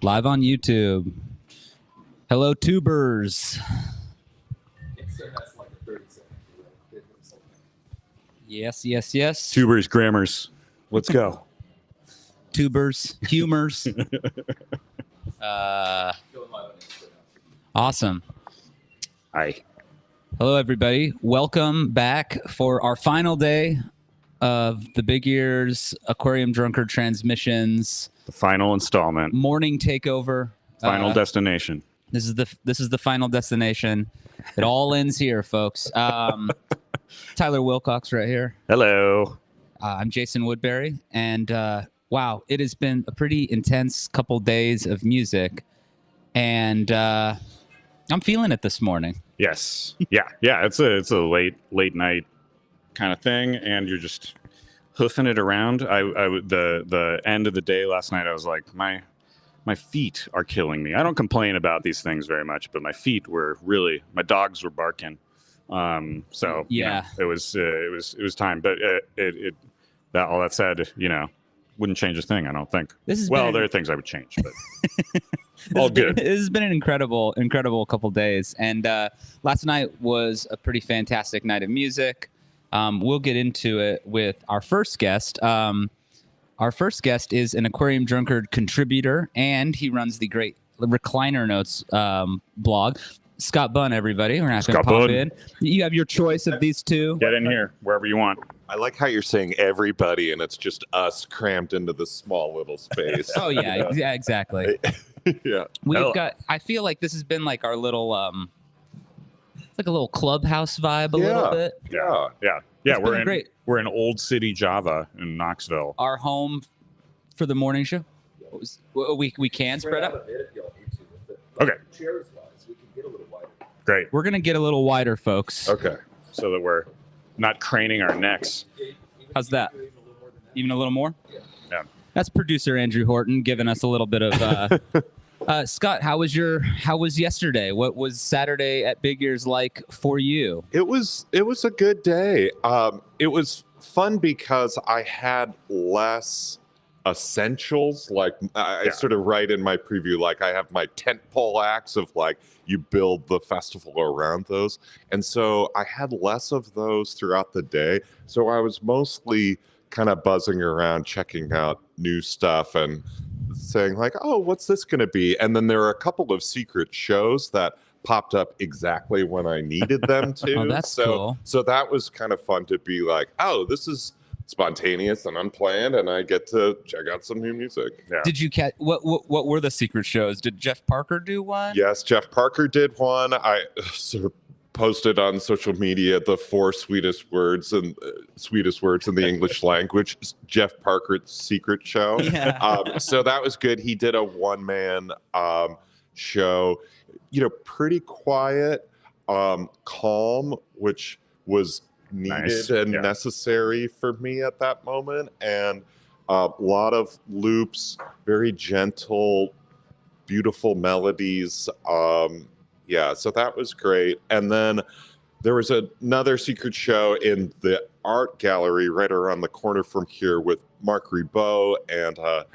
Live on YouTube. Hello, tubers. Yes. Tubers, grammars. Let's go. Tubers, humors. Awesome. Hi. Hello, everybody. Welcome back for our final day of the Big Ears Aquarium Drunkard Transmissions The final installment. morning takeover. Final destination. This is the final destination. It all ends here, folks. Tyler Wilcox right here. Hello. I'm Jason Woodbury, and wow, it has been a pretty intense couple days of music, and I'm feeling it this morning. Yes. Yeah. It's a late night kind of thing, and you're just hoofing it around. The end of the day last night, I was like, my feet are killing me. I don't complain about these things very much, but my feet were really. My dogs were barking. So yeah, it was time. But all that said, wouldn't change a thing. I don't think. There are things I would change, but all good. This has been an incredible couple days, and last night was a pretty fantastic night of music. We'll get into it with our first guest. Our first guest is an Aquarium Drunkard contributor, and he runs the great Recliner Notes blog. Scott Bunn, everybody. We're not going to pop in. You have your choice of these two. Get in here, wherever you want. I like how you're saying everybody, and it's just us crammed into this small little space. Oh, yeah, yeah, exactly. Yeah. We've got, I feel like this has been like our little, it's like a little clubhouse vibe a little bit. Yeah. We're in Old City Java in Knoxville. Our home for the morning show. We can spread out. Okay. Chairs-wise, we can get a little wider. Great. We're going to get a little wider, folks. Okay. So that we're not craning our necks. How's that? Even a little more? Yeah. That's producer Andrew Horton giving us a little bit of Scott, how was yesterday? What was Saturday at Big Ears like for you? It was a good day. It was fun because I had less essentials. Like I sort of write in my preview, like I have my tentpole acts of like you build the festival around those. And so I had less of those throughout the day. So I was mostly kind of buzzing around, checking out new stuff and saying like, oh, what's this going to be? And then there are a couple of secret shows that popped up exactly when I needed them to. Oh, that's cool. So that was kind of fun to be like, oh, this is spontaneous and unplanned, and I get to check out some new music. Yeah. Did you catch what were the secret shows? Did Jeff Parker do one? Yes, Jeff Parker did one. I sort of posted on social media the 4 sweetest words in the English language. Jeff Parker's secret show. Yeah. So that was good. He did a one-man show, pretty quiet, calm, which was needed Nice. and Yeah. necessary for me at that moment, and a lot of loops, very gentle, beautiful melodies. So that was great. And then there was another secret show in the art gallery right around the corner from here with Mark Ribot and a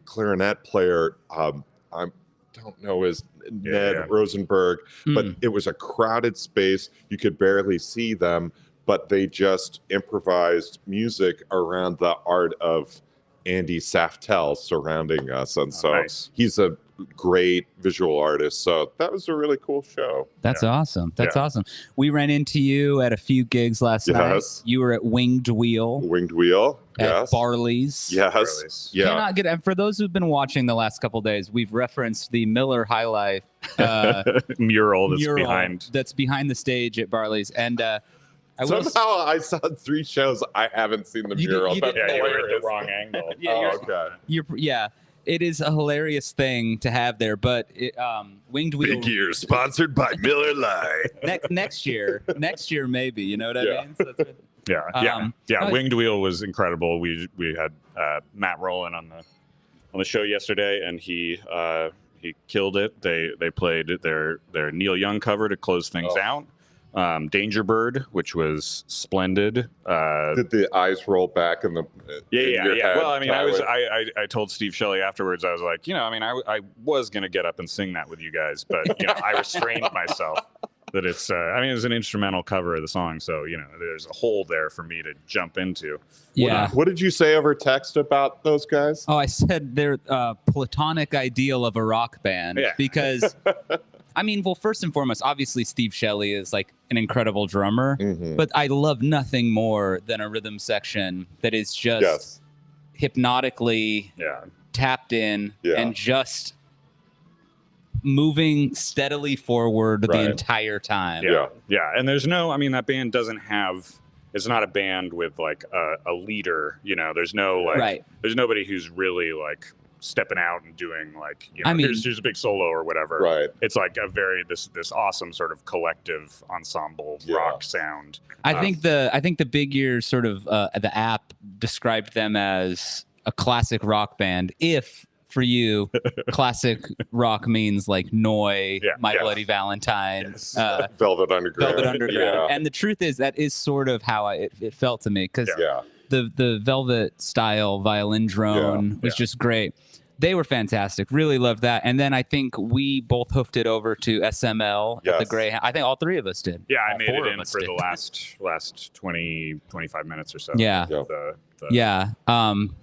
clarinet player. I don't know his Ned Rosenberg, but it was a crowded space. You could barely see them, but they just improvised music around the art of Andy Saftel surrounding us. And so nice. He's a great visual artist. So that was a really cool show. That's awesome. That's awesome. We ran into you at a few gigs last night. You were at Winged Wheel. Winged Wheel. At Yes. Barley's. Yes. Yeah. Cannot get. And for those who've been watching the last couple days, we've referenced the Miller High Life mural that's behind the stage at Barley's, and Somehow I saw 3 shows. I haven't seen the mural. you were at the wrong angle. Okay. It is a hilarious thing to have there, but Winged Wheel Big Ear, sponsored by Miller Lite. next year maybe, you know what I mean? So that's Yeah. Winged Wheel was incredible. We had Matt Rowland on the show yesterday, and he killed it. They played their Neil Young cover to close things out. Danger Bird, which was splendid. Did the eyes roll back in the in your head, Well, I mean, Tyler? I told Steve Shelley afterwards, I was like, I mean, I was gonna get up and sing that with you guys, but I restrained myself. That it's, I mean, it was an instrumental cover of the song, so there's a hole there for me to jump into. Yeah. What did you say over text about those guys? Oh, I said they're platonic ideal of a rock band because, I mean, well, first and foremost, obviously Steve Shelley is like an incredible drummer, Mhm. but I love nothing more than a rhythm section that is just Yes. hypnotically Yeah. tapped in Yeah. and just moving steadily forward the Right. entire time. Yeah. And there's no, I mean, that band doesn't have, it's not a band with like a leader, there's no like, Right. there's nobody who's really like stepping out and doing like, I mean- here's a big solo or whatever. Right. It's like a very, this awesome sort of collective ensemble Yeah. rock sound. I think the Big Ears sort of the app described them as a classic rock band. If for you, classic rock means like Noi, Yeah, My yeah. Bloody Valentine, Yes. Velvet Underground. Velvet Underground. Yeah. And the truth is that is sort of how it felt to me because Yeah. the Velvet style violin drone was Yeah. just great. They were fantastic. Really loved that. And then I think we both hoofed it over to SML at the Yes. Greyhound. I think all three of us did. Yeah, I All made four it of in us for did. the last 20, 25 minutes or so. Yeah. Yeah. Yeah.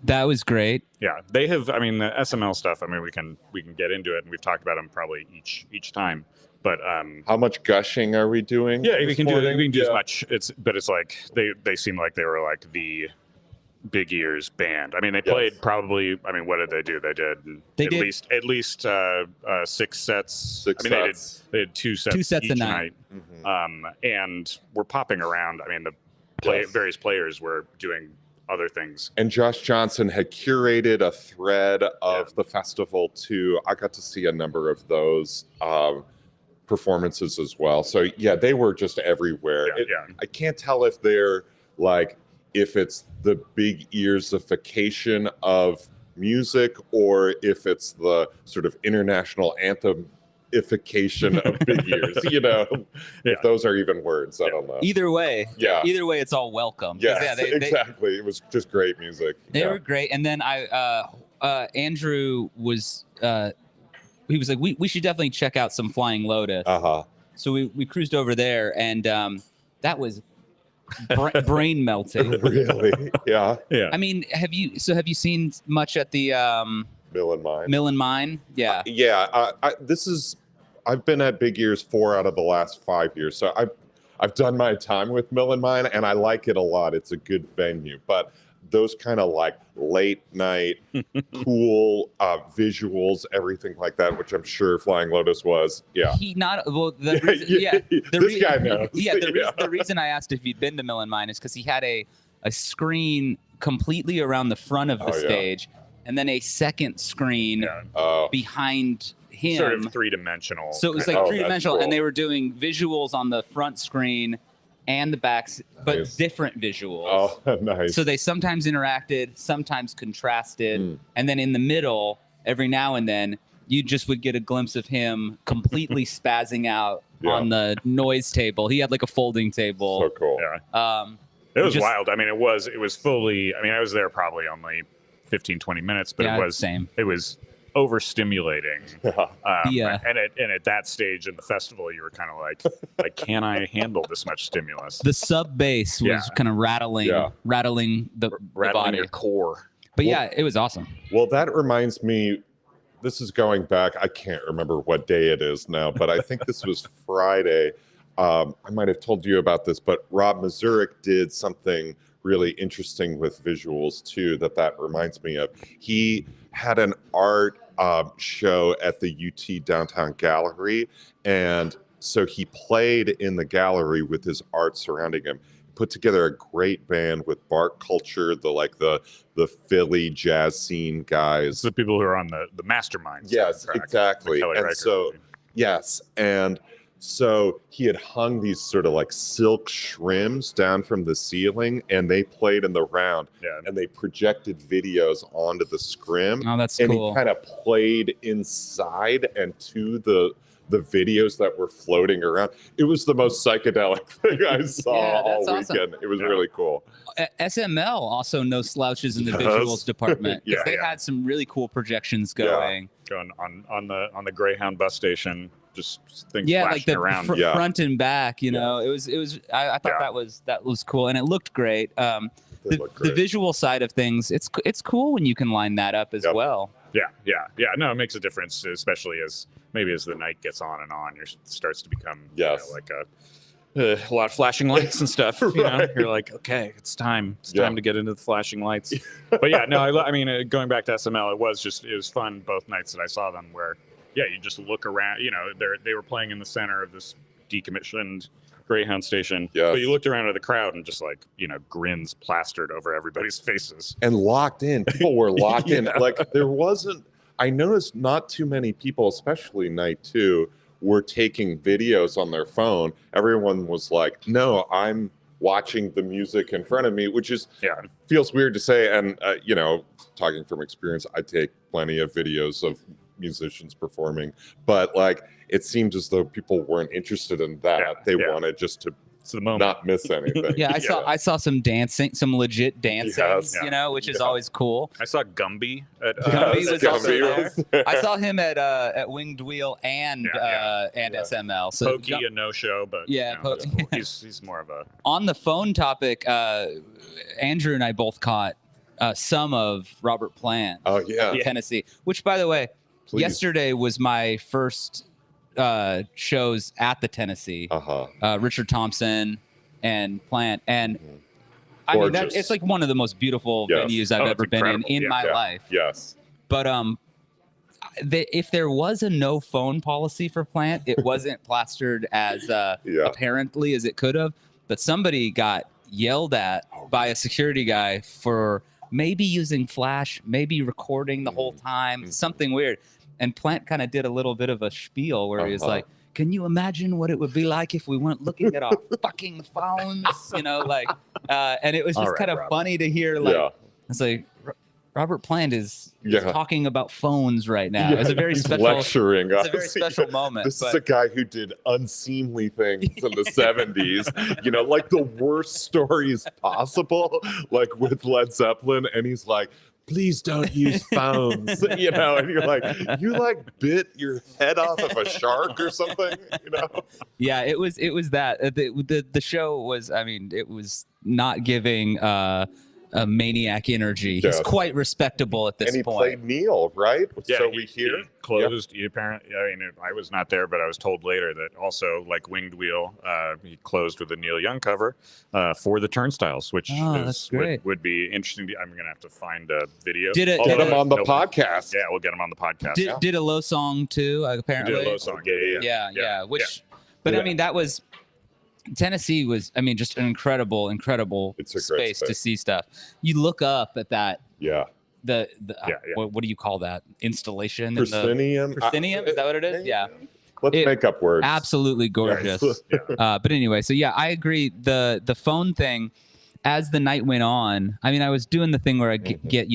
That was great. Yeah, they have. I mean, the SML stuff. I mean, we can get into it, and we've talked about them probably each time. But How much gushing are we doing? yeah, we this can do morning? we can do as Yeah. much. It's like they seem like they were like the Big Ears band. I mean, they Yes. played probably. I mean, what did they do? They did They at did- least 6 sets. Six I mean, sets. they did 2 sets. 2 sets a each night. Mhm. And we're popping around. I mean, Yes. various players were doing other things. And Josh Johnson had curated a thread of the festival too. I got to see a number of those performances as well. So yeah, they were just everywhere. Yeah. I can't tell if they're like if it's the Big Earsification of music or if it's the sort of international anthemification of Big Ears. Yeah. If those are even words, I don't know. Either way, Yeah. it's all welcome. 'Cause, Yes, they exactly. It was just great music. They were great. And then Andrew was he was like, we should definitely check out some Flying Lotus. Uh-huh. So we cruised over there, and that was brain melting. Really? Yeah. Yeah. I mean, have you seen much at the Mill and Mine. Mill and Mine? Yeah. Yeah. I've been at Big Ears 4 out of the last 5 years. So I've done my time with Mill and Mine and I like it a lot. It's a good venue. But those kind of like late night, cool visuals, everything like that, which I'm sure Flying Lotus was. Yeah. He not well. The reason, This guy knows. Yeah. The reason I asked if he'd been to Mill and Mine is because he had a screen completely around the front of the Oh, yeah. stage, and then a second screen Yeah. Oh, behind him. Sort of three-dimensional. So it was like Oh, that's three-dimensional, cool. and they were doing visuals on the front screen and the backs, but Nice. different visuals. oh, nice. So they sometimes interacted, sometimes contrasted, Mm. and then in the middle, every now and then, you just would get a glimpse of him completely spazzing out Yeah. on the noise table. He had like a folding So table. cool. Yeah. Um, It was Just- wild. I mean, it was fully. I mean, I was there probably only 15, 20 minutes, but yeah, it was same. it was overstimulating. Yeah. Yeah. And at that stage in the festival, you were kind of like, can I handle this much stimulus? The sub bass was Yeah. kind of rattling Yeah. the Rattling body. your core. But Well- yeah, it was awesome. Well, that reminds me, this is going back, I can't remember what day it is now, but I think this was Friday. I might have told you about this, but Rob Mazurek did something really interesting with visuals too, that reminds me of. He had an art show at the UT Downtown Gallery, and so he played in the gallery with his art surrounding him. Put together a great band with Bark Culture, the Philly jazz scene It's guys. the people who are on the masterminds. Yes, track, exactly. the Kelly And Riker so movie. yes, and so he had hung these sort of like silk shrims down from the ceiling, and they played in the round, Yeah. and they projected videos onto the scrim, Oh, that's and cool. he kind of played inside and to the the videos that were floating around. It was the most psychedelic thing I saw Yeah, all that's awesome. weekend. It was really cool. SML also no slouches in the Yes. visuals department, because Yeah, they yeah. had some really cool projections Yeah. going. Going on the Greyhound bus station, just things Yeah, like flashing the around. Yeah. front and back. You know, it was. I thought Yeah. that was cool, and it looked great. It looked The great. visual side of things, it's cool when you can line that up as Yep. well. Yeah. No, it makes a difference, especially as the night gets on, it starts to become Yes. like a lot of flashing lights and stuff. You know, Right. you're like, okay, it's time. It's Yeah. time to get into the flashing lights. But yeah, no, I mean, going back to SML, it was fun both nights that I saw them. Where you just look around. You know, they were playing in the center of this decommissioned Greyhound station. Yes. But you looked around at the crowd and just like, grins plastered over everybody's faces. And locked in. People were locked in. Yeah. Like there wasn't, I noticed not too many people, especially night two, were taking videos on their phone. Everyone was like, no, I'm watching the music in front of me, which is Yeah. feels weird to say. And, talking from experience, I take plenty of videos of musicians performing, but like it seemed as though people weren't interested in that. Yeah, They yeah. wanted just to It's the moment. not miss anything. Yeah, I saw some dancing, some legit dancing. Yes. You know, which is Yeah. always cool. I saw Gumby at Gumby was also there. was there. I saw him at Winged Wheel and Yeah. SML. So Pokey, a no-show, but Yeah, that's cool. He's more of a on the phone topic, Andrew and I both caught some of Robert Plant, Oh yeah. Tennessee. Which, by the way, Please. yesterday was my first shows at the Tennessee. Uh-huh. Richard Thompson and Plant, and Mhm. I mean Gorgeous. it's like one of the most beautiful Yes. venues I've Oh, it's ever been in incredible. my Yeah. life. Yes. But if there was a no phone policy for Plant, it wasn't plastered as Yeah. apparently as it could have. But somebody got yelled at by a security guy for maybe using flash, maybe recording the whole time, Mhm. something weird. And Plant kind of did a little bit of a spiel where he was Uh-huh. like, "Can you imagine what it would be like if we weren't looking at our fucking phones?" You know, like, and it was All just right, kind of Rob. funny to hear. Like, Yeah. it's like Robert Plant is Yeah. talking about phones right now. It's a very He's special. lecturing It's us. a very special moment. This is but a guy who did unseemly things in the 70s, like the worst stories possible, like with Led Zeppelin. And he's like, please don't use phones, and you're like, you like bit your head off of a shark or something, yeah, it was that the show was. I mean, it was not giving a maniac energy. He's Yes. quite respectable at this And he point. played Neil, right? Yeah, So he- we hear. he closed. He apparently, I mean, I was not there, but I was told later that also, like Winged Wheel, he closed with a Neil Young cover for the Turnstiles, which Oh, that's great. would be interesting. I'm going to have to find a video. Did it- Put did him on the Nope. podcast. Yeah, we'll get him on the podcast. Did a low song too, We apparently. did a low song. Yeah. Yeah. Which, but Yeah. I mean, that was Tennessee was. I mean, just an incredible It's a great space to space. see stuff. You look up at that. Yeah. The Yeah. What do you call that installation? in the- Proscenium. Proscenium? Is that what it is? Yeah. Let's It- make up words. Absolutely gorgeous. Yeah. But anyway, so yeah, I agree. The phone thing, as the night went on, I mean, I was doing the thing where I Mhm. get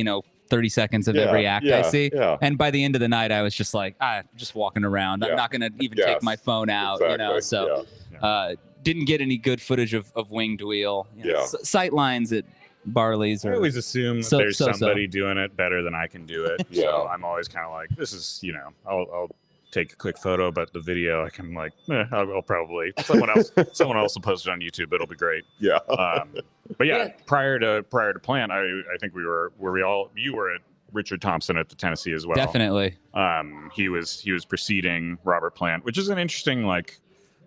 30 seconds of Yeah, every act I yeah, see. Yeah. And by the end of the night, I was just like, just walking around. Yeah. I'm not going to even Yes. take my phone out, Exactly. So yeah. didn't get any good footage of Winged Wheel. Yeah. Sight lines at Barley's. I Or, always assume that So- there's so. somebody doing it better than I can do it. Yeah. So I'm always kind of like, this is, I'll take a quick photo, but the video, I can like, I'll probably someone else will post it on YouTube. It'll be great. Yeah. But yeah, Yeah. prior to Plant, I think you were at Richard Thompson at the Tennessee as well. Definitely. He was preceding Robert Plant, which is an interesting, like,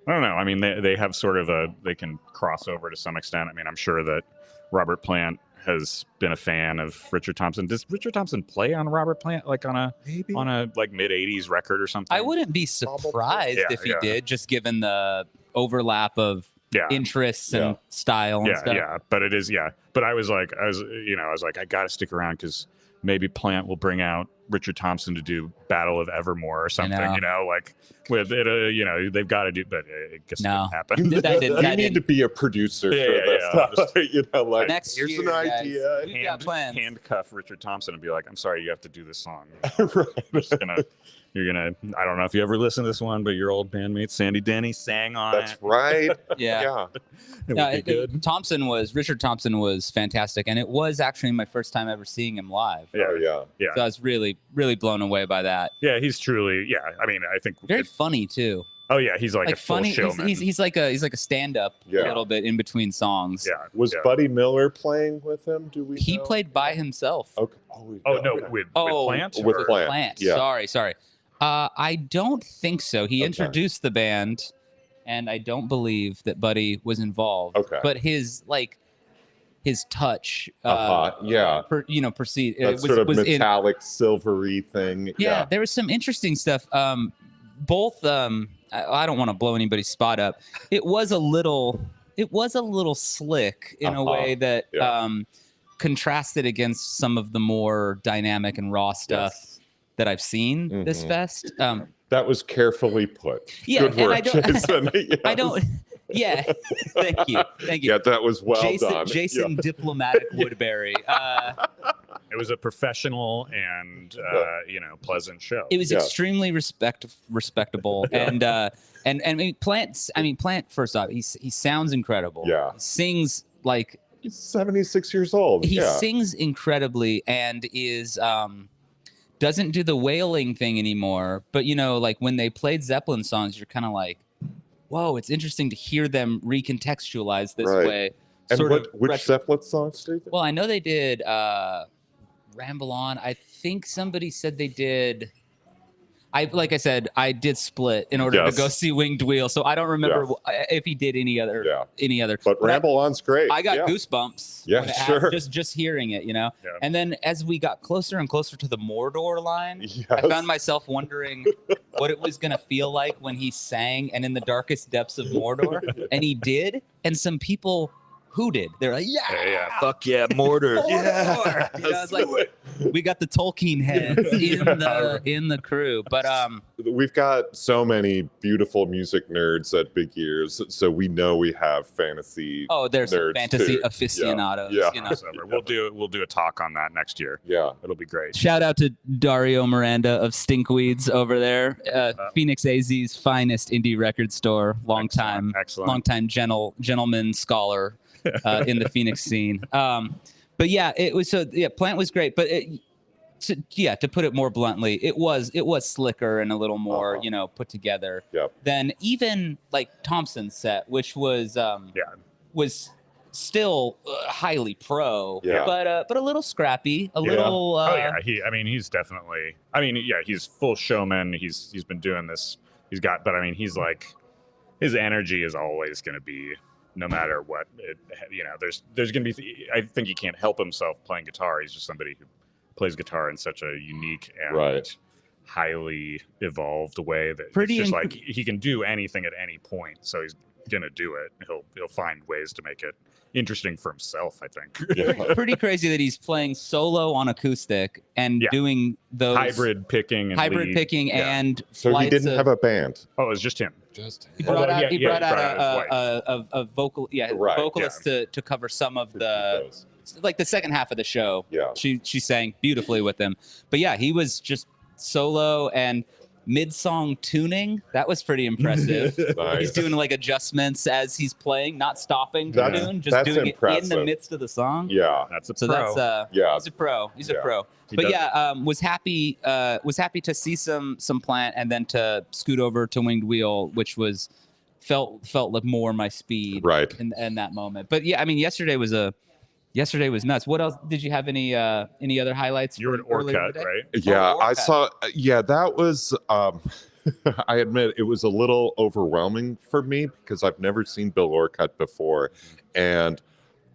I don't know. I mean, they have sort of they can cross over to some extent. I mean, I'm sure that Robert Plant has been a fan of Richard Thompson. Does Richard Thompson play on Robert Plant, like on a Maybe. like mid '80s record or something? I wouldn't be surprised Yeah, if he yeah. did, just given the overlap of Yeah. interests Yeah. and style and Yeah, stuff. yeah, but it is, yeah. But I was like, I got to stick around because maybe Plant will bring out Richard Thompson to do Battle of Evermore or something, know. you know, like with it, you know, they've got to do, but it just No. didn't happen. That didn't- You that need didn't- to be a producer Yeah, for yeah, this. yeah. You know, like Next here's year, an guys. idea. We've got plans. Handcuff Richard Thompson and be like, I'm sorry, you have to do this song. Right. You're gonna, I don't know if you ever listened to this one, but your old bandmate Sandy Denny sang on That's it. right. Yeah. Yeah. It No, would be good. Richard Thompson was fantastic, and it was actually my first time ever seeing him live. Yeah, Oh, yeah. yeah, So I was really, really blown away by that. yeah. He's truly, yeah. I mean, I think. Very funny too. Oh yeah, he's like a full funny. showman. He's like a stand-up Yeah. a little bit in between songs. yeah. Was yeah. Buddy Miller playing with him? Do we? He know? played by himself. Okay. Oh no, okay. with Oh, Plant. with or- Plant. Yeah. Sorry. I don't think so. He Okay. introduced the band, and I don't believe that Buddy was involved. Okay. But his touch, Yeah. proceed. That sort of metallic, silvery thing. Yeah, there was some interesting stuff. Both. I don't want to blow anybody's spot up. It was a little slick in a way that Yeah. contrasted against some of the more dynamic and raw stuff Yes. that I've seen this Mhm. fest. That was carefully put. Yeah, Good and work, I don't- Jason. I don't. Yeah, thank you. Yeah, that was well done. Jason Diplomatic Woodbury. It was a professional and pleasant show. It was Yeah. extremely respectable, and I mean Plant. First off, he sounds incredible. Yeah. He sings like He's 76 years old. he yeah. sings incredibly, and is doesn't do the wailing thing anymore. But like when they played Zeppelin songs, you're kind of like, whoa, it's interesting to hear them recontextualize this Right. way. And Sort of which retro- Zeppelin songs do you think? Well, I know they did Ramble On. I think somebody said they did. Like I said, I did Split in order Yes. to go see Winged Wheel, so I don't remember if he did any other. Yeah. But I- Ramble On's great. I got yeah. goosebumps. Yeah, when it sure. happened, just hearing it, Yeah. And then as we got closer and closer to the Mordor line, Yes. I found myself wondering what it was going to feel like when he sang and in the darkest depths of Mordor, and he did, and some people hooted. They're like, yeah, fuck yeah, Mortar. Mordor. You know, it's like we got the Tolkien heads in the crew, but We've got so many beautiful music nerds at Big Ears, so we know we have fantasy. there's nerds fantasy too. aficionados. Yeah. You know. We'll do a talk on that next year. Yeah. It'll be great. Shout out to Dario Miranda of Stinkweeds over there, Phoenix AZ's finest indie record store, long time gentleman scholar in the Phoenix scene. But yeah, it was Plant was great, but to put it more bluntly, it was slicker and a little more put together Yep. than even like Thompson's set, which was was still highly pro, Yeah. but a little scrappy, a little. He's definitely. He's full showman. He's been doing this. He's like, his energy is always going to be, no matter what. There's going to be. I think he can't help himself playing guitar. He's just somebody who plays guitar in such a unique and Right. highly evolved way that Pretty it's just inc- like he can do anything at any point. So he's gonna do it. He'll find ways to make it interesting for himself, I think. Yeah. Pretty crazy that he's playing solo on acoustic and Yeah. doing those Hybrid picking and lead. picking Yeah. and So he flights didn't of- have a band. Oh, it was just him. he Although, brought out, yeah, he brought he out brought out a vocal Right, vocalist to cover some of the like the second half of the show. Yeah. She sang beautifully with him, but yeah, he was just solo and mid-song tuning. That was pretty impressive. Nice. He's doing like adjustments as he's playing, not stopping to That's- tune, just that's doing it in impressive. the midst of the song. Yeah. That's a So pro. that's Yeah. he's a pro. He's a Yeah. pro. He But does- yeah, was happy to see some Plant and then to scoot over to Winged Wheel, which felt like more my speed Right. in that moment. But yeah, I mean yesterday was nuts. What else did you have any other highlights? You were at from earlier Orcut, today? right? Yeah, I Orcut. saw. Yeah, that was. I admit it was a little overwhelming for me because I've never seen Bill Orcutt before, and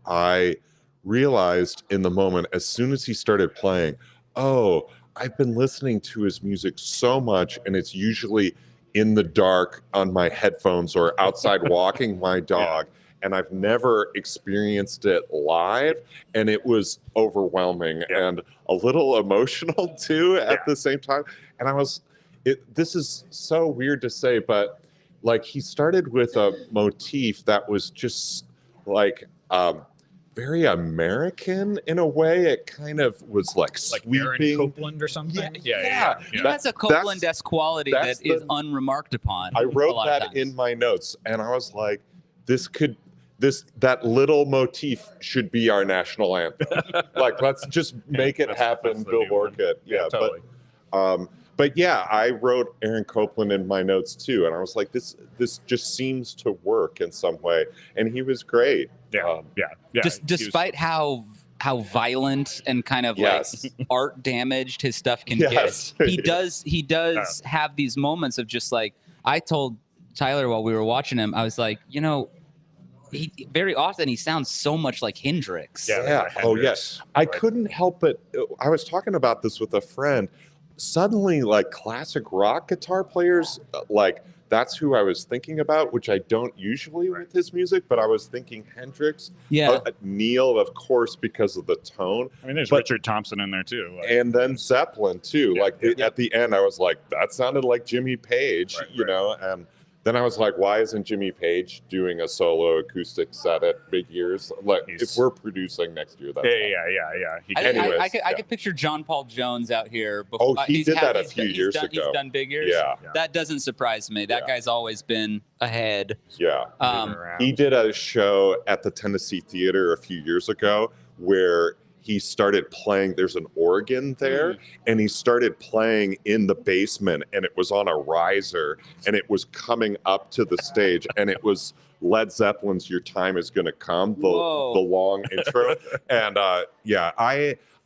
I realized in the moment as soon as he started playing, oh, I've been listening to his music so much, and it's usually in the dark on my headphones or outside walking my dog. and I've never experienced it live, and it was overwhelming and a little emotional too at the same time. And this is so weird to say, but like he started with a motif that was just like very American in a way. It kind of was like Aaron sweeping. Copeland or something. Yeah. He has a Copeland-esque quality that that's is the- unremarked upon. I a wrote lot of that times. in my notes, and I was like, that little motif should be our national anthem. Like, let's just make it happen, that's the Bill new one. Borkett. Yeah, totally. but yeah, I wrote Aaron Copeland in my notes too, and I was like, this just seems to work in some way, and he was great. Yeah. Despite how violent and kind of Yes. like art damaged his stuff can Yes. get, he does have these moments of just like, I told Tyler while we were watching him, I was like, he very often he sounds so much like Hendrix. Yeah. Oh, yes. I couldn't help it. I was talking about this with a friend. Suddenly, like classic rock guitar players, like that's who I was thinking about, which I don't usually with his music, but I was thinking Hendrix. Yeah. Neil, of course, because of the tone. I mean, there's But- Richard Thompson in there too. Like, And then Zeppelin too. Yeah, Like at the end, I was like, that sounded like Jimmy Page, Right. know. And then I was like, why isn't Jimmy Page doing a solo acoustic set at Big Ears? Like, if we're producing next year, that's yeah. He Anyways, I could picture John Paul Jones out here. Before, Oh, he did that a he's few years done, ago. He's done big ears. Yeah. That doesn't surprise me. That Yeah. guy's always been ahead. yeah. around. He did a show at the Tennessee Theater a few years ago where he started playing. There's an organ there, and he started playing in the basement, and it was on a riser, and it was coming up to the stage, and it was Led Zeppelin's "Your Time Is Gonna Come," the Whoa. long intro, and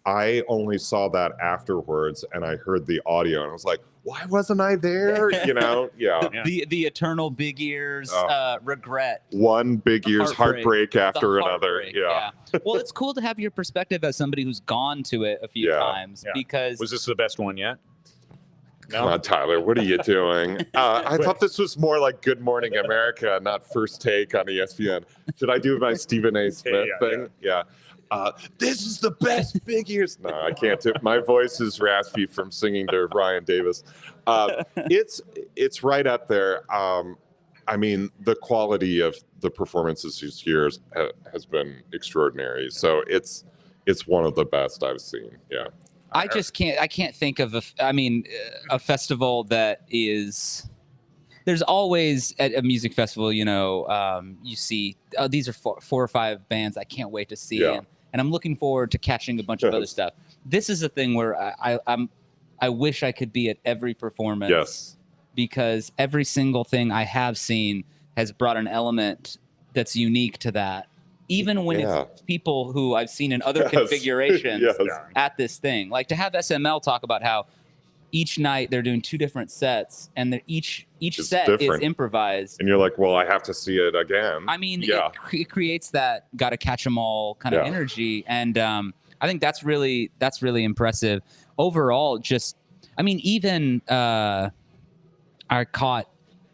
I only saw that afterwards, and I heard the audio, and I was like, why wasn't I there? Yeah. The eternal big ears regret. One Big Ears heartbreak after The another. heartbreak, Yeah. Well, it's cool to have your perspective as somebody who's gone to it a few Yeah. times Yeah. because Was this the best one yet? Come on, Tyler, what are you doing? I thought this was more like Good Morning America, not First Take on ESPN. Should I do my Stephen A. Smith thing? Yeah. This is the best Big Ears. No, I can't do. My voice is raspy from singing to Ryan Davis. It's right up there. I mean, the quality of the performances this year has been extraordinary. So it's one of the best I've seen. Yeah. I can't think of a festival that is. There's always at a music festival, you see, these are four or five bands I can't wait to see, Yeah. and I'm looking forward to catching a bunch of other Yes. stuff. This is a thing where I wish I could be at every performance. Yes. Because every single thing I have seen has brought an element that's unique to that. Even when it's people who I've seen in other Yes. configurations Yes. at this thing. Like to have SML talk about how each night they're doing two different sets and that each It's set different. is improvised. And you're like, well, I have to see it again. I mean, Yeah. it creates that gotta catch 'em all kind of Yeah. energy. And I think that's really impressive. Overall, even I caught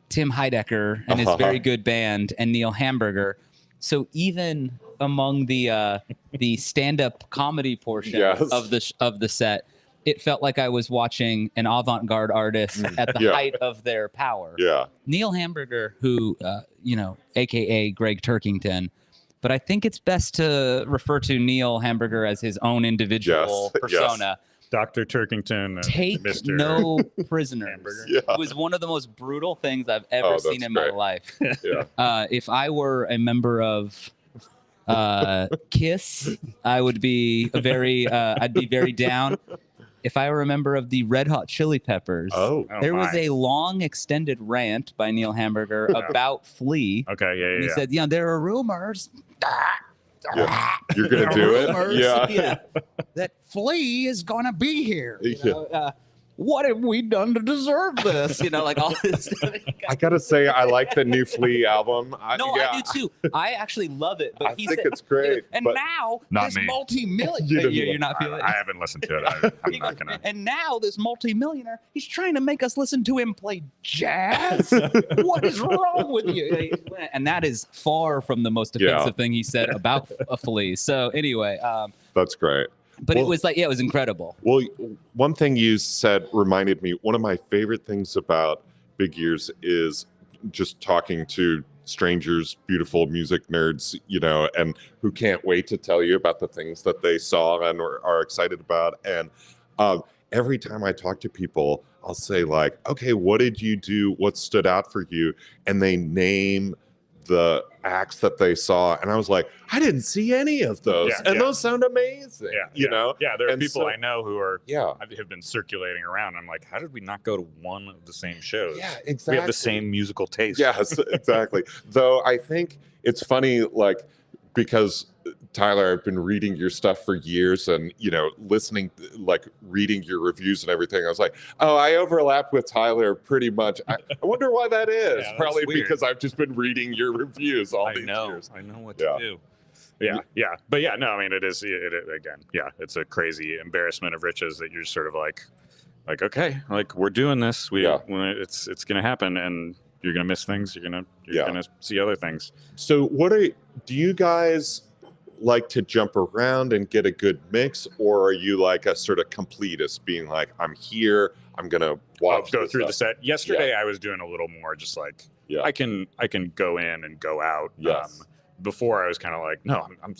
Tim Heidecker and his very good band and Neil Hamburger. So even among the stand-up comedy portion Yes. of the set, it felt like I was watching an avant-garde artist at the Yeah. height of their power. Yeah. Neil Hamburger, who AKA Greg Turkington, but I think it's best to refer to Neil Hamburger as his own individual Yes. persona. Dr. Turkington. Take Mr. no prisoners. Hamburger. Yeah. It was one of the most brutal things I've ever Oh, seen that's in my great. life. Yeah. If I were a member of Kiss, I would be I'd be very down. If I were a member of the Red Hot Chili Peppers, Oh. Oh, there was my. a long extended rant by Neil Hamburger about Flea. Okay, yeah. And he said, there are rumors. Yeah. You're gonna do it? Rumors, Yeah. that Flea is gonna be here. Yeah. what have we done to deserve this? Like all this stuff. I gotta say, I like the new Flea album. No, I do too. I actually love it. But I think it's great. And but now Not this me. multi-millionaire, you're not feeling I it. haven't listened to it. I'm He not goes, gonna. And now this multi-millionaire, he's trying to make us listen to him play jazz. What is wrong with you? And that is far from the most Yeah. offensive thing he said about a flea. So anyway, that's great. but it Well- was like, yeah, it was incredible. Well, one thing you said reminded me, one of my favorite things about Big Ears is just talking to strangers, beautiful music nerds, and who can't wait to tell you about the things that they saw and are excited about. And every time I talk to people, I'll say like, okay, what did you do? What stood out for you? And they name the acts that they saw. And I was like, I didn't see any of those. Yeah, and yeah. those sound amazing, Yeah, there are And people so- I know who are Yeah. have been circulating around. I'm like, how did we not go to one of the same shows? Yeah, We exactly. have the same musical taste. Yes, exactly. Though I think it's funny, like, because Tyler, I've been reading your stuff for years and, listening, like reading your reviews and everything. I was like, oh, I overlap with Tyler pretty much. I wonder why that is. that's Probably weird. because I've just been reading your reviews all I these know. years. I know what Yeah. to do. Yeah. But yeah, no, I mean, it is, again, yeah, it's a crazy embarrassment of riches that you're just sort of like, okay, like we're doing this. Yeah. It's going to happen and you're going to miss things. You're Yeah. going to see other things. So, do you guys like to jump around and get a good mix, or are you like a sort of completist, being like, I'm here, I'm gonna watch, Go this through the stuff? set. Yesterday, I was doing a little more just like, Yeah. I can go in and go out. Yes. Before I was kind of like, no, I'm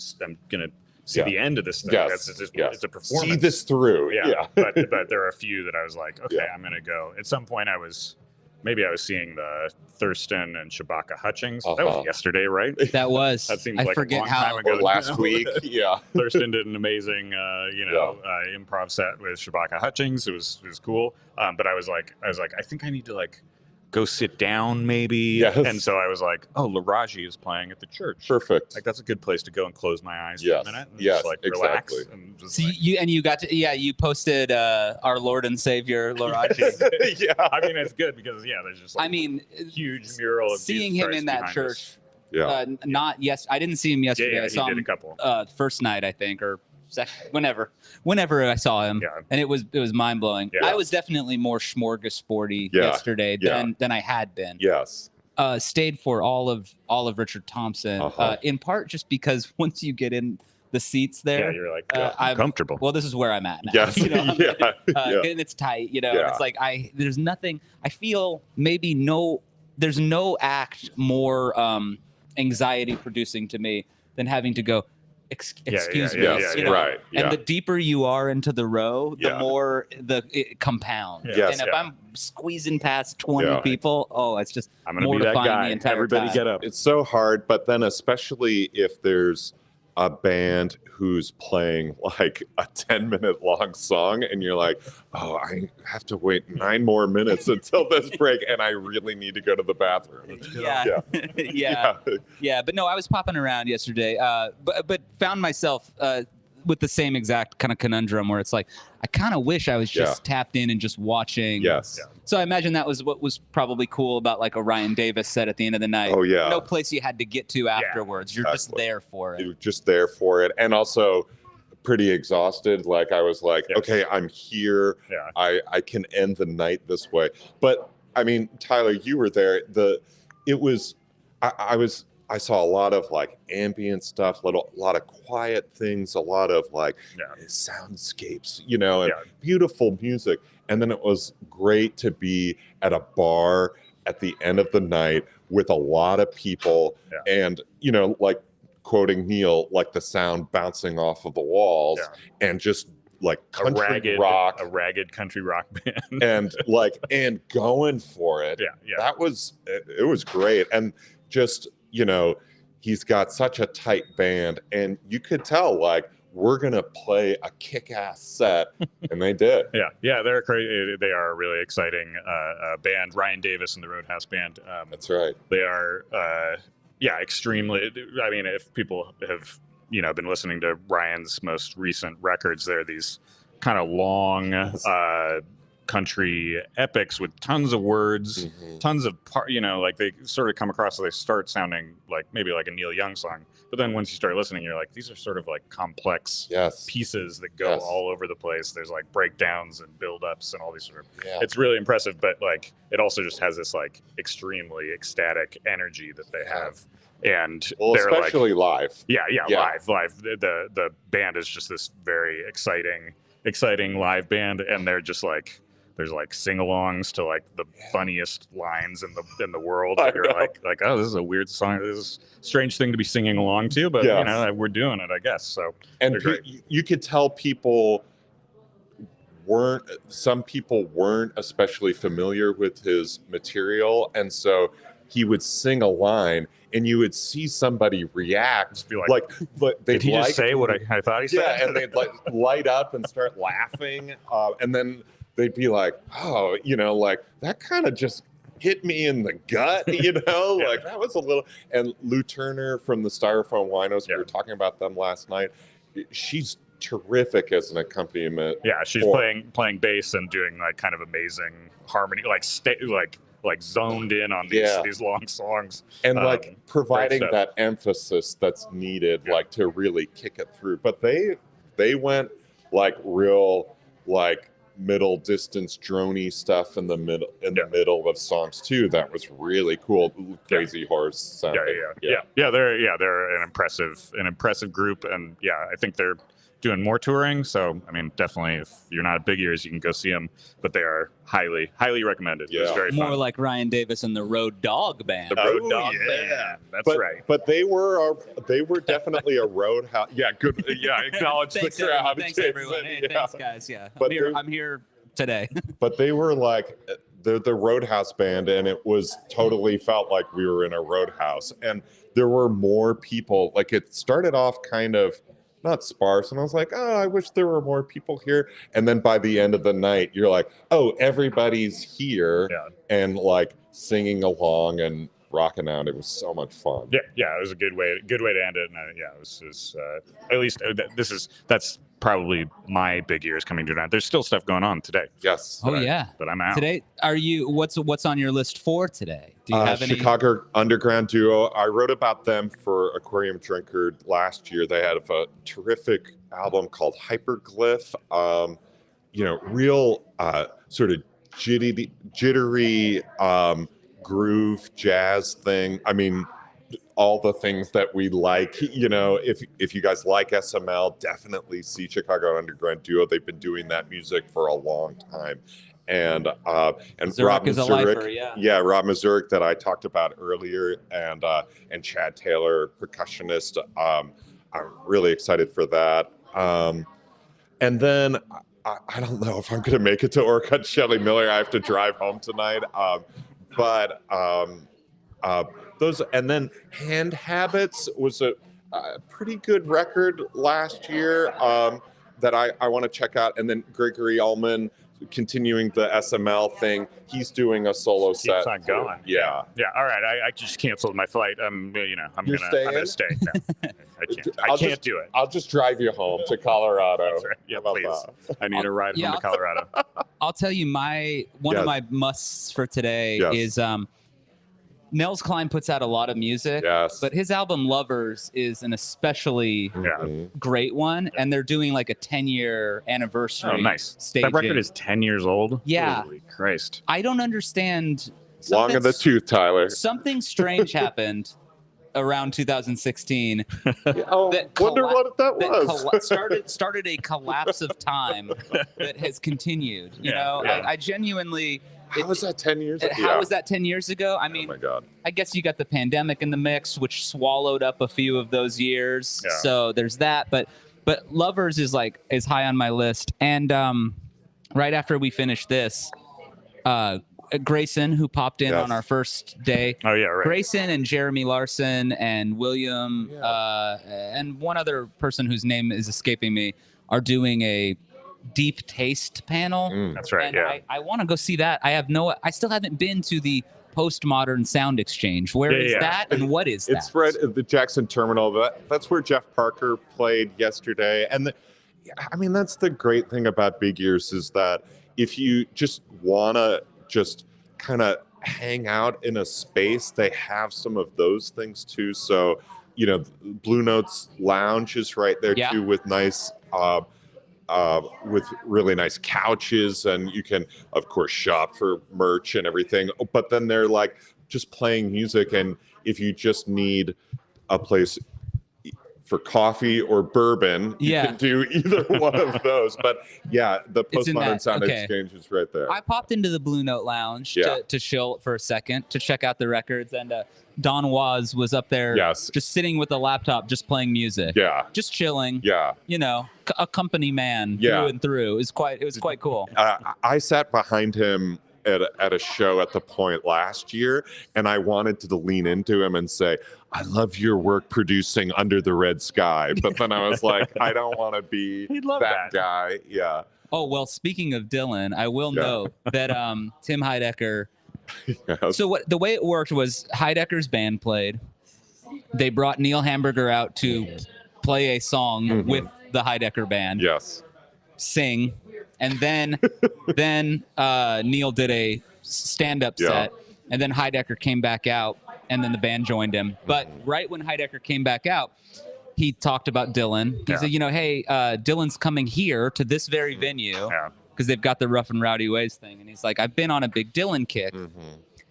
gonna see Yeah. the end of this thing. Yes. It's a performance. See this through. Yeah. but there are a few that I was like, okay, Yeah. I'm gonna go. At some point, I was seeing the Thurston and Shabaka Hutchings. That Uh-huh. was yesterday, right? That was. That seems I like a forget long how. time ago. Or last week. Yeah. Thurston did an amazing, improv set with Shabaka Hutchings. It was cool. But I was like, I think I need to like go sit down maybe. Yes. And so I was like, oh, Laraji is playing at the church. Perfect. Like that's a good place to go and close my eyes Yes. for a minute. And Yes, just, like relax. exactly. And just, So you got to, you posted our Lord and Savior Laraji. Yeah. I mean, it's good because there's just like I mean, huge mural of seeing Jesus him Christ in that behind church. us. Yeah. I didn't see him yesterday. Yeah, I he saw did a him couple. first night, I think, or whenever I saw him, Yeah. and it was mind blowing. Yeah. I was definitely more smorgasbordy Yeah. yesterday Yeah. than I had been. Yes. Stayed for all of Richard Thompson, Uh-huh. in part just because once you get in the seats Yeah, there, you're like I'm- I'm comfortable. well, this is where I'm at now. Yes. You know, I'm- Yeah. Yeah. and it's tight, and Yeah. it's like there's nothing. I feel maybe there's no act more anxiety producing to me than having to go. Excuse me. yeah, Yes. yeah, Right. Yeah. And the deeper you are into the row, the Yeah. more it compounds. Yeah. Yes. And if Yeah. I'm squeezing past 20 Yeah. people, it's just I'm gonna be that mortifying guy. the entire Everybody time. get up. It's so hard, but then especially if there's a band who's playing like a 10-minute long song and you're like, oh, I have to wait 9 more minutes until this break and I really need to go to the bathroom. Yeah. Yeah. Yeah, but no, I was popping around yesterday, but found myself with the same exact kind of conundrum where it's like, I kind of wish I was just tapped in and just watching. Yes. Yeah. So I imagine that was what was probably cool about like a Ryan Davis set at the end of the night. Oh, yeah. No place you had to get to afterwards. You're just exactly. there for it. You were just there for it. And also pretty exhausted. Like I was like, Yes. okay, I'm here. Yeah. I can end the night this way. But I mean, Tyler, you were there. I saw a lot of like ambient stuff, a lot of quiet things, a lot of like soundscapes, and beautiful music. And then it was great to be at a bar at the end of the night with a lot of people and, like quoting Neil, like the sound bouncing off of the walls and just like country rock, a ragged country rock band. and going for it. Yeah. That was, it was great. And just, he's got such a tight band and you could tell like, we're going to play a kick-ass set. And they did. Yeah, they're crazy. They are a really exciting band. Ryan Davis and the Roadhouse Band. That's right. They are, extremely. I mean, if people have been listening to Ryan's most recent records, they're these kind of long, country epics with tons of words, Mhm. tons of like they sort of come across, so they start sounding like maybe like a Neil Young song, but then once you start listening, you're like, these are sort of like complex Yes. pieces that go Yes. all over the place. There's like breakdowns and build-ups and all these sort of, Yeah. it's really impressive, but like it also just has this like extremely ecstatic energy that they have. And Well, they're like, especially live. yeah, Yeah. live. The band is just this very exciting live band, and they're just like, there's like sing-alongs to like the funniest lines in the world. I And you're know. like, oh, this is a weird song. This is a strange thing to be singing along to, but Yes. you know, we're doing it, I guess. So And they're great. you could tell some people weren't especially familiar with his material, and so he would sing a line and you would see somebody react Just be like, but they'd did he like, just say what I thought he said? yeah, and they'd like light up and start laughing, and then they'd be like, oh, like that kind of just hit me in the gut, Yeah. like that was a little. And Lou Turner from the Styrofoam Winos, we Yeah. were talking about them last night. She's terrific as an accompaniment. Yeah, she's Or- playing bass and doing like kind of amazing harmony, like zoned in on Yeah. these long songs. And Um, like providing stuff. that emphasis that's needed, Yeah. like to really kick it through. But they went like real like middle distance droney stuff in the middle of songs too. That was really cool. Crazy Horse sound. Yeah. They're an impressive group, and yeah, I think they're doing more touring. So I mean, definitely, if you're not at Big Ears, you can go see them. But they are highly recommended. It was Yeah. very More fun. like Ryan Davis and the Road Dog Band. The Road Oh, Dog yeah. Band. That's But, right. but they were definitely a roadhouse. Yeah, good. Yeah, acknowledge Thanks, the crowd. thanks Jason. everyone. Hey, Yeah. thanks guys. Yeah, But I'm here today. But they were like the Roadhouse Band, and it was totally felt like we were in a roadhouse. And there were more people. Like it started off kind of not sparse, and I was like, oh, I wish there were more people here. And then by the end of the night, you're like, oh, everybody's here, Yeah. and like singing along and rocking out. It was so much fun. Yeah, it was a good way to end it. And it was at least that's probably my Big Ears coming to an end. There's still stuff going on today, Yes. Oh Right. yeah. but I'm out. Today, what's on your list for today? Do you have any? Chicago Underground Duo. I wrote about them for Aquarium Drinker last year. They had a terrific album called Hyperglyph. Real sort of jittery groove jazz thing. I mean, all the things that we like. If you guys like SML, definitely see Chicago Underground Duo. They've been doing that music for a long time. And Zurich Rob is a Mazurek, lifer, yeah. Rob Mazurek that I talked about earlier, and Chad Taylor, percussionist. I'm really excited for that. And then I don't know if I'm going to make it to Orcut Shelley Miller. I have to drive home tonight. But those, and then Hand Habits was a pretty good record last year that I want to check out. And then Gregory Ullman, continuing the SML thing, he's doing a solo set. Keeps on going. Yeah. All right. I just canceled my flight. I'm You're gonna stay. No, I can't do it. I'll just drive you home to Colorado. That's right. Yeah, How about please. that? I need a ride Yeah, home to Colorado. I'll tell you one Yes. of my musts for today Yes. is Nels Klein puts out a lot of music, Yes. but his album Lovers is an especially Yeah. Mhm. great one, and they're doing like a 10-year anniversary. Oh, nice. Staging. That record is 10 years old. Yeah. Holy Christ. I don't understand. Long in the tooth, Tyler. Something strange happened around 2016 Oh, that wonder colla- what that that was. started a collapse of time that has continued. Yeah, yeah. I genuinely. How was that 10 years ago? How was that 10 years ago? I Oh mean, my God. I guess you got the pandemic in the mix, which swallowed up a few of those years. Yeah. So there's that. But Lovers is high on my list. And right after we finish this, Grayson, who popped in Yes. on our first day, Oh, yeah, right. Grayson and Jeremy Larson and William and one other person whose name is escaping me are doing a deep taste panel. That's right. And Yeah. I want to go see that. I still haven't been to the Postmodern Sound Exchange. Where is Yeah. that, and what is that? It's right at the Jackson Terminal. That's where Jeff Parker played yesterday. And that's the great thing about Big Ears is that if you just want to just kind of hang out in a space, they have some of those things too. So, Blue Notes Lounge is right there Yeah. too, with nice, with really nice couches, and you can, of course, shop for merch and everything. But then they're like just playing music, and if you just need a place for coffee or bourbon, you Yeah. can do either one of those. But yeah, the It's in Postmodern that- Sound okay. Exchange is right there. I popped into the Blue Note Lounge Yeah. to chill for a second, to check out the records, and Don Was was up there Yes. just sitting with a laptop, just playing music. Yeah. Just chilling. Yeah. A company man Yeah. through and through. It was quite cool. I sat behind him at a show at the Point last year, and I wanted to lean into him and say, I love your work producing Under the Red Sky. But then I was like, I don't want to be He'd love that that. guy. Yeah. Oh, well, speaking of Dylan, I will Yeah. note that Tim Heidecker. Yes. So the way it worked was Heidecker's band played. They brought Neil Hamburger out to play a song Mhm. with the Heidecker band, Yes. sing, and then Neil did a stand-up Yeah. set, and then Heidecker came back out, and then the band joined him. But right when Heidecker came back out, he talked about Dylan. He Yeah. said, hey, Dylan's coming here to this very venue Yeah. because they've got the Rough and Rowdy Ways thing. And he's like, I've been on a big Dylan kick. Mhm.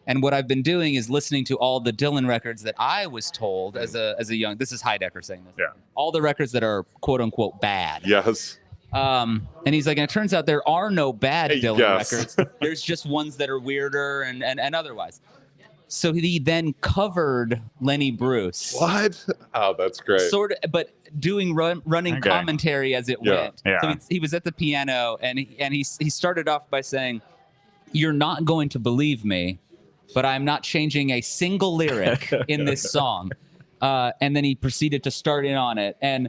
And what I've been doing is listening to all the Dylan records that I was told as a young, this is Heidecker saying this. Yeah. All the records that are quote unquote bad. Yes. And he's like, and it turns out there are no bad Dylan Yes. records. There's just ones that are weirder and otherwise. So he then covered Lenny Bruce. What? Oh, that's great. Sort of, but doing running Okay. commentary as it Yeah. went. Yeah. So he was at the piano, and he started off by saying, "You're not going to believe me, but I'm not changing a single lyric in this song." And then he proceeded to start in on it, and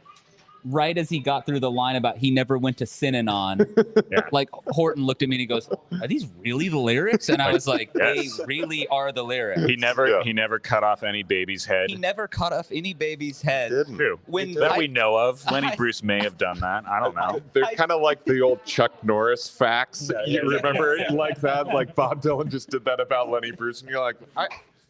right as he got through the line about he never went to Synanon, Yeah. like Horton looked at me and he goes, "Are these really the lyrics?" And I was like, Yes. "They really are the lyrics." He never Yeah. he never cut off any baby's head. He never cut off any baby's head. Didn't. Who? When That I- we know of. Lenny I- Bruce may have done that. I don't know. They're kind of like the old Chuck Norris facts. Yeah, You yeah, remember it like that? Like Bob Dylan just did that about Lenny Bruce, and you're like,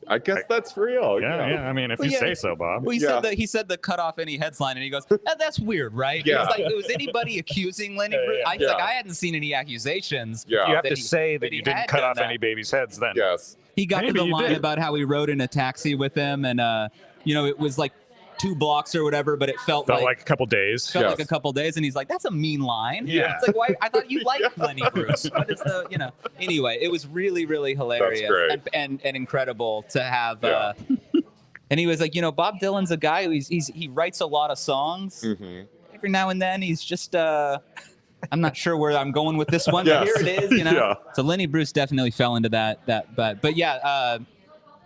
I guess that's real. Yeah, yeah. I mean, if Well, you yeah. say so, Bob. Well, Yeah. he said the cut off any heads line, and he goes, "That's weird, right?" Yeah. He was like, was anybody accusing Lenny Yeah, Bruce? yeah. I was like, Yeah. I hadn't seen any accusations. Yeah. You have that to he- say that he you didn't had cut done off that. any baby's heads then. Yes. He got Maybe to the you line did. about how he rode in a taxi with him, and it was like 2 blocks or whatever, but it felt Felt like a couple days. felt Yes. like a couple days, and he's like, "That's a mean line." Yeah. It's like, why? I thought you liked Yeah. Lenny Bruce. What is the? Anyway, it was really, really hilarious great. and incredible to have. Yeah. And he was like, Bob Dylan's a guy who he writes a lot of songs. Hmm. Every now and then he's just I'm not sure where I'm going with this one, but Yes. here it is. Yeah. So Lenny Bruce definitely fell into that. But yeah.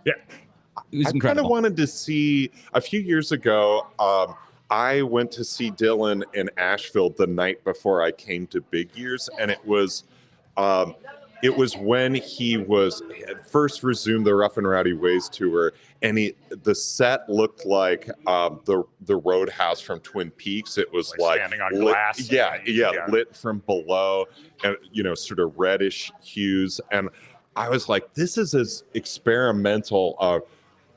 Yeah. It was I kind of incredible. wanted to see a few years ago. I went to see Dylan in Asheville the night before I came to Big Ears, and it was when he had first resumed the Rough and Rowdy Ways tour, and the set looked like the Roadhouse from Twin Peaks. It was Like like standing on lit, glass. yeah, Yeah. lit from below, and sort of reddish hues. And I was like, this is as experimental a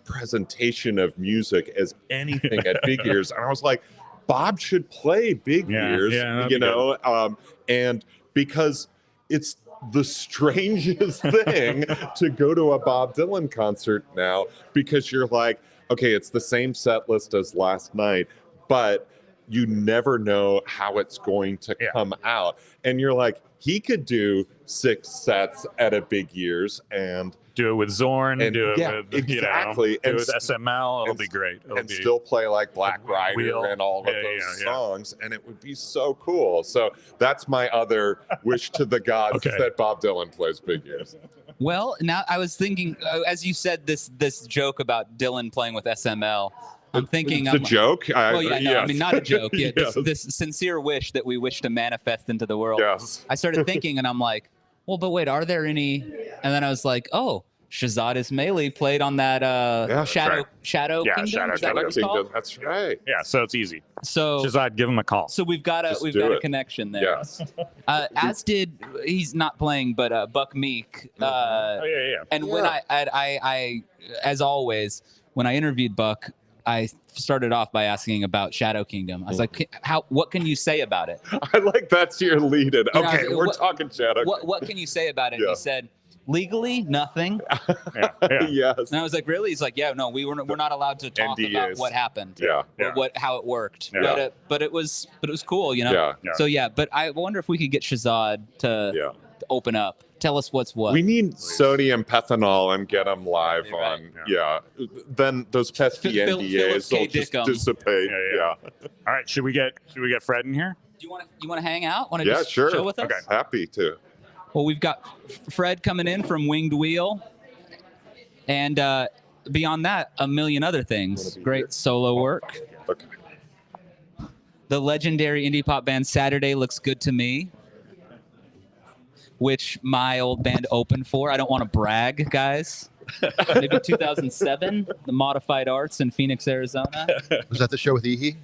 presentation of music as anything at Big Ears. And I was like, Bob should play Big Yeah, Ears, yeah, that'd be and because it's the strangest thing to go to a Bob Dylan concert now, because you're like, okay, it's the same set list as last night, but you never know how it's going to Yeah. come out. And you're like, he could do 6 sets at a Big Ears and Do it with Zorn. And- do it yeah, with exactly. Do And it with s- SML. It'll and be great. It'll and be, still play like Black Rider Wheel. and all of Yeah, those yeah, yeah. songs, and it would be so cool. So that's my other wish to the gods, Okay. is that Bob Dylan plays Big Ears. Well, now I was thinking, as you said this joke about Dylan playing with SML, I'm thinking, It's a joke. well, yeah, no, I mean, not a joke. Yeah, Yes. this sincere wish that we wish to manifest into the world. Yes. I started thinking, and I'm like, well, but wait, are there any? And then I was like, oh, Shazad Ismaili played on that Shadow right. Shadow Yeah, Kingdom. Shadow Is that what Kingdom. it's called? That's right. Yeah, so it's easy. So Shazad, give him a call. So we've got Just a do it. connection there. Yes. As did he's not playing, but Buck Meek. Oh yeah. And when I as always, when I interviewed Buck, I started off by asking about Shadow Kingdom. I was like, what can you say about it? I like that's your lead in. You know, Okay, we're what- talking Shadow. What can you say about it? Yeah. He said, legally, nothing. Yeah. Yes. And I was like, really? He's like, yeah, no, we're not allowed to talk about NDAs. what happened. Yeah. Or how it worked. Yeah. But it was cool, you know. Yeah. So yeah, but I wonder if we could get Shazad to Yeah. open up. Tell us what's what. We need sodium pethanol and get them live Right. on. Yeah. Then those pesky Philip NDAs K. will just Dickum. dissipate. Yeah. All right, should we get Fred in here? Do you want to hang out? Want to Yeah, just sure. chill with us? Okay. Happy to. Well, we've got Fred coming in from Winged Wheel, and beyond that, a million other things. Great solo work. Okay. The legendary indie pop band Saturday Looks Good to Me, which my old band opened for. I don't want to brag, guys. Maybe 2007, the Modified Arts in Phoenix, Arizona. Was that the show with Ehe?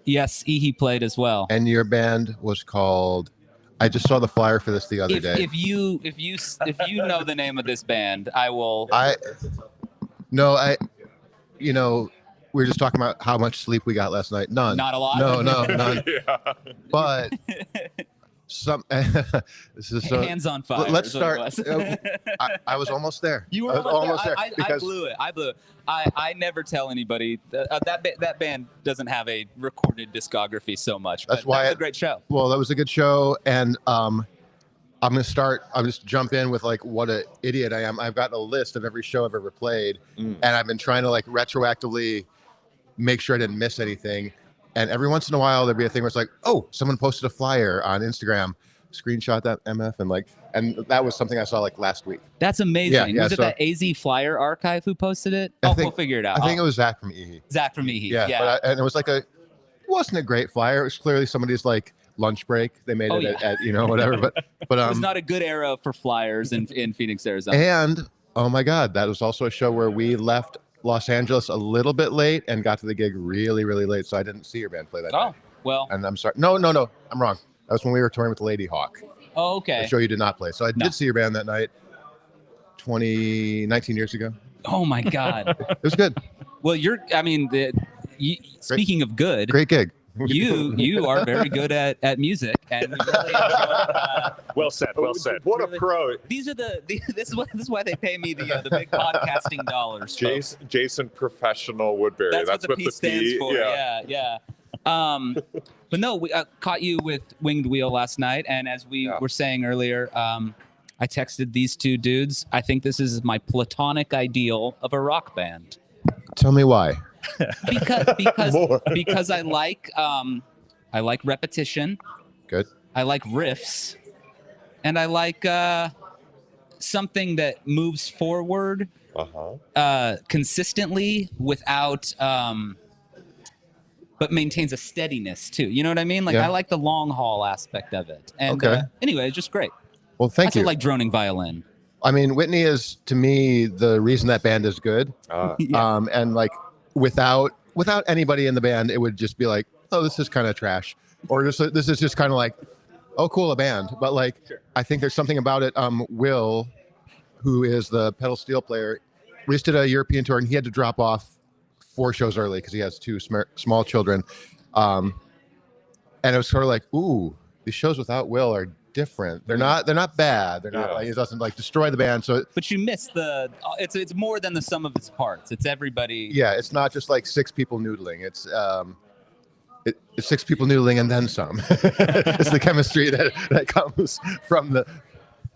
Yes, Ehe played as well. And your band was called. I just saw the flyer for this the other day. If you know the name of this band, I will. We were just talking about how much sleep we got last night. None. Not a lot. No, none. Yeah. But some. This is so. Hands on fire. Let's is what it start. was. I was almost there. You were I was almost there. I because blew it. I never tell anybody that band doesn't have a recorded discography so much. That's but why that was it- a great show. Well, that was a good show, and I'm just jump in with like what an idiot I am. I've got a list of every show I've ever played, Mm. and I've been trying to like retroactively make sure I didn't miss anything. And every once in a while there'd be a thing where it's like, oh, someone posted a flyer on Instagram, screenshot that MF, and that was something I saw like last week. That's amazing. Yeah, was it so- that AZ Flyer archive who posted it? I Oh, think- we'll figure it out. I think it was Zach from Ehe. Zach from Ehe. Yeah, Yeah. and it was like it wasn't a great flyer. It was clearly somebody's like lunch break. They made Oh, it yeah. at whatever. But it was not a good era for flyers in Phoenix, Arizona. and oh my God, that was also a show where we left Los Angeles a little bit late and got to the gig really, really late. So I didn't see your band play that Oh, night. well. And I'm sorry. No, I'm wrong. That was when we were touring with Lady Hawk. Oh, okay. The show you did not play. So I No. did see your band that night 19 years ago. Oh my God. It was good. Well, speaking of good, Great gig. you are very good at music, and we really enjoy, Well said. Well said. What Really? a pro. this is why they pay me the big podcasting dollars. folks. Jason Professional Woodbury. That's what the P stands for. Yeah. But no, we caught you with Winged Wheel last night, and as we Yeah. were saying earlier, I texted these two dudes. I think this is my platonic ideal of a rock band Tell me why. More. because I like repetition. Good. I like riffs, and I like something that moves forward consistently without but maintains a steadiness too. You know what I mean? Like Yeah. I like the long haul aspect of it. And Okay. Anyway, it's just great. Well, I thank also you. like droning violin. I mean, Whitney is to me the reason that band is good. Yeah. And like without anybody in the band, it would just be like, oh, this is kind of trash, or this is just kind of like, oh, cool, a band. But like, I think there's something about it. Will, who is the pedal steel player, we just did a European tour, and he had to drop off 4 shows early because he has 2 small children. And it was sort of like, ooh, these shows without Will are different. They're not bad. They're not Yeah. like, it doesn't like destroy the band. So But you miss it's more than the sum of its parts. It's everybody. yeah, it's not just like 6 people noodling. It's 6 people noodling and then some. It's the chemistry that comes from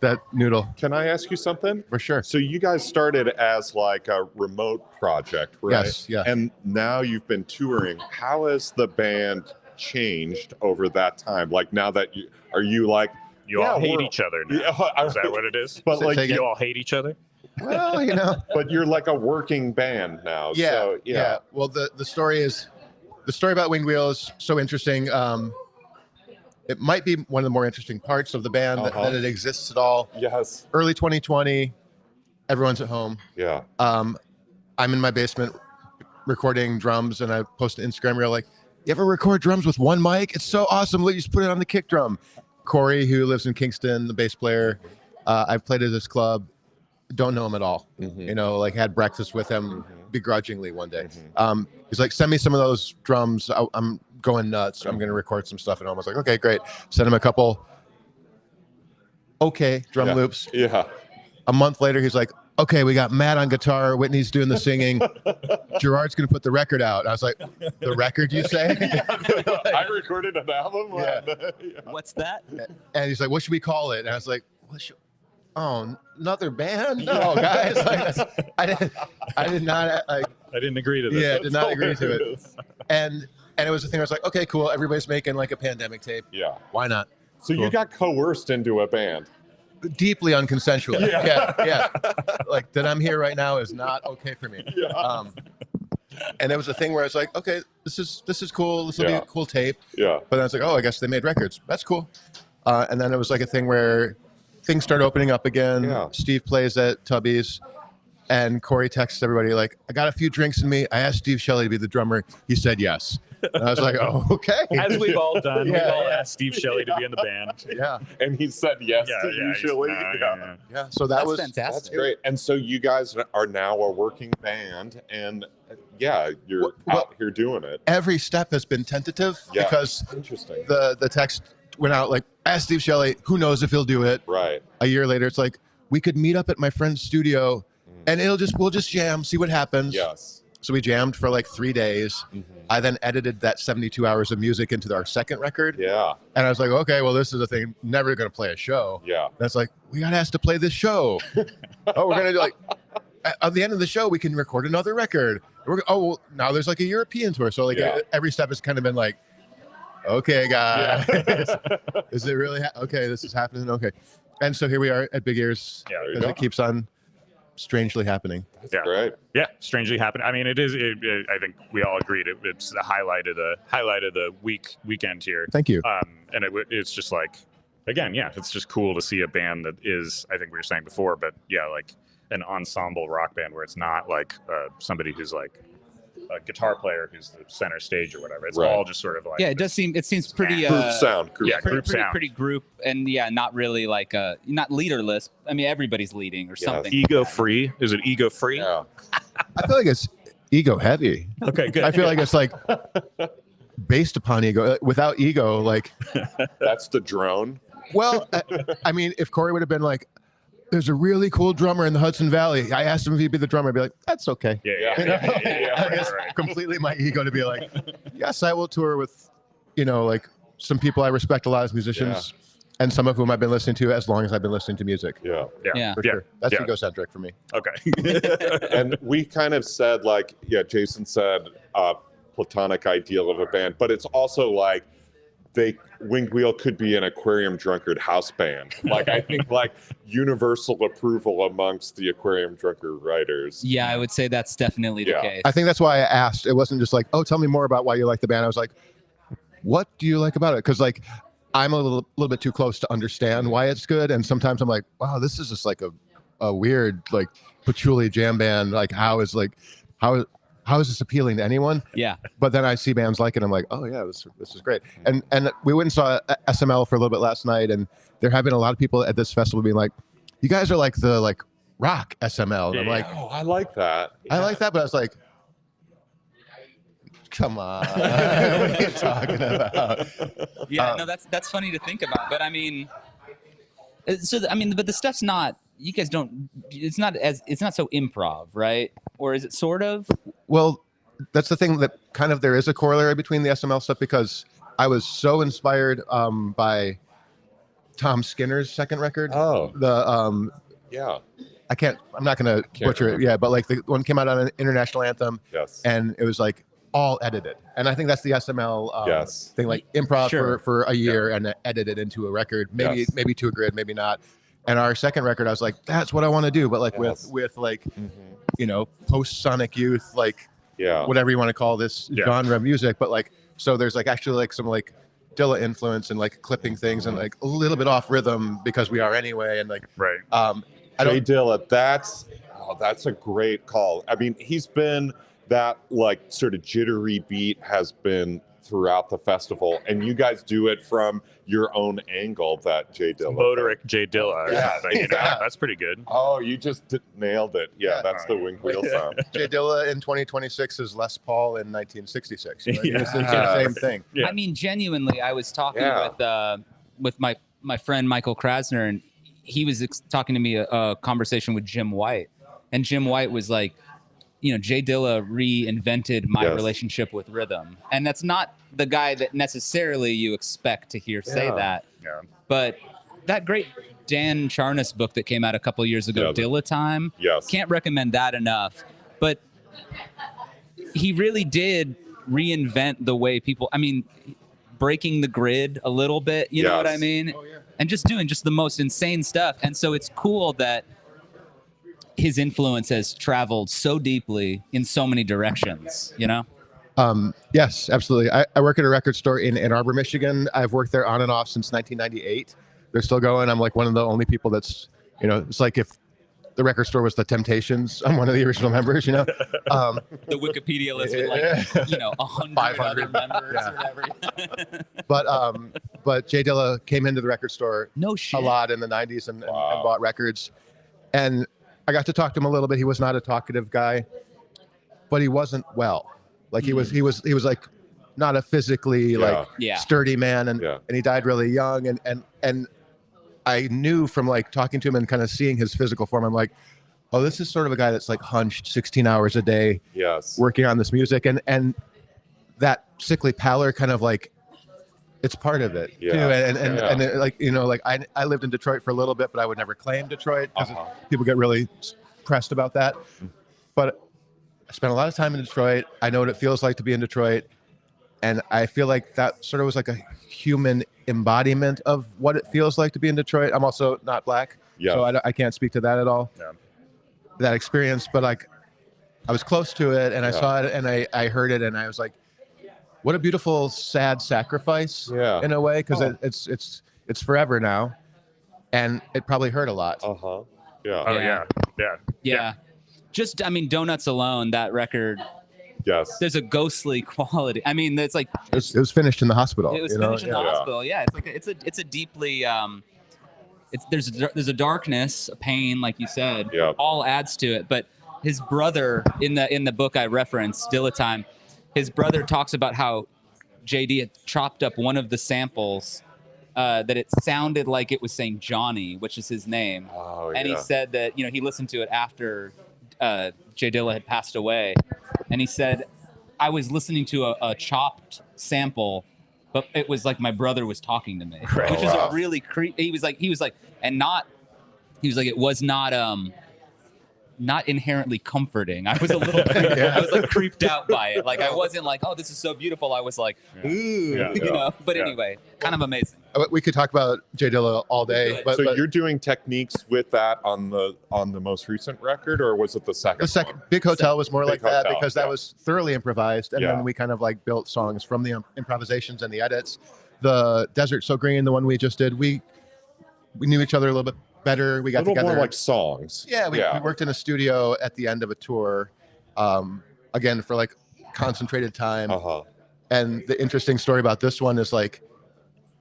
that noodle Can I ask you something? for sure. So you guys started as like a remote project, right? Yes, yeah. And now you've been touring. How has the band changed over that time? Like now that are you like You all Yeah, hate we're- each other now. Yeah, Is that what it is? But Say like again. You all hate each other? Well, but you're like a working band now. yeah, So, yeah. Well, the story about Winged Wheel is so interesting. It might be one of the more interesting parts of the band that it exists at all. Yes. Early 2020, Everyone's at home. Yeah. I'm in my basement recording drums, and I post an Instagram reel like, you ever record drums with one mic? It's so awesome. Let you just put it on the kick drum. Corey, who lives in Kingston, the bass player, I've played at his club. Don't know him at all. You know, like had breakfast with him begrudgingly one day. He's like, send me some of those drums. I'm going nuts. I'm going to record some stuff at home. I was like, okay, great. Send him a couple. Okay, drum loops. Yeah. A month later, he's like, okay, we got Matt on guitar. Whitney's doing the singing. Gerard's going to put the record out. I was like, the record, you say? I recorded an album. What's that? And he's like, what should we call it? And I was like, oh, another band? No, guys. Like, I did not like. I didn't agree to this. Yeah, did not agree to it. And it was the thing. I was like, okay, cool. Everybody's making like a pandemic tape. Yeah. Why not? So you got coerced into a band. Deeply unconsensually. Yeah. Like that I'm here right now is not okay for me. Yeah. And it was a thing where I was like, okay, this is cool. This will be a cool tape. Yeah. But then I was like, oh, I guess they made records. That's cool. And then it was like a thing where things started opening up again. Yeah. Steve plays at Tubby's, and Corey texts everybody like, I got a few drinks in me. I asked Steve Shelley to be the drummer. He said yes. And I was like, oh, okay. As we've all done. Yeah, We've all yeah. asked Steve Shelley to be in the band. Yeah. And he said yes Yeah, to yeah, you, he's- Shilly. Yeah. So that That's was fantastic. That's great. And so you guys are now a working band, and you're Well, out here doing it. every step has been tentative Yeah. because Interesting. the text went out like, ask Steve Shelley, who knows if he'll do it. Right. A year later, it's like, we could meet up at my friend's studio and we'll just jam, see what happens. Yes. So we jammed for like 3 days. I then edited that 72 hours of music into our second record. Yeah. And I was like, okay, well, this is a thing. Never going to play a show. Yeah. That's like, we got asked to play this show. Oh, we're going to do like, at the end of the show, we can record another record. Well, now there's like a European tour. So like every step has kind of been like, okay, guys, is it really? Okay, this is happening. Okay. And so here we are at Big Ears Yeah, there you as go. it keeps on strangely happening. Yeah. Great. Yeah, strangely happened. I mean, it is. I think we all agreed it's the highlight of the weekend here. Thank you. And it's just like, again, yeah, it's just cool to see a band that is, I think we were saying before, but yeah, like an ensemble rock band where it's not like somebody who's like a guitar player who's the center stage or whatever. It's Right. all just sort of like, Yeah, it seems pretty Group sound. Group. yeah, group sound. pretty group, and not really like not leaderless. I mean, everybody's leading or Yes. something. Ego free. Is it ego free? Yeah. I feel like it's ego heavy. Okay, good. I feel like it's like based upon ego. Without ego, like, That's the drone. well, I mean, if Corey would have been like, there's a really cool drummer in the Hudson Valley. I asked him if he'd be the drummer. I'd be like, that's okay. yeah, You know? right, It's right. completely my ego to be like, yes, I will tour with, like some people I respect a lot as musicians, and some of whom I've been listening to as long as I've been listening to music. Yeah. Yeah. For Yeah. sure. That's Yeah. egocentric for me. Okay. And we kind of said like, Jason said platonic ideal of a band, but it's also like Winged Wheel could be an Aquarium Drunkard house band. Like I think like universal approval amongst the Aquarium Drunkard writers. Yeah, I would say that's definitely the Yeah. case. I think that's why I asked. It wasn't just like, oh, tell me more about why you like the band. I was like, what do you like about it? Because like, I'm a little bit too close to understand why it's good, and sometimes I'm like, wow, this is just like a weird like patchouli jam band. Like how is this appealing to anyone? Yeah. But then I see bands like it. I'm like, oh yeah, this is great. And we went and saw SML for a little bit last night, and there have been a lot of people at this festival being like, you guys are like the rock SML. And I'm like, Oh, I like that. I like that, but I was like, come on, what are you talking about? Yeah, no, that's funny to think about. But I mean, but the stuff's not. You guys don't. It's not so improv, right? Or is it sort of? Well, that's the thing that kind of there is a corollary between the SML stuff, because I was so inspired by Tom Skinner's second record. Oh, The yeah. I'm not gonna butcher it. Yeah, but like the one came out on an international anthem, Yes. and it was like all edited. And I think that's the SML Yes. thing, like improv Sure. for a year and edit it into a record, maybe Yes. maybe to a grid, maybe not. And our second record, I was like, that's what I want to do, but like Yes. with like Mhm. post Sonic Youth, like Yeah. whatever you want to call this Yeah. genre of music. But like, so there's like actually like some like Dilla influence and like clipping things and like a little bit off rhythm because we are anyway. And like, Right. I Jay don't, Dilla, that's that's a great call. I mean, he's been that like sort of jittery beat has been throughout the festival, and you guys do it from your own angle. That Jay Dilla, Motoric Jay Dilla. Yeah. That's pretty good. Oh, you just nailed it. Yeah, that's the wing wheel sound. Jay Dilla in 2026 is Les Paul in 1966. Right? Yeah. It's the same thing. Yeah. I mean, genuinely, I was talking Yeah. with my friend Michael Krasner, and he was talking to me a conversation with Jim White, and Jim White was like, you know, Jay Dilla reinvented my Yes. relationship with rhythm, and that's not the guy that necessarily you expect to hear say Yeah. that. Yeah. But that great Dan Charnas book that came out a couple of years ago, Yeah. Dilla Time, Yes. can't recommend that enough. But he really did reinvent the way people, I mean, breaking the grid a little bit, you know what I Yes. mean? And just doing just the most insane stuff. And so it's cool that his influence has traveled so deeply in so many directions, you know? Yes, absolutely. I work at a record store in Ann Arbor, Michigan. I've worked there on and off since 1998. They're still going. I'm like one of the only people that's, you know, it's like if the record store was the Temptations, I'm one of the original members, you know? The Wikipedia list with like, you know, 100 other 500. members Yeah. or whatever. But Jay Dilla came into the record store No shit. a lot in the 90s and Wow. bought records. And I got to talk to him a little bit. He was not a talkative guy, but he wasn't well. Like he was like not a physically Yeah. like Yeah. sturdy man, and Yeah. and he died really young. And I knew from like talking to him and kind of seeing his physical form, I'm like, oh, this is sort of a guy that's like hunched 16 hours a day Yes. working on this music, and that sickly pallor kind of like it's part of it Yeah. too. And Yeah. it, like, you know, like I lived in Detroit for a little bit, but I would never claim Detroit because Uh-huh. people get really pressed about that. But I spent a lot of time in Detroit. I know what it feels like to be in Detroit, and I feel like that sort of was like a human embodiment of what it feels like to be in Detroit. I'm also not black, Yeah. so I can't speak to that at all. Yeah. That experience, but like I was close to it, and I Yeah. saw it, and I heard it, and I was like, what a beautiful, sad sacrifice Yeah. in a way, because Oh. it's forever now, and it probably hurt a lot. Uh-huh. Yeah. Oh Yeah. yeah. Yeah. Just, I mean, Donuts alone, that record, Yes. there's a ghostly quality. I mean, it's like, It was finished in the hospital. it was you know? finished in the Yeah. hospital. Yeah. It's like, it's a deeply, there's a darkness, a pain, like you said, Yeah. all adds to it. But his brother in the book I referenced, Dilla Time, his brother talks about how JD had chopped up one of the samples that it sounded like it was saying Johnny, which is his name. Oh, And yeah. he said that, you know, he listened to it after Jay Dilla had passed away. And he said, I was listening to a chopped sample, but it was like my brother was talking to me, Right. which Oh, is wow. a really he was like, it was not inherently comforting. I was a little bit, I was like creeped out by it. Like I wasn't like, oh, this is so beautiful. I was like, ooh, Yeah. you know, but Yeah. anyway, kind of amazing. We could talk about Jay Dilla all day, could. but, So but you're doing techniques with that on the most recent record, or was it the second? the second one? Big Hotel was more Big like that Hotel, because that yeah. was thoroughly improvised, and Yeah. then we kind of like built songs from the improvisations and the edits. The Desert So Green, the one we just did, we knew each other a little bit better. We A got little together. more like songs. Yeah, we worked in a studio at the end of a tour, again for like concentrated time. Uh-huh. And the interesting story about this one is like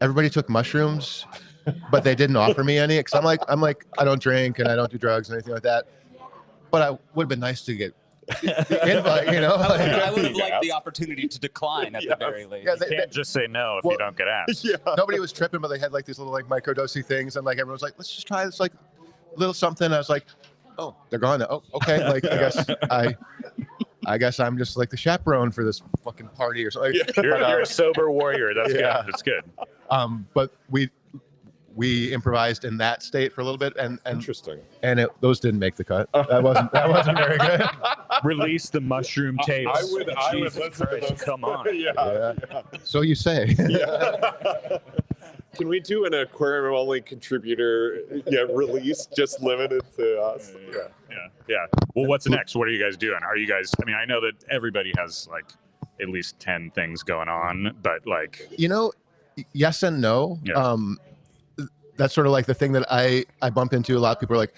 everybody took mushrooms, but they didn't offer me any because I'm like I don't drink and I don't do drugs and anything like that. But I would have been nice to get invite, you know. I would have Yeah. liked the opportunity to decline at Yeah. the very least. Yeah, You can't just say no if Well- you don't get asked. Yeah. Nobody was tripping, but they had like these little like microdosy things, and like everyone was like, "Let's just try this like little something." I was like, "Oh, they're gone. Oh, okay." Like I guess I'm just like the chaperone for this fucking party or something. Yeah. You're a sober warrior. That's Yeah. good. That's good. But we improvised in that state for a little bit, and Interesting. those didn't make the cut. That wasn't very good. Release the mushroom tapes. I would Jesus listen to Christ, those. come on. Yeah. So you say. Yeah. Can we do an aquarium only contributor release just limited to us? Yeah. Well, what's next? What are you guys doing? Are you guys? I mean, I know that everybody has like at least 10 things going on, but like, You know, yes and no. Yeah. That's sort of like the thing that I bump into. A lot of people are like,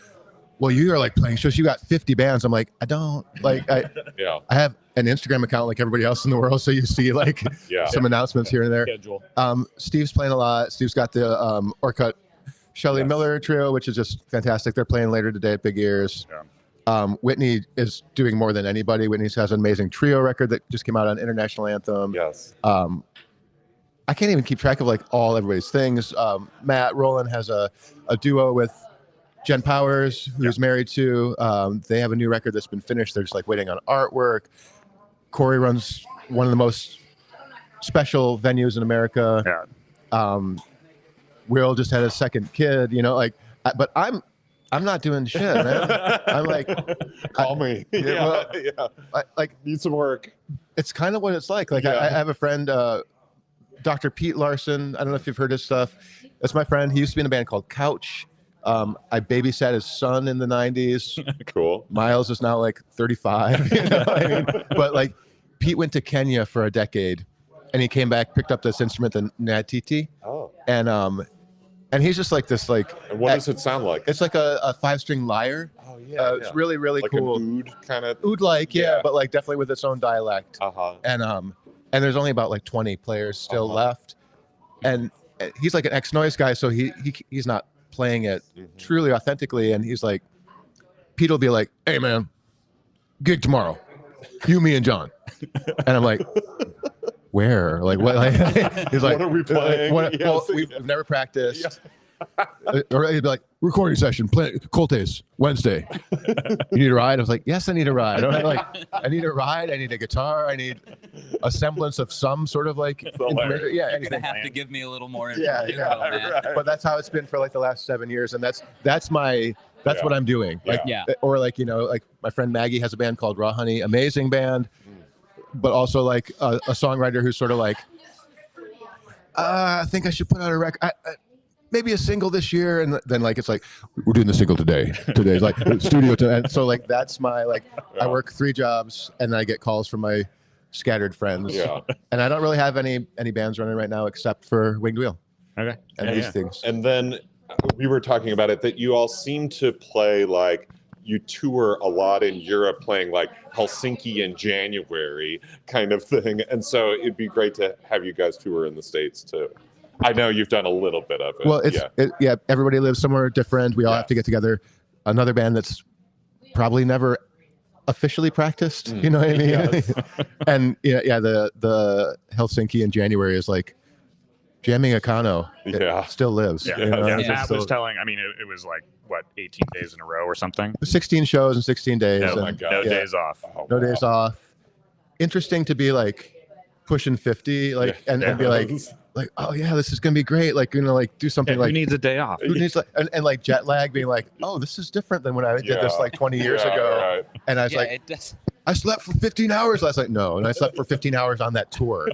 well, you are like playing shows. You got 50 bands. I'm like, I don't like. I have an Instagram account like everybody else in the world, so you see like some announcements here and there. Schedule. Steve's playing a lot. Steve's got the Orkut Shelley Miller trio, which is just fantastic. They're playing later today at Big Ears. Whitney is doing more than anybody. Whitney has an amazing trio record that just came out on International Anthem. Yes. I can't even keep track of like all everybody's things. Matt Rowland has a duo with Jen Powers, who's married to. They have a new record that's been finished. They're just like waiting on artwork. Corey runs one of the most special venues in America. Will just had a second kid, you know, like, but I'm not doing shit, man. I'm like, call me. Like Need some work. It's kind of what it's like. Like I have a friend, Dr. Pete Larson. I don't know if you've heard his stuff. That's my friend. He used to be in a band called Couch. I babysat his son in the 90s. Cool. Miles is now like 35. You know what I mean? But like Pete went to Kenya for a decade and he came back, picked up this instrument, the Natiti. Oh. And he's just like this, like. And what does it sound like? It's like a 5-string lyre. Oh yeah. It's really, really like cool. An oud kind of. Oud-like, yeah, but like definitely with its own dialect. And there's only about like 20 players still left, and he's like an ex-Noise guy, so he's not playing it truly authentically. And he's like, Pete will be like, "Hey man, gig tomorrow, you, me, and John," and I'm like, "Where? Like what?" Like, he's like, "What are we playing?" Well, we've never practiced. Or he'd be like, recording session, Coltes, Wednesday. You need a ride? I was like, yes, I need a ride. I need a ride. I need a guitar. I need a semblance of some sort of like information. Yeah, You're gonna have to give me a little more Yeah, information. Right. But that's how it's been for like the last 7 years, and that's what I'm doing. Like, or like, you know, like my friend Maggie has a band called Raw Honey, amazing band, but also like a songwriter who's sort of like, I think I should put out a record. Maybe a single this year, and then like it's like we're doing the single today. Today's like studio, and so like that's my like I work 3 jobs, and then I get calls from my scattered friends. And I don't really have any bands running right now except for Winged Wheel. Okay. And these things. And then we were talking about it that you all seem to play like you tour a lot in Europe, playing like Helsinki in January kind of thing, and so it'd be great to have you guys tour in the States too. I know you've done a little bit of it. Well, everybody lives somewhere different. We all have to get together. Another band that's probably never officially practiced, you know what I mean? And the Helsinki in January is like jamming a Kano. It still lives. Yeah. You know? Matt was telling, I mean, it was like, what, 18 days in a row or something? 16 shows in 16 days. No days off. No days off. Interesting to be like pushing 50, like, and be like, oh yeah, this is gonna be great. Like, you know, like do something like. Who needs a day off? Who needs like and like jet lag, being like, oh, this is different than when I did this like 20 years ago. Right. And I was like, I slept for 15 hours last night. No, and I slept for 15 hours on that tour.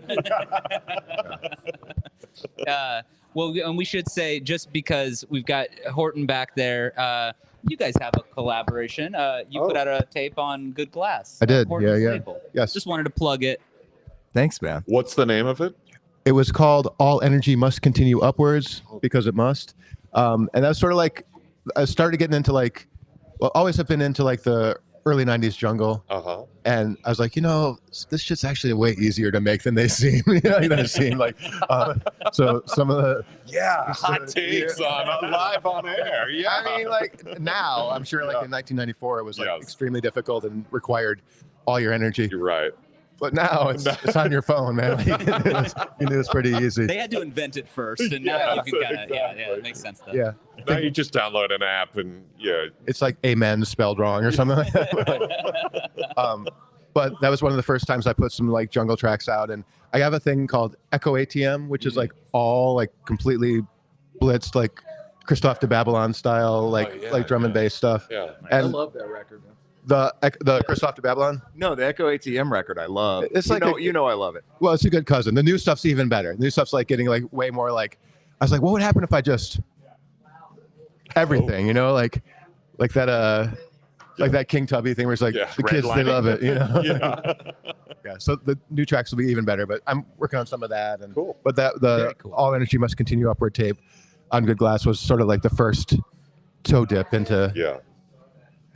Well, and we should say, just because we've got Horton back there, you guys have a collaboration. You put out a tape on Good Glass. I did. Horton's Yeah. label. Yes. Just wanted to plug it. Thanks, man. What's the name of it? It was called All Energy Must Continue Upwards, because it must. And that was sort of like, I started getting into like, well, always have been into like the early 90s jungle. And I was like, you know, this shit's actually way easier to make than they seem. You know, it seemed like, so some of the hot takes on live on air. I mean, like now, I'm sure like in 1994, it was like extremely difficult and required all your energy. You're right. But now it's on your phone, man. Like, you knew it's pretty easy. They had to invent it first, and now you can kind of, it makes sense though. Yeah. Now you just download an app and It's like amen spelled wrong or something like that. But that was one of the first times I put some like jungle tracks out, and I have a thing called Echo ATM, which is like all like completely blitzed, like Christophe de Babylon style, like drum and bass stuff. Yeah. I And love that record, man. the Christophe de Babylon. No, the Echo ATM record I love. It's like you know I love it. Well, it's a good cousin. The new stuff's even better. The new stuff's like getting like way more like. I was like, what would happen if I just everything, you know, like that like that King Tubby thing where it's like the kids they love it, you know. Yeah. So the new tracks will be even better, but I'm working on some of that. And Cool. But the All Energy Must Continue Upward tape on Good Glass was sort of like the first toe dip into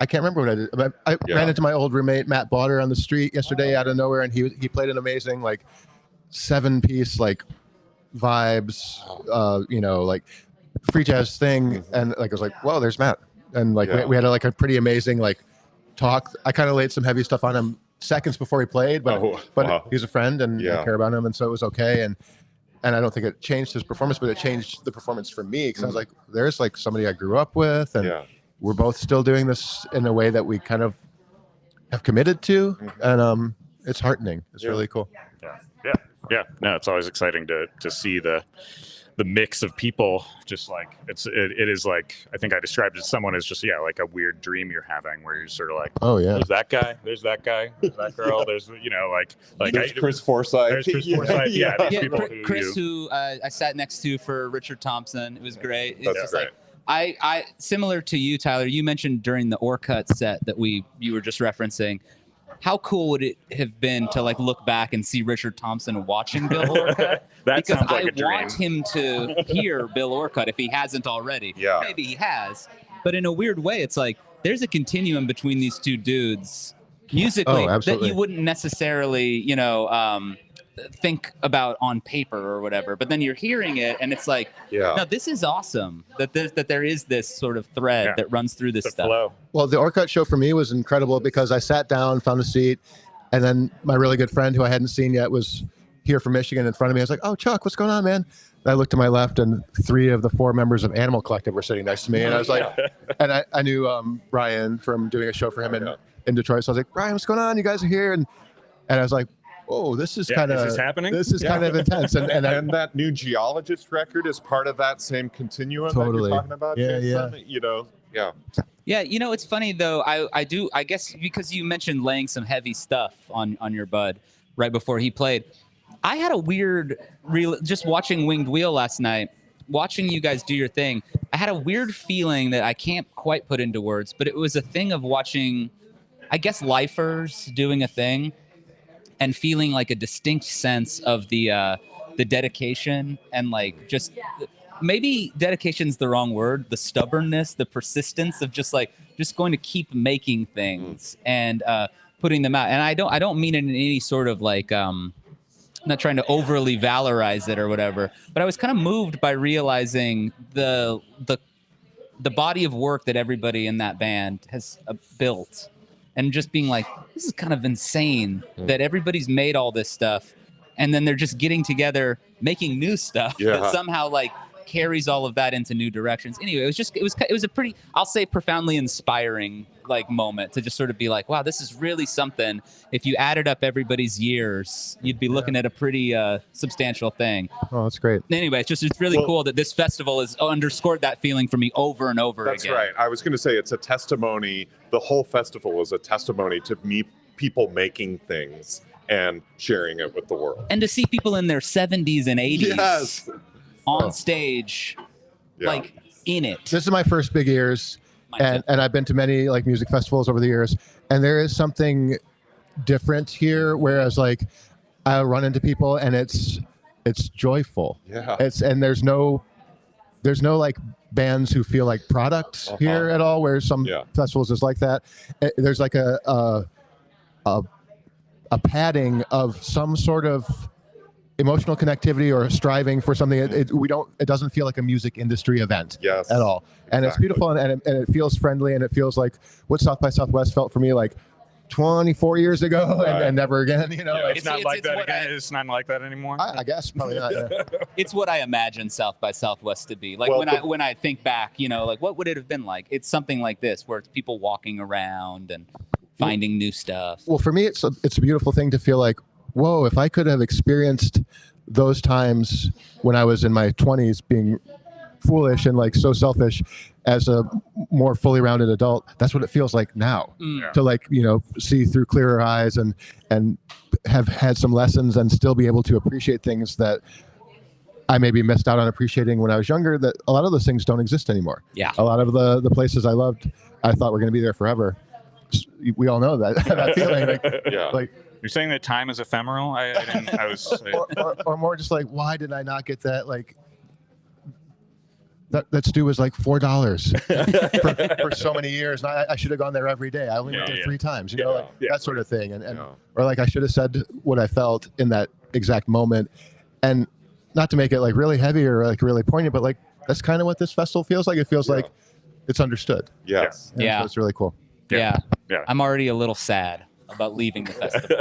I can't remember what I did. But I Yeah. ran into my old roommate Matt Bauder on the street yesterday out of nowhere, and he played an amazing like 7-piece like vibes, like free jazz thing, and like I was like, whoa, there's Matt, and like Yeah. we had a pretty amazing like talk. I kind of laid some heavy stuff on him seconds before he played, but wow. he's a friend and Yeah. I care about him, and so it was okay. And I don't think it changed his performance, but it changed the performance for me because I was like, there's like somebody I grew up with, and Yeah. we're both still doing this in a way that we kind of have committed to, and it's heartening. It's Yeah. really cool. Yeah. No, it's always exciting to see the mix of people. Just like it is like, I think I described it to someone as just like a weird dream you're having where you're sort of like, Oh yeah. there's that guy, there's that girl, there's There's Chris Forsyth. there's Chris Forsyth. Yeah, these Yeah, people Chris, who who I sat next to for Richard Thompson. It was great. It's That's just great. like I similar to you, Tyler. You mentioned during the Orcut set that you were just referencing. How cool would it have been to like look back and see Richard Thompson watching Bill Orcutt? that Because sounds like I a dream. want him to hear Bill Orcutt if he hasn't already. Yeah. Maybe he has. But in a weird way, it's like there's a continuum between these two dudes musically that absolutely. you wouldn't necessarily, think about on paper or whatever. But then you're hearing it and it's like, Yeah. no, this is awesome that there is this sort of thread Yeah. that runs through this The stuff. flow. Well, the Orcut show for me was incredible because I sat down, found a seat, and then my really good friend who I hadn't seen yet was here from Michigan in front of me. I was like, "Oh, Chuck, what's going on, man?" And I looked to my left, and 3 of the 4 members of Animal Collective were sitting next to me, and I was like, and I knew Brian from doing a show for him in Detroit. So I was like, "Brian, what's going on? You guys are here," and I was like, "Oh, this is Yeah, kind is of this happening? This is kind of intense." And And that new Geologist record is part of that same continuum Totally. that you're talking about. Yeah, Jason. Yeah. Yeah, it's funny though. I guess because you mentioned laying some heavy stuff on your bud right before he played. I had a weird just watching Winged Wheel last night, watching you guys do your thing. I had a weird feeling that I can't quite put into words, but it was a thing of watching, I guess, lifers doing a thing and feeling like a distinct sense of the dedication and like just maybe dedication's the wrong word, the stubbornness, the persistence of just going to keep making things and putting them out. And I don't mean it in any sort of like I'm not trying to overly valorize it or whatever, but I was kind of moved by realizing the body of work that everybody in that band has built, and just being like, this is kind of insane that everybody's made all this stuff, and then they're just getting together, making new stuff that somehow like carries all of that into new directions. Anyway, it was a pretty, I'll say, profoundly inspiring like moment to just sort of be like, wow, this is really something. If you added up everybody's years, you'd be looking at a pretty substantial thing. oh, that's great. Anyway, it's really cool that this festival has underscored that feeling for me over and over That's again. right. I was going to say it's a testimony. The whole festival is a testimony to me, people making things and sharing it with the world. And to see people in their 70s and 80s Yes. on stage, Yeah. like in it. This is my first big ears, and I've been to many like music festivals over the years, and there is something different here. Whereas like I run into people and it's joyful. Yeah. And there's no like bands who feel like products here at all. Where some festivals is like that. There's like a padding of some sort of emotional connectivity or striving for something. It doesn't feel like a music industry event Yes. at all. And it's Exactly. beautiful and it feels friendly, and it feels like what South by Southwest felt for me like 24 years ago and never again, Yeah, like, it's not like it's that what again. It's not like that anymore. I guess probably not. Yeah. It's what I imagine South by Southwest to be. Like Well, when I think back, like what would it have been like? It's something like this where it's people walking around and finding new stuff. Well, for me, it's a beautiful thing to feel like, whoa, if I could have experienced those times when I was in my 20s being foolish and like so selfish as a more fully rounded adult, that's what it feels like now. Mm. To like, see through clearer eyes and have had some lessons and still be able to appreciate things that I maybe missed out on appreciating when I was younger, that a lot of those things don't exist anymore. Yeah. A lot of the places I loved, I thought were going to be there forever. We all know that, that feeling. Yeah. Like, You're saying that time is ephemeral? I didn't. I was. or more just like, why did I not get that like that stew was like $4 for so many years. And I should have gone there every day. I only went there 3 times, you know, like that sort of thing. And or like I should have said what I felt in that exact moment. And not to make it like really heavy or like really poignant, but like that's kind of what this festival feels like. It feels like it's understood. Yes. And so it's really cool. Yeah. Yeah. I'm already a little sad about leaving the festival.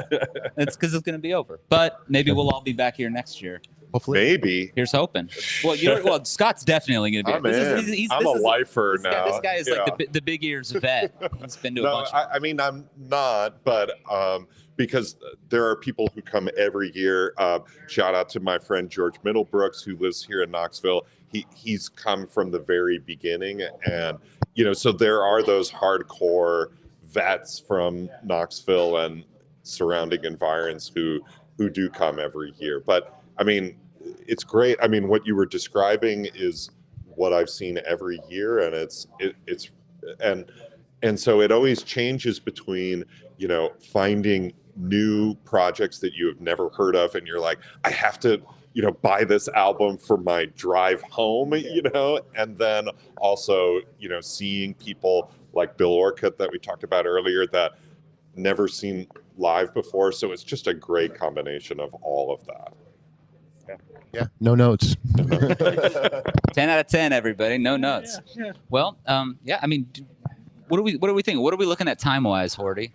It's because it's going to be over. But maybe we'll all be back here next year. Hopefully. Maybe. Here's hoping. Well, Scott's definitely going to be. I'm in. I'm a lifer now. This guy is like the big ears vet. He's been to a bunch. I mean, I'm not, but because there are people who come every year. Shout out to my friend George Middlebrooks, who lives here in Knoxville. He's come from the very beginning, and so there are those hardcore vets from Knoxville and surrounding environs who do come every year. But I mean, it's great. I mean, what you were describing is what I've seen every year, and it's so it always changes between finding new projects that you have never heard of, and you're like, I have to buy this album for my drive home, and then also seeing people like Bill Orcutt that we talked about earlier that never seen live before. So it's just a great combination of all of that. Yeah. No notes. 10 out of 10, everybody. No notes. Yeah. Well, I mean, what do we think? What are we looking at time wise, Horty?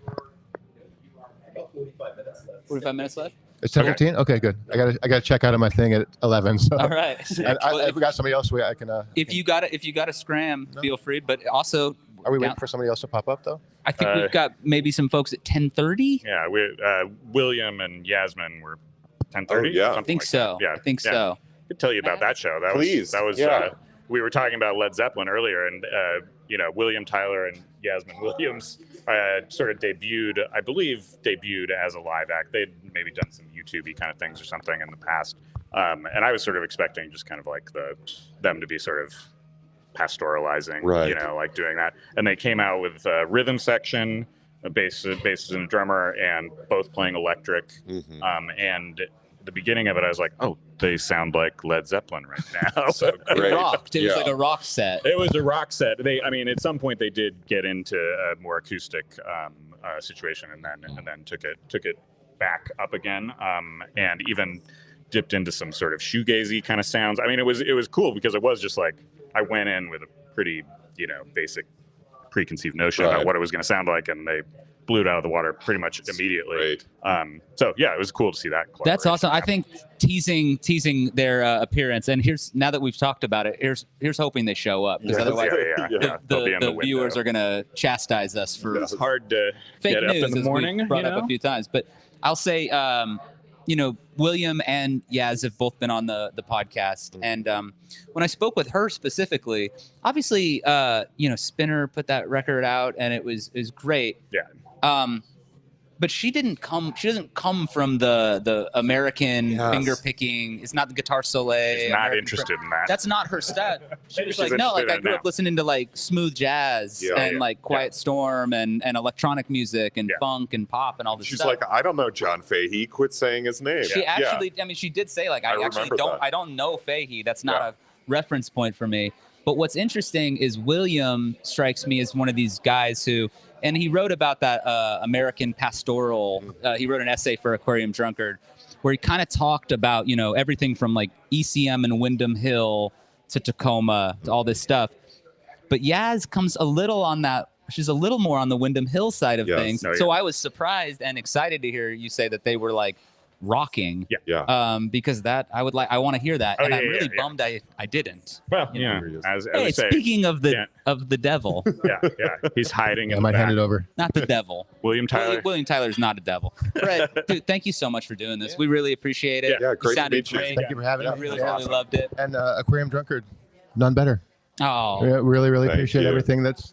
About 45 minutes left. 45 minutes left. It's 10:15. Okay, good. I gotta check out of my thing at 11. So. All right. I've got somebody else. I can. If you got to scram, feel free. But also, Are we waiting for somebody else to pop up though? I think we've got maybe some folks at 10:30. Yeah, William and Yasmin were 10:30. yeah. I think so. Yeah, I think so. I could tell you about that show. Please. That was Yeah. we were talking about Led Zeppelin earlier, and William Tyler and Yasmin Williams sort of debuted as a live act. They'd maybe done some YouTube-y kind of things or something in the past, and I was sort of expecting just kind of like them to be sort of pastoralizing, Right. like doing that. And they came out with a rhythm section, a bassist and a drummer, and both playing electric. Mhm. And the beginning of it, I was like, oh, they sound like Led Zeppelin right now. So It great. rocked. It was Yeah. like a rock set. It was a rock set. At some point they did get into a more acoustic situation, and then took it back up again, and even dipped into some sort of shoegazy kind of sounds. I mean, it was cool because it was just like I went in with a pretty basic preconceived notion about Right. what it was going to sound like, and they blew it out of the water pretty much immediately. Great. So yeah, it was cool to see that. That's awesome. I collaboration. think teasing their appearance, and now that we've talked about it, here's hoping they show up, because Yeah. otherwise Yeah. They'll be in the the viewers window. are going to chastise us for It's hard to fake get up news, in the as morning. we've brought up a few times. But I'll say, William and Yaz have both been on the podcast, and when I spoke with her specifically, obviously, Spinner put that record out, and it was great. Yeah. But she doesn't come from the American Yes. finger picking. It's not the guitar solo. She's not American interested in that. That's not her style. She was She's like, no, like interested I in grew it up now. listening to like smooth jazz Yeah. and Yeah. like Quiet Storm and electronic music and Yeah. funk and pop and all this She's stuff. like, I don't know John Fahey. Quit saying his name. She Yeah. actually, I mean, she did say like, I actually remember don't, that. I don't know Fahey. That's not Yeah. a reference point for me. But what's interesting is William strikes me as one of these guys who, and he wrote about that American pastoral. He wrote an essay for Aquarium Drunkard, where he kind of talked about everything from like ECM and Windham Hill to Tacoma to all this stuff. But Yaz comes a little on that. She's a little more on the Windham Hill side of Yes. things. Oh, yeah. So I was surprised and excited to hear you say that they were like rocking. Yeah. Because that I want to hear that, Oh, and yeah, I'm yeah, really yeah. bummed I didn't. Well, Yeah. as Hey, I say, speaking of yeah. the devil, yeah, he's hiding. I in might the hand back. it over. not the devil. William Tyler. William Tyler's not a devil. Fred, dude, thank you so much for doing this. We really appreciate it. Yeah, You great to sounded meet you. great. Thank you for having I me. really, Yeah. really loved it. And Aquarium Drunkard, none better. Oh, Yeah, really Thank appreciate you. everything that's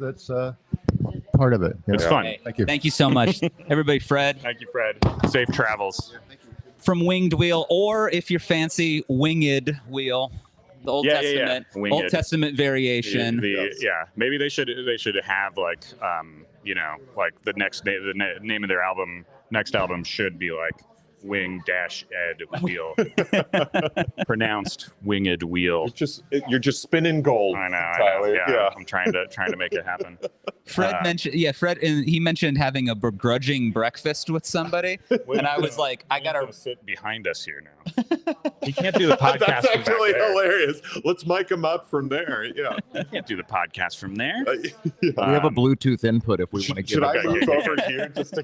part of it. It's Yeah. fun. hey, Thank you. Thank you so much, everybody. Fred Thank you, Fred. Safe travels. from Winged Wheel, or if you're fancy, Winged Wheel, the Old Yeah, Testament, Winged. Old Testament variation. Yeah, maybe they should have like like the name of their next album should be like wing dash ed wheel. Pronounced winged wheel. You're just spinning gold. I know, Tyler. yeah. I'm trying to make it happen. Fred and he mentioned having a begrudging breakfast with somebody, and I was like, I gotta sit behind us here now. You can't do the podcast. That's from back actually there. hilarious. Let's mic him up from there. Yeah. You can't do the podcast from there. Yeah. We have a Bluetooth input if we want to get Should I okay, move yeah, over here just to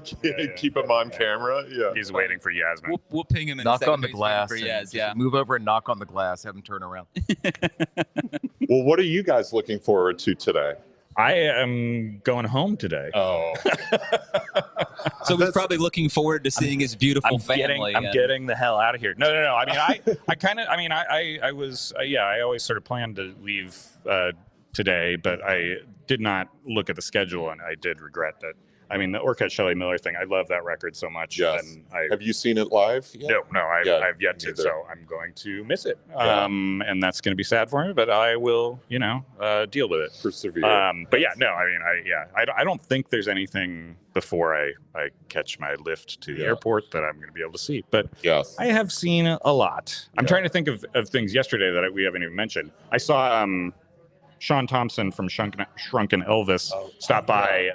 keep him on camera? Yeah. He's waiting for Yasmin. we'll ping him in a knock second, on the but he's waiting glass. for and Yaz, just yeah. Move over and knock on the glass. Have him turn around. Well, what are you guys looking forward to today? I am going home today. Oh, So he's probably looking forward to seeing his beautiful family. I'm getting the hell out of here. No. I mean, I always sort of planned to leave today, but I did not look at the schedule, and I did regret that. I mean, the Orchid Shelley Miller thing, I love that record so much. yes. And Have you seen it live? yet? No, I've yet to, neither. so I'm going to miss it. Yeah. And that's going to be sad for me, but I will, deal with it. Persevere. But yeah, no, I mean, I don't think there's anything before I catch my lift to the Yeah. airport that I'm going to be able to see. But yes. I have seen a lot. I'm Yeah. trying to think of things yesterday that we haven't even mentioned. I saw Sean Thompson from Shrunken Elvis stop by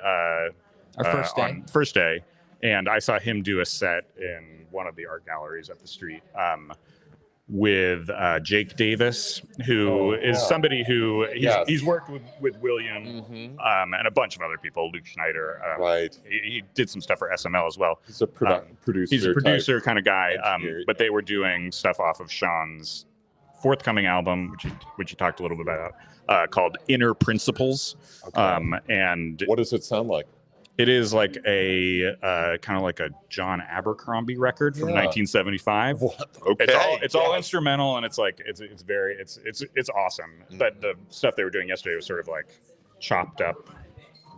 Our first day. on first day, and I saw him do a set in one of the art galleries up the street with Jake Davis, who is somebody who he's worked with William Mhm. and a bunch of other people, Luke Schneider. Right. He did some stuff for SML as well. He's a producer. He's a producer kind of guy, engineer. but they were doing stuff off of Sean's forthcoming album, which he talked a little bit about, called Inner Principles. Okay. And What does it sound like? it is like a kind of like a John Abercrombie record from Yeah. 1975. What? Okay. It's all yes. instrumental, and it's like it's awesome. Mm. But the stuff they were doing yesterday was sort of like chopped up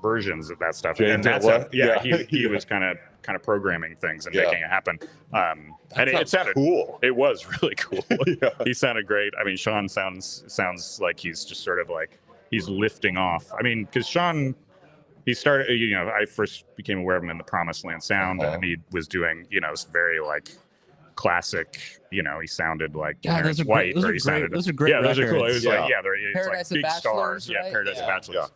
versions of that stuff. Jay And that's Dilla? Yeah. he Yeah. was kind of programming things and Yeah. making it happen. And it Sounds sounded cool. It was really cool. Yeah. He sounded great. I mean, Sean sounds like he's just sort of like he's lifting off. I mean, because Sean, he started, I first became aware of him in the Promised Land Sound, Uh-huh. and he was doing, this very like classic, he sounded like God, Terrence those are White, great- those or are he great- sounded, those are great yeah, those are cool. It records. was Yeah. like, it's Paradise like of big stars, Bachelors, yeah, right? Paradise Yeah. of Bachelors. Yeah.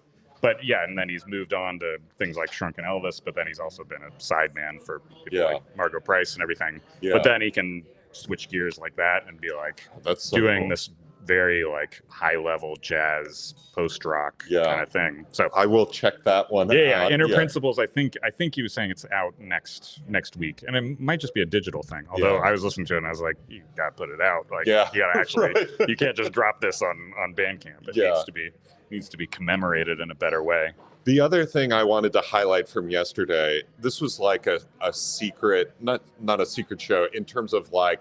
But yeah, and then he's moved on to things like Shrunken Elvis, but then he's also been a sideman for people Yeah. like Margot Price and everything. Yeah. But then he can switch gears like that and be like That's so doing cool. this very like high level jazz post rock Yeah. kind of thing. So I will check that one yeah, out. Inner Principles. I think he was saying it's out next week, and it might just be a digital thing. Although Yeah. I was listening to it and I was like, you gotta put it out. Like, Yeah. you gotta actually, Right. you can't just drop this on Bandcamp. It Yeah. needs to be commemorated in a better way. The other thing I wanted to highlight from yesterday, this was like a secret, not a secret show in terms of like,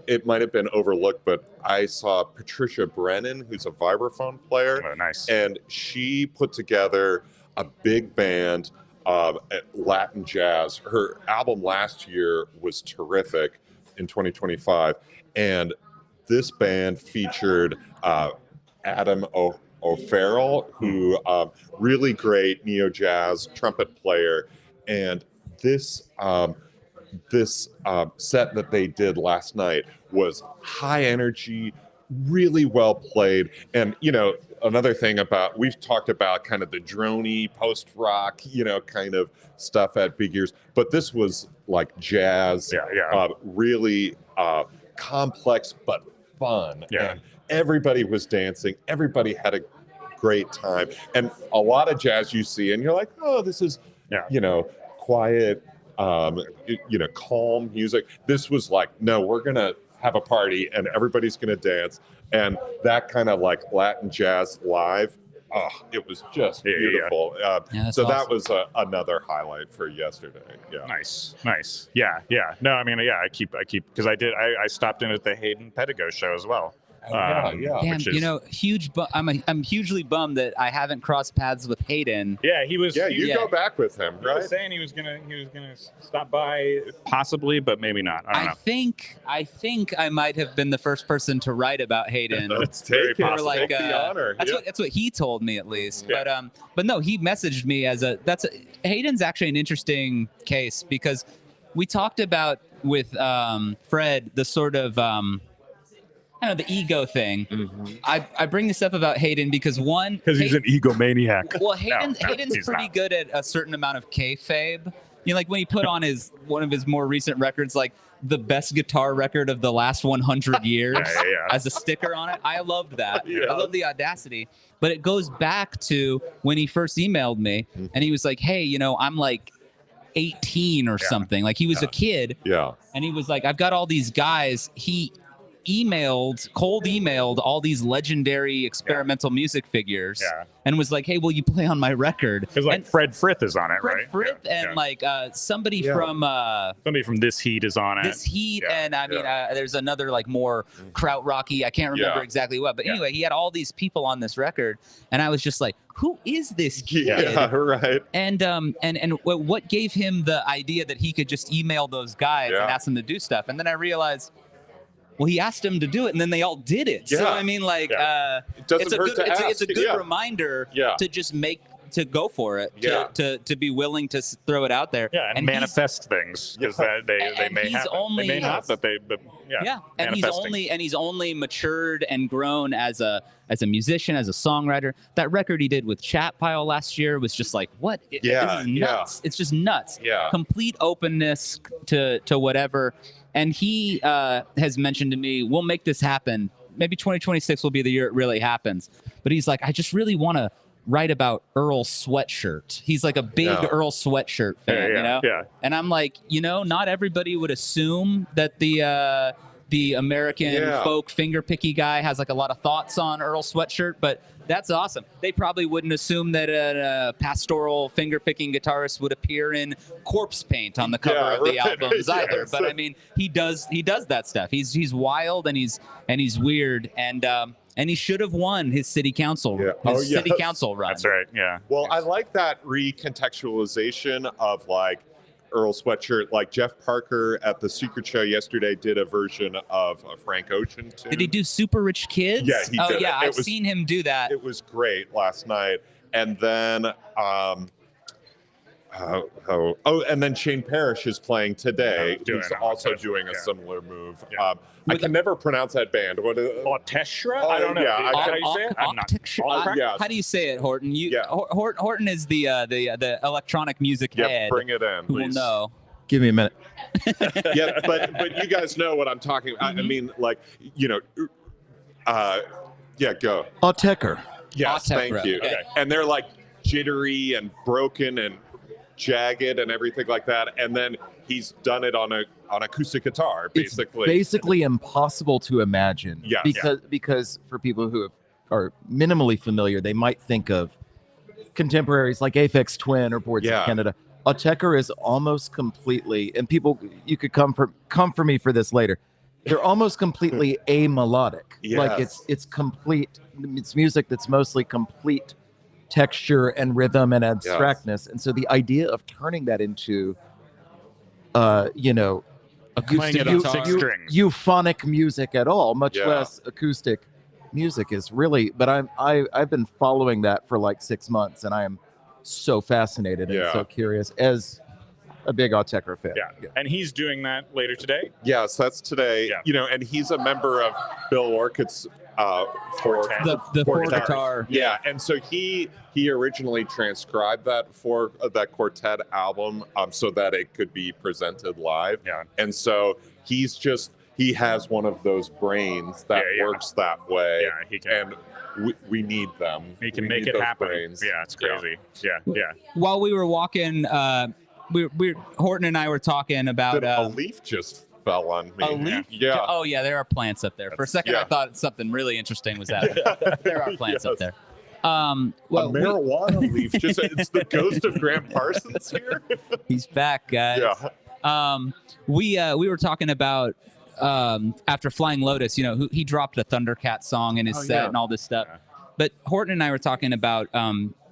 it might have been overlooked, but I saw Patricia Brennan, who's a vibraphone player, Oh, nice. and she put together a big band of Latin jazz. Her album last year was terrific in 2025, and this band featured Adam O'Farrell, who really great neo jazz trumpet player, and this set that they did last night was high energy, really well played. And another thing about, we've talked about kind of the droney post rock kind of stuff at Big Ears, but this was like jazz, Yeah. really complex but fun. Yeah. And everybody was dancing, everybody had a great time, and a lot of jazz you see and you're like, oh, this is quiet, calm music. This was like, no, we're gonna have a party and everybody's gonna dance. And that kind of like Latin jazz live, it was just beautiful. that's So that awesome. was another highlight for yesterday. Yeah. Nice. Yeah. No, I mean, yeah, I keep because I stopped in at the Hayden Pedigo show as well. Yeah. Damn, which is- I'm hugely bummed that I haven't crossed paths with Hayden. Yeah, he was. Yeah, you Yeah. go back with him, He was right? saying he was gonna stop by possibly, but maybe not. I don't know. I think I might have been the first person to write about Hayden. Let's Very take it. possible. like, Take the honor. That's Yeah. what he told me at least. Yeah. But no, he messaged me Hayden's actually an interesting case because we talked about with Fred the sort of I don't know, the ego thing. I bring this up about Hayden because one, Because he's an egomaniac. well, Hayden's he's pretty not. good at a certain amount of kayfabe. You know, like when he put on one of his more recent records, like the best guitar record of the last 100 years, Yeah. as a sticker on it. I loved that. Yeah. I love the audacity. But it goes back to when he first emailed me, and he was like, "Hey, you know, I'm like 18 or something." Like he was a kid, Yeah. and he was like, "I've got all these guys." He cold emailed all these legendary experimental music figures, Yeah. and was like, "Hey, will you play on my record?" Because like And Fred Frith is on it, Fred right? Frith Yeah. and like somebody Yeah. from Somebody from This Heat is on it. This Heat, Yeah, and I mean, there's another like more krautrocky. I can't remember Yeah. exactly what, but Yeah. anyway, he had all these people on this record, and I was just like, "Who is this kid?" Yeah, right. And what gave him the idea that he could just email those guys Yeah. and ask them to do stuff? And then I realized, well, he asked them to do it, and then they all did it. So Yeah. I mean, like, It doesn't it's a hurt good, to it's, ask. it's a good Yeah. reminder Yeah. to just to go for it, Yeah. to be willing to throw it out there. Yeah, and he's- manifest things because they and may he's happen. only- they may not, but Yeah, and manifesting. he's only matured and grown as a musician, as a songwriter. That record he did with Chat Pile last year was just like, what? Yeah, This is nuts. It's just nuts. Yeah. Complete openness to whatever. And he has mentioned to me, we'll make this happen. Maybe 2026 will be the year it really happens. But he's like, I just really want to write about Earl Sweatshirt. He's like a big Yeah. Earl Sweatshirt fan, Yeah, you know? yeah. And I'm like, you know, not everybody would assume that the American Yeah. folk fingerpicky guy has like a lot of thoughts on Earl Sweatshirt, but that's awesome. They probably wouldn't assume that a pastoral fingerpicking guitarist would appear in corpse paint on the cover Yeah, of the right. albums either. Yes. But I mean, he does that stuff. He's wild and he's weird and he should have won his city council Yeah. his Oh, city yes. council run. That's right. Yeah. Well, I like that recontextualization of like Earl Sweatshirt. Like Jeff Parker at the Secret Show yesterday did a version of a Frank Ocean tune. Did he do Super Rich Kids? Yeah, he oh did it. yeah, It I've was- seen him do that. It was great last night. And then and then Shane Parrish is playing today. Doing He's it. also doing a Yeah. similar move. Yeah. I can never pronounce that band. What is Orchestra? Oh, I don't know. yeah, Is that how you Oc- say it? I'm not. Octexture- Octexture? yeah. How do you say it, Horton? Yeah. Horton is the electronic music Yeah, head bring it in, who will please. know. Give me a minute. Yeah, but you guys know what I'm talking about. I mean, like, you know, yeah, go. Autechre. Yes, Autechre, thank you. okay. And they're like jittery and broken and jagged and everything like that. And then he's done it on acoustic guitar, basically. It's basically impossible to imagine. Yeah. Because for people who are minimally familiar, they might think of contemporaries like Aphex Twin or Boards Yeah. of Canada. Autechre is almost completely, and people, you could come for me for this later. They're almost completely amelodic. Like Yes. it's complete. It's music that's mostly complete texture and rhythm and abstractness. And so the idea of turning that into, Playing it on six strings. euphonic music at all, much Yeah. less acoustic music, is really. But I've been following that for like 6 months, and I am so fascinated and Yeah. so curious as a big Autechre fan. Yeah. And he's doing that later today. Yes, that's today. Yeah. You know, and he's a member of Bill Orcutt's Quartet. The four Quartet. guitar. Yeah, and so he originally transcribed that for that quartet album, so that it could be presented live. Yeah. And so he has one of those brains that Yeah. works that way. Yeah, he can. And we need them. He can We make need it those happen. brains. Yeah, it's crazy. Yeah. While we were walking, Horton and I were talking about Did a leaf just fell on me. a leaf. Yeah. Oh yeah, there are plants up there. For a second, I Yeah. thought something really interesting was happening. There are plants up Yes. there. Well, a marijuana leaf. Just it's the ghost of Graham Parsons here. he's back, guys. Yeah. We were talking about after Flying Lotus. You know, he dropped a Thundercat song in his set yeah. and all this stuff. Yeah. But Horton and I were talking about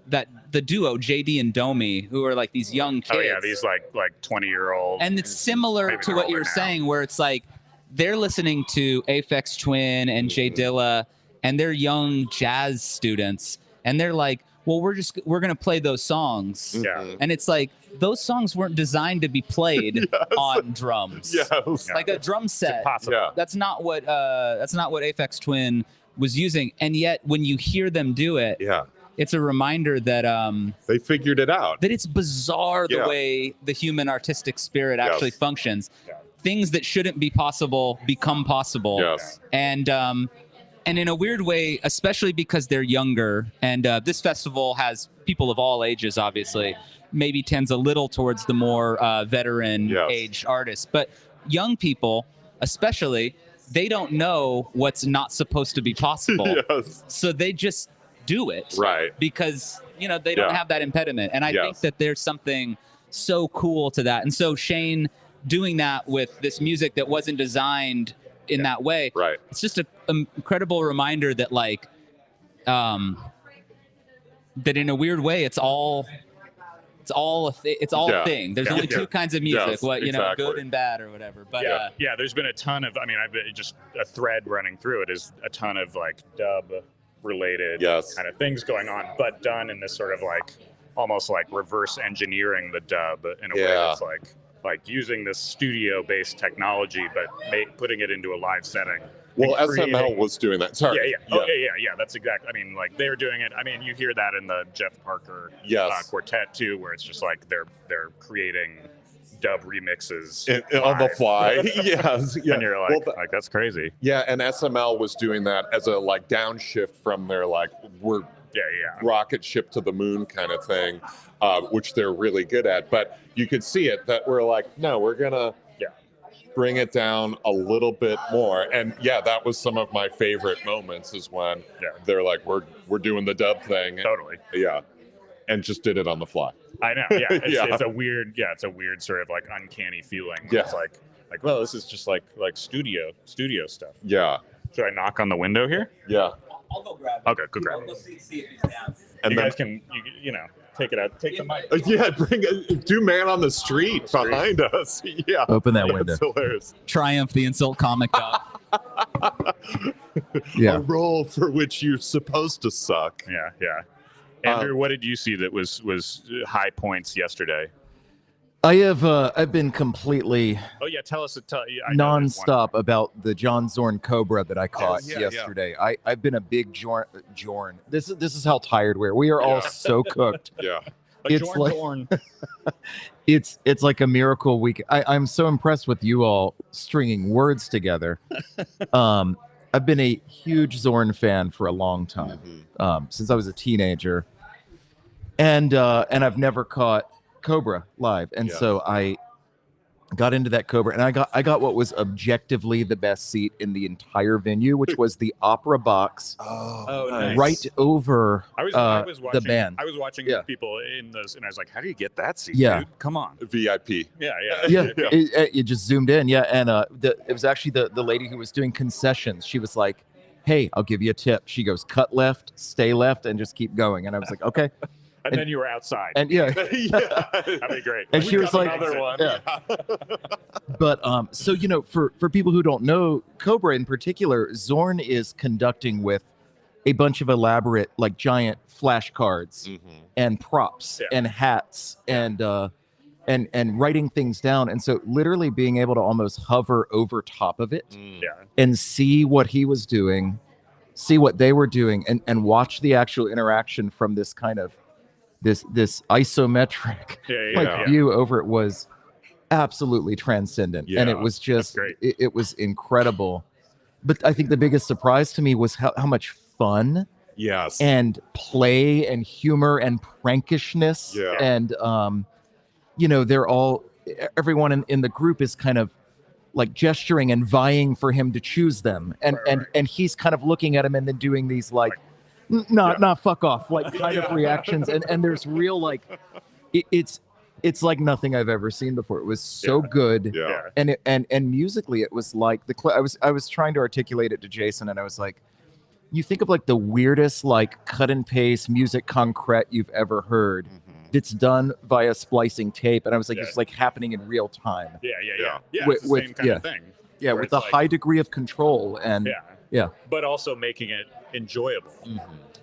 that the duo JD and Domi, who are like these young kids. Oh yeah, these like 20-year-old. And it's similar Maybe to they're what older you're now. saying, where it's like they're listening to Aphex Twin and Jay Dilla, and they're young jazz students, and they're like, well, we're gonna play those songs. Mhm. And it's like those songs weren't designed to be played Yes. on drums. Yes. Like a drum set. Impossible. Yeah. That's not what Aphex Twin was using. And yet when you hear them do it, Yeah. it's a reminder that They figured it out. that it's bizarre the Yeah. way the human artistic spirit Yes. actually functions. Yeah. Things that shouldn't be possible become possible. Yes. And in a weird way, especially because they're younger, and this festival has people of all ages, obviously, maybe tends a little towards the more veteran Yes. age artists, but young people, especially, they don't know what's not supposed to be possible, Yes. so they just do it Right. because they don't Yeah. have that impediment. And I think Yes. that there's something so cool to that. And so Shane doing that with this music that wasn't designed in that way, Right. it's just an incredible reminder that like that in a weird way it's all a Yeah. thing. There's Yeah. only Yeah. two kinds of music, Yes, what exactly. good and bad or whatever. But Yeah, there's been a ton of. I mean, I've been just a thread running through it is a ton of like dub related Yes. kind of things going on, but done in this sort of like almost like reverse engineering the dub in a way Yeah. that's like using this studio based technology, but putting it into a live setting. Well, and SML creating- was doing that. Sorry. Yeah. Oh, yeah. That's exactly. I mean, like they're doing it. I mean, you hear that in the Jeff Parker Yes. quartet too, where it's just like they're creating dub remixes On the live. fly. Yes. Yeah. And you're Well, like that's crazy. yeah, and SML was doing that as a like downshift from their like we're Yeah. rocket ship to the moon kind of thing, which they're really good at. But you could see it that we're like, no, we're gonna Yeah. bring it down a little bit more. And yeah, that was some of my favorite moments is when Yeah. they're like, we're doing the dub thing. Totally. Yeah. And just did it on the fly. I know. Yeah. Yeah. It's a weird. Yeah. It's a weird sort of like uncanny feeling. Yeah. It's like well, this is just like studio stuff. Yeah. Should I knock on the window here? Yeah. I'll go grab Okay, go grab it. Go see if he's down. And you then guys can you know take it out. Take the mic. yeah, do man on the street behind us. Yeah. Open that window. That's hilarious. Triumph the insult comic dog. Yeah. A role for which you're supposed to suck. Yeah. Andrew, what did you see that was high points yesterday? I've been completely Oh yeah, tell us. I know there's one. nonstop about the John Zorn Cobra that I caught yeah, yeah. yesterday. I've been a big Jorn. This is how tired we are. We are all Yeah. so cooked. Yeah. It's Jorn. It's like a miracle week. I'm so impressed with you all stringing words together. I've been a huge Zorn fan for a long time, since I was a teenager, and I've never caught Cobra live, and Yeah. so I got into that Cobra, and I got what was objectively the best seat in the entire venue, which was the opera box Oh, nice. right over I was the watching band. I was watching Yeah. people in those, and I was like, "How do you get that seat? Yeah. Dude? Come on." VIP. Yeah. Yeah, it just zoomed in. Yeah, and it was actually the lady who was doing concessions. She was like, "Hey, I'll give you a tip." She goes, "Cut left, stay left, and just keep going." And I was like, "Okay." And then you were outside. And yeah, Yeah. That'd be great. And We she was got like- another one. Yeah. but so for people who don't know, Cobra in particular, Zorn is conducting with a bunch of elaborate like giant flashcards Mhm. and props Yeah. and hats and writing things down, and so literally being able to almost hover over top of it Mm. Yeah. and see what he was doing, see what they were doing, and watch the actual interaction from this kind of this isometric Yeah. view over it was absolutely transcendent, and Yeah, it was just great. it was incredible. But I think the biggest surprise to me was how much fun Yes. and play and humor and prankishness Yeah. and they're all everyone in the group is kind of like gesturing and vying for him to choose them, and Right. and he's kind of looking at him and then doing these like not fuck off like kind of reactions, and there's real like it's like nothing I've ever seen before. It was so good. Yeah. And musically it was like I was trying to articulate it to Jason, and I was like, you think of like the weirdest like cut and paste music concrete you've ever heard Mhm. that's done via splicing tape, and I was like, Yeah. it's like happening in real time. Yeah. With- It's the with- same kind yeah. of thing. Yeah, Where with it's a like- high degree of control and Yeah. Yeah. But also making it enjoyable.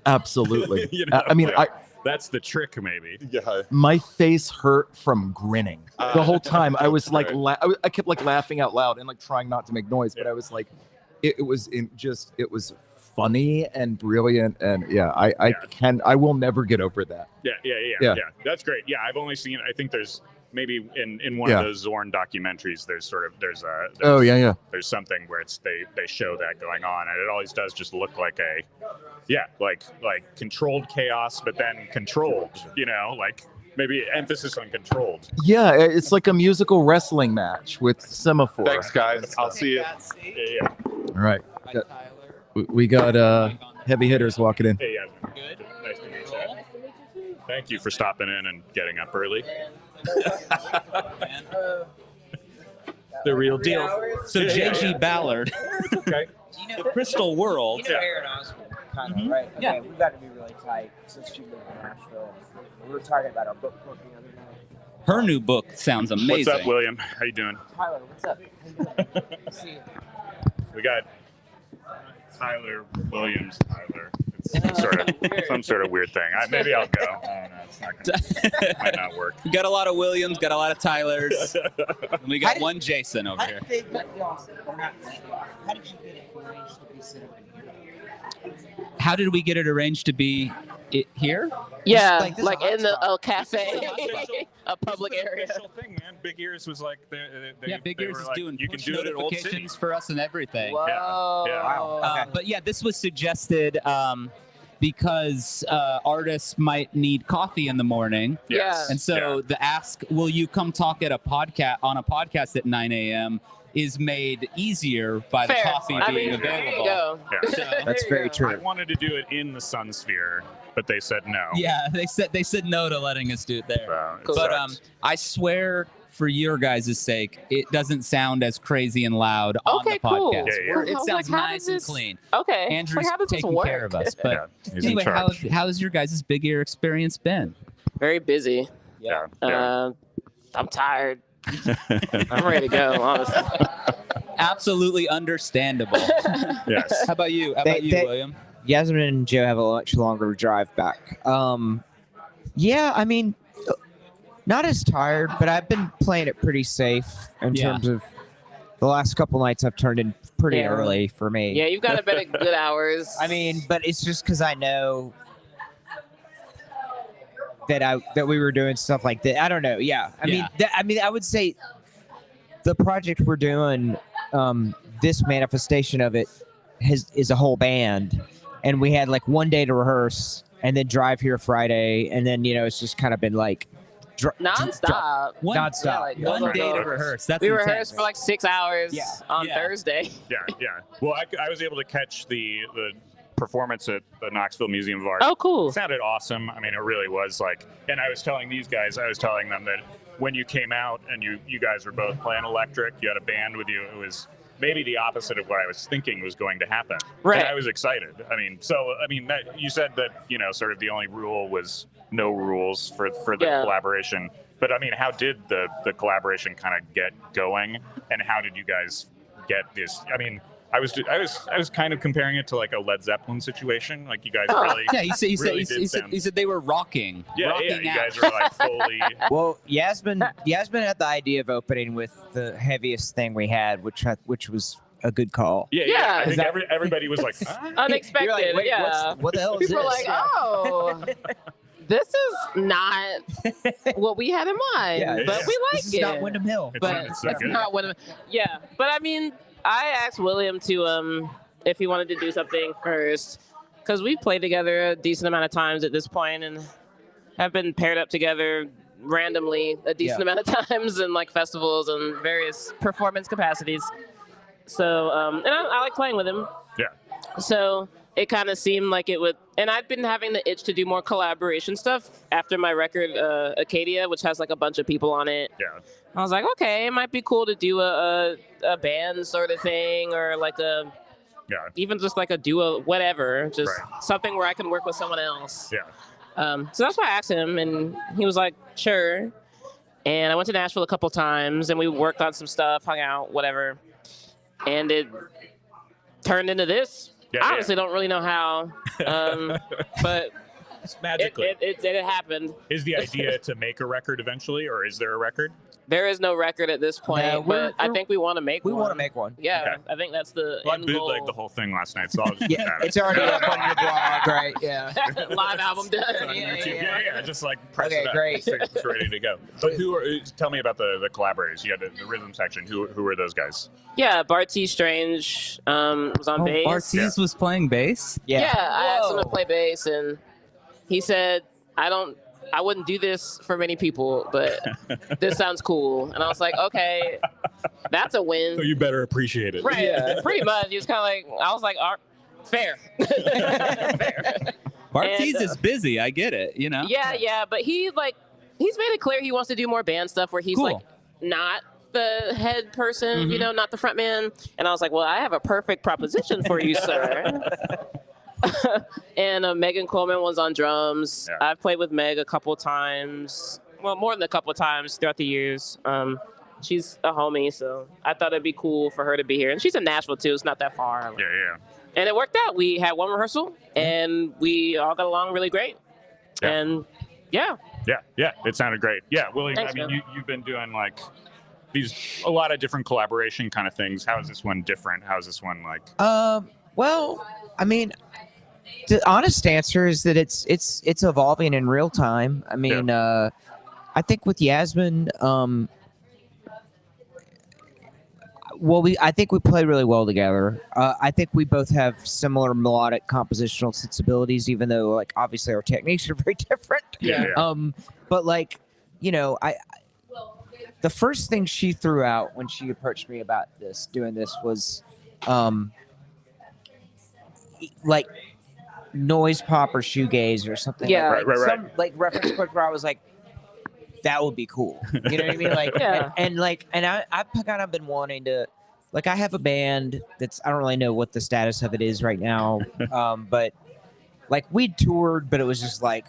absolutely. You know? I mean, Yeah. That's the trick, maybe. Yeah. My face hurt from grinning the whole time. I was like, Right. I kept like laughing out loud and like trying not to make noise, but I was like, it was it was funny and brilliant, and I will never get over that. Yeah. That's great. Yeah, I've only seen. I think there's maybe in one Yeah. of those Zorn documentaries. There's Oh yeah. there's something where they show that going on, and it always does just look like like controlled chaos, but then controlled. Like maybe emphasis on controlled. Yeah, it's like a musical wrestling match with semaphore. Thanks, guys. I'll see you. Yeah. All right, Hi, Got- Tyler. we got heavy hitters walking in. Hey, yeah. Good. Nice to meet you. Thank you for stopping in and getting up early. Man. The real deal. So J.G. Ballard, Okay. the Crystal World. You know Aaron Osborne, kind of, right? Okay, Yeah. we've got to be really tight since she lived in Nashville. We were talking about our book club the other night. Her new book sounds amazing. What's up, William? How you doing? Tyler, what's up? How you doing? See you. We got Tyler Williams. Tyler. It's some sort of weird thing. Maybe I'll go. I don't know. It's not gonna, might not work. We got a lot of Williams, got a lot of Tylers, and we How got did- one Jason over How here. did they let y'all, or not let y'all, how did you get it arranged to be set up in here? How did we get it arranged to be here? Yeah, Like, this is like a in the hot cafe, It's a public It's an area. official thing, man. Big Ears was like, Yeah, Big they Ears were is like, doing you can push do it at Old City. notifications for us and everything. Whoa. Yeah. Wow. Okay. But yeah, this was suggested because artists might need coffee in the morning. Yes. And so the ask, will you come talk at a podcast at 9 a.m. is made easier by the Fair. coffee I being mean, there you available. go. Yeah. So- There That's you very go. true. I wanted to do it in the Sun Sphere, but they said no. Yeah, they said no to letting us do it there. So it Cool. But sucks. I swear, for your guys' sake, it doesn't sound as crazy and loud on Okay, the cool. podcast. Yeah, yeah. Where I It was sounds like, how nice does and this- clean. Okay. Andrew's like, how does this taking work? care of us. But Yeah, he's in anyway, charge. how's your guys' big ear experience been? Very busy. Yeah. I'm tired. I'm ready to go, honestly. Absolutely understandable. Yes. How about you? They- William? Yasmin and Joe have a much longer drive back. Yeah, I mean, not as tired, but I've been playing it pretty safe in Yeah. terms of the last couple nights I've turned in pretty Yeah. early for me. Yeah, you've got to bet at good hours. I mean, but it's just because I know that we were doing stuff like that. I don't know. Yeah, I mean, I would say the project we're doing, this manifestation of it, is a whole band, and we had like one day to rehearse and then drive here Friday, and then it's just kind of been like nonstop. nonstop. Yeah, like, One go, day go, to go. rehearse. That's We intense. rehearsed for like 6 hours Yeah. on Yeah. Thursday. Yeah. Well, I was able to catch the performance at the Knoxville Museum of Art. Oh, cool. It sounded awesome. I mean, it really was like, and I was telling these guys, I was telling them that when you came out and you guys were both playing electric, you had a band with you, it was maybe the opposite of what I was thinking was going to happen. Right. And I was excited. I mean, that, you said that, sort of the only rule was no rules for the Yeah. collaboration. But I mean, how did the collaboration kind of get going, and how did you guys get this? I mean, I was kind of comparing it to like a Led Zeppelin situation. Like you guys really, Yeah, he Really said, did he said sound- he said they were rocking. yeah, rocking you out. guys were like fully. Well, Yasmin had the idea of opening with the heaviest thing we had, which was a good call. Yeah. Yeah. I Is think everybody was like, "Huh?" Unexpected. You're like, wait, yeah. what the hell is People are this? like, oh, this is not what we had in mind, Yeah, but we like This is it. not Wyndham Hill. But It's it's so good. not what. Yeah, but I mean, I asked William to if he wanted to do something first, because we've played together a decent amount of times at this point, and have been paired up together randomly a decent amount of times in like festivals and various performance capacities. So, and I like playing with him. Yeah. So it kind of seemed like it would, and I've been having the itch to do more collaboration stuff after my record, Acadia, which has like a bunch of people on it. Yeah. I was like, okay, it might be cool to do a band sort of thing, or like even just like a duo, whatever, just Right. something where I can work with someone else. Yeah. So that's why I asked him, and he was like, sure. And I went to Nashville a couple times, and we worked on some stuff, hung out, whatever. And it turned into this. Yeah, I honestly don't really know how, but magically. It happened. Is the idea to make a record eventually, or is there a record? There is no record at this point, No, but I think we want to make We one. want to make one. Yeah, Okay. I think that's the Well, I end goal. bootlegged the whole thing last night, so I'll just Yeah, look at it. it's already up on your blog, right? Yeah. Live album done. On Yeah, YouTube. yeah, Yeah, just like press Okay, it up. great. It's ready to go. But tell me about the collaborators. You had the rhythm section. Who were those guys? Yeah, Barty Strange was on bass. Bartiz was playing bass. Yeah, I asked him to Whoa. play bass, and he said, I wouldn't do this for many people, but this sounds cool. And I was like, okay, that's a win. So you better appreciate it. Right, pretty much. He was kind of like, I was like, fair. Fair. Bartiz And, is busy. I get it. You know. Yeah, but he's made it clear he wants to do more band stuff where he's Cool. like not the head person, Mhm. not the front man. And I was like, well, I have a perfect proposition for you, sir. And Megan Coleman was on drums. Yeah. I've played with Meg a couple times. Well, more than a couple times throughout the years. She's a homie, so I thought it'd be cool for her to be here. And she's in Nashville too. It's not that far. Yeah. And it worked out. We had one rehearsal, and we all got along really great. Yeah. And yeah. Yeah. It sounded great. Yeah, William. Thanks, I mean, man. you've been doing like a lot of different collaboration kind of things. How is this one different? How is this one like? Well, I mean, the honest answer is that it's evolving in real time. I mean, I think with Yasmin, I think we play really well together. I think we both have similar melodic compositional sensibilities, even though like obviously our techniques are very different. Yeah. But like, the first thing she threw out when she approached me about doing this was, like noise pop or shoegaze or something. Yeah. like, Right. Some like reference point where I was like, that would be cool. You know what I mean? Like, Yeah. and I've kind of been wanting to, like, I have a band that's, I don't really know what the status of it is right now. But like we toured, but it was just like,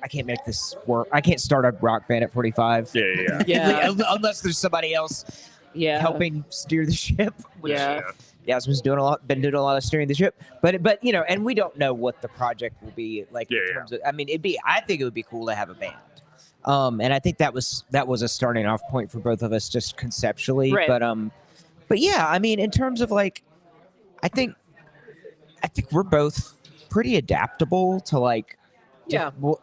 I can't make this work. I can't start a rock band at 45. Yeah. Yeah. Unless there's somebody else Yeah. helping steer the ship. Yeah. Yasmin's been doing a lot of steering the ship, but and we don't know what the project will be like in terms of. I mean, I think it would be cool to have a band, and I think that was a starting off point for both of us just conceptually. Right. But yeah, I mean, in terms of like, I think we're both pretty adaptable to like. Yeah. Well,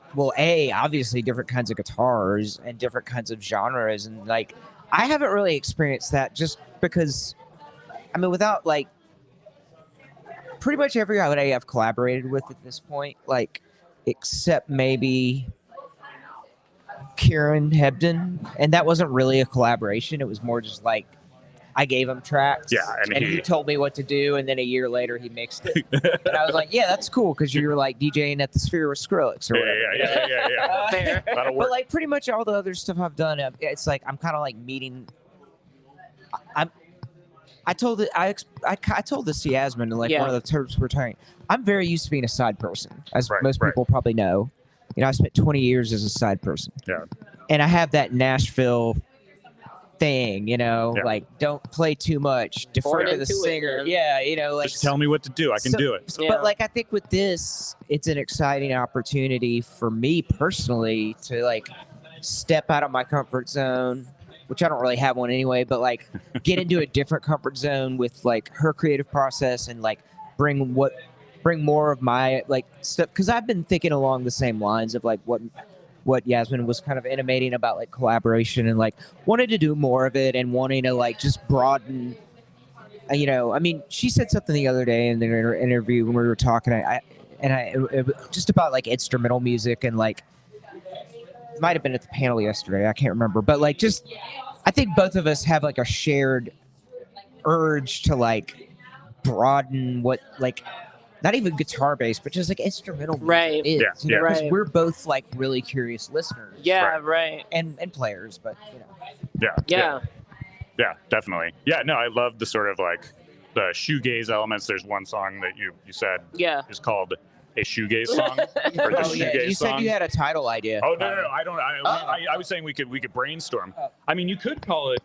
obviously different kinds of guitars and different kinds of genres, and like I haven't really experienced that just because. I mean, without like pretty much everybody I've collaborated with at this point, like except maybe Kieran Hebden, and that wasn't really a collaboration. It was more just like I gave him tracks, Yeah, and he told me what to do, and then a year later he mixed it. And I was like, yeah, that's cool because you were like DJing at the Sphere with Skrillex or whatever. Yeah. Fair. That'll work. But like pretty much all the other stuff I've done, it's like I'm kind of like meeting. I told this to Yasmin in like Yeah. one of the terms we're talking. I'm very used to being a side person, as Right, most right. people probably know. I spent 20 years as a side person. Yeah. And I have that Nashville thing, Yeah. like don't play too much, defer Born to the into it, singer. man. Yeah, like Just tell me what to do. I can so- do it. Yeah. But like I think with this, it's an exciting opportunity for me personally to like step out of my comfort zone, which I don't really have one anyway, but like get into a different comfort zone with like her creative process and like bring more of my like stuff, because I've been thinking along the same lines of like what Yasmin was kind of intimating about like collaboration and like wanted to do more of it and wanting to like just broaden. I mean, she said something the other day in her interview when we were talking. It was just about like instrumental music and like it might have been at the panel yesterday. I can't remember, but like just I think both of us have like a shared urge to like broaden what like not even guitar based, but just like instrumental music Right. is. Yeah, yeah. Because Right. we're both like really curious listeners. Yeah, right. And players, but Yeah. Yeah, definitely. Yeah, no, I love the sort of like the shoegaze elements. There's one song that you said Yeah. is called a shoegaze song or the Oh yeah, shoegaze you song. said you had a title idea. Oh no, I don't. I was saying we could brainstorm. I mean, you could call it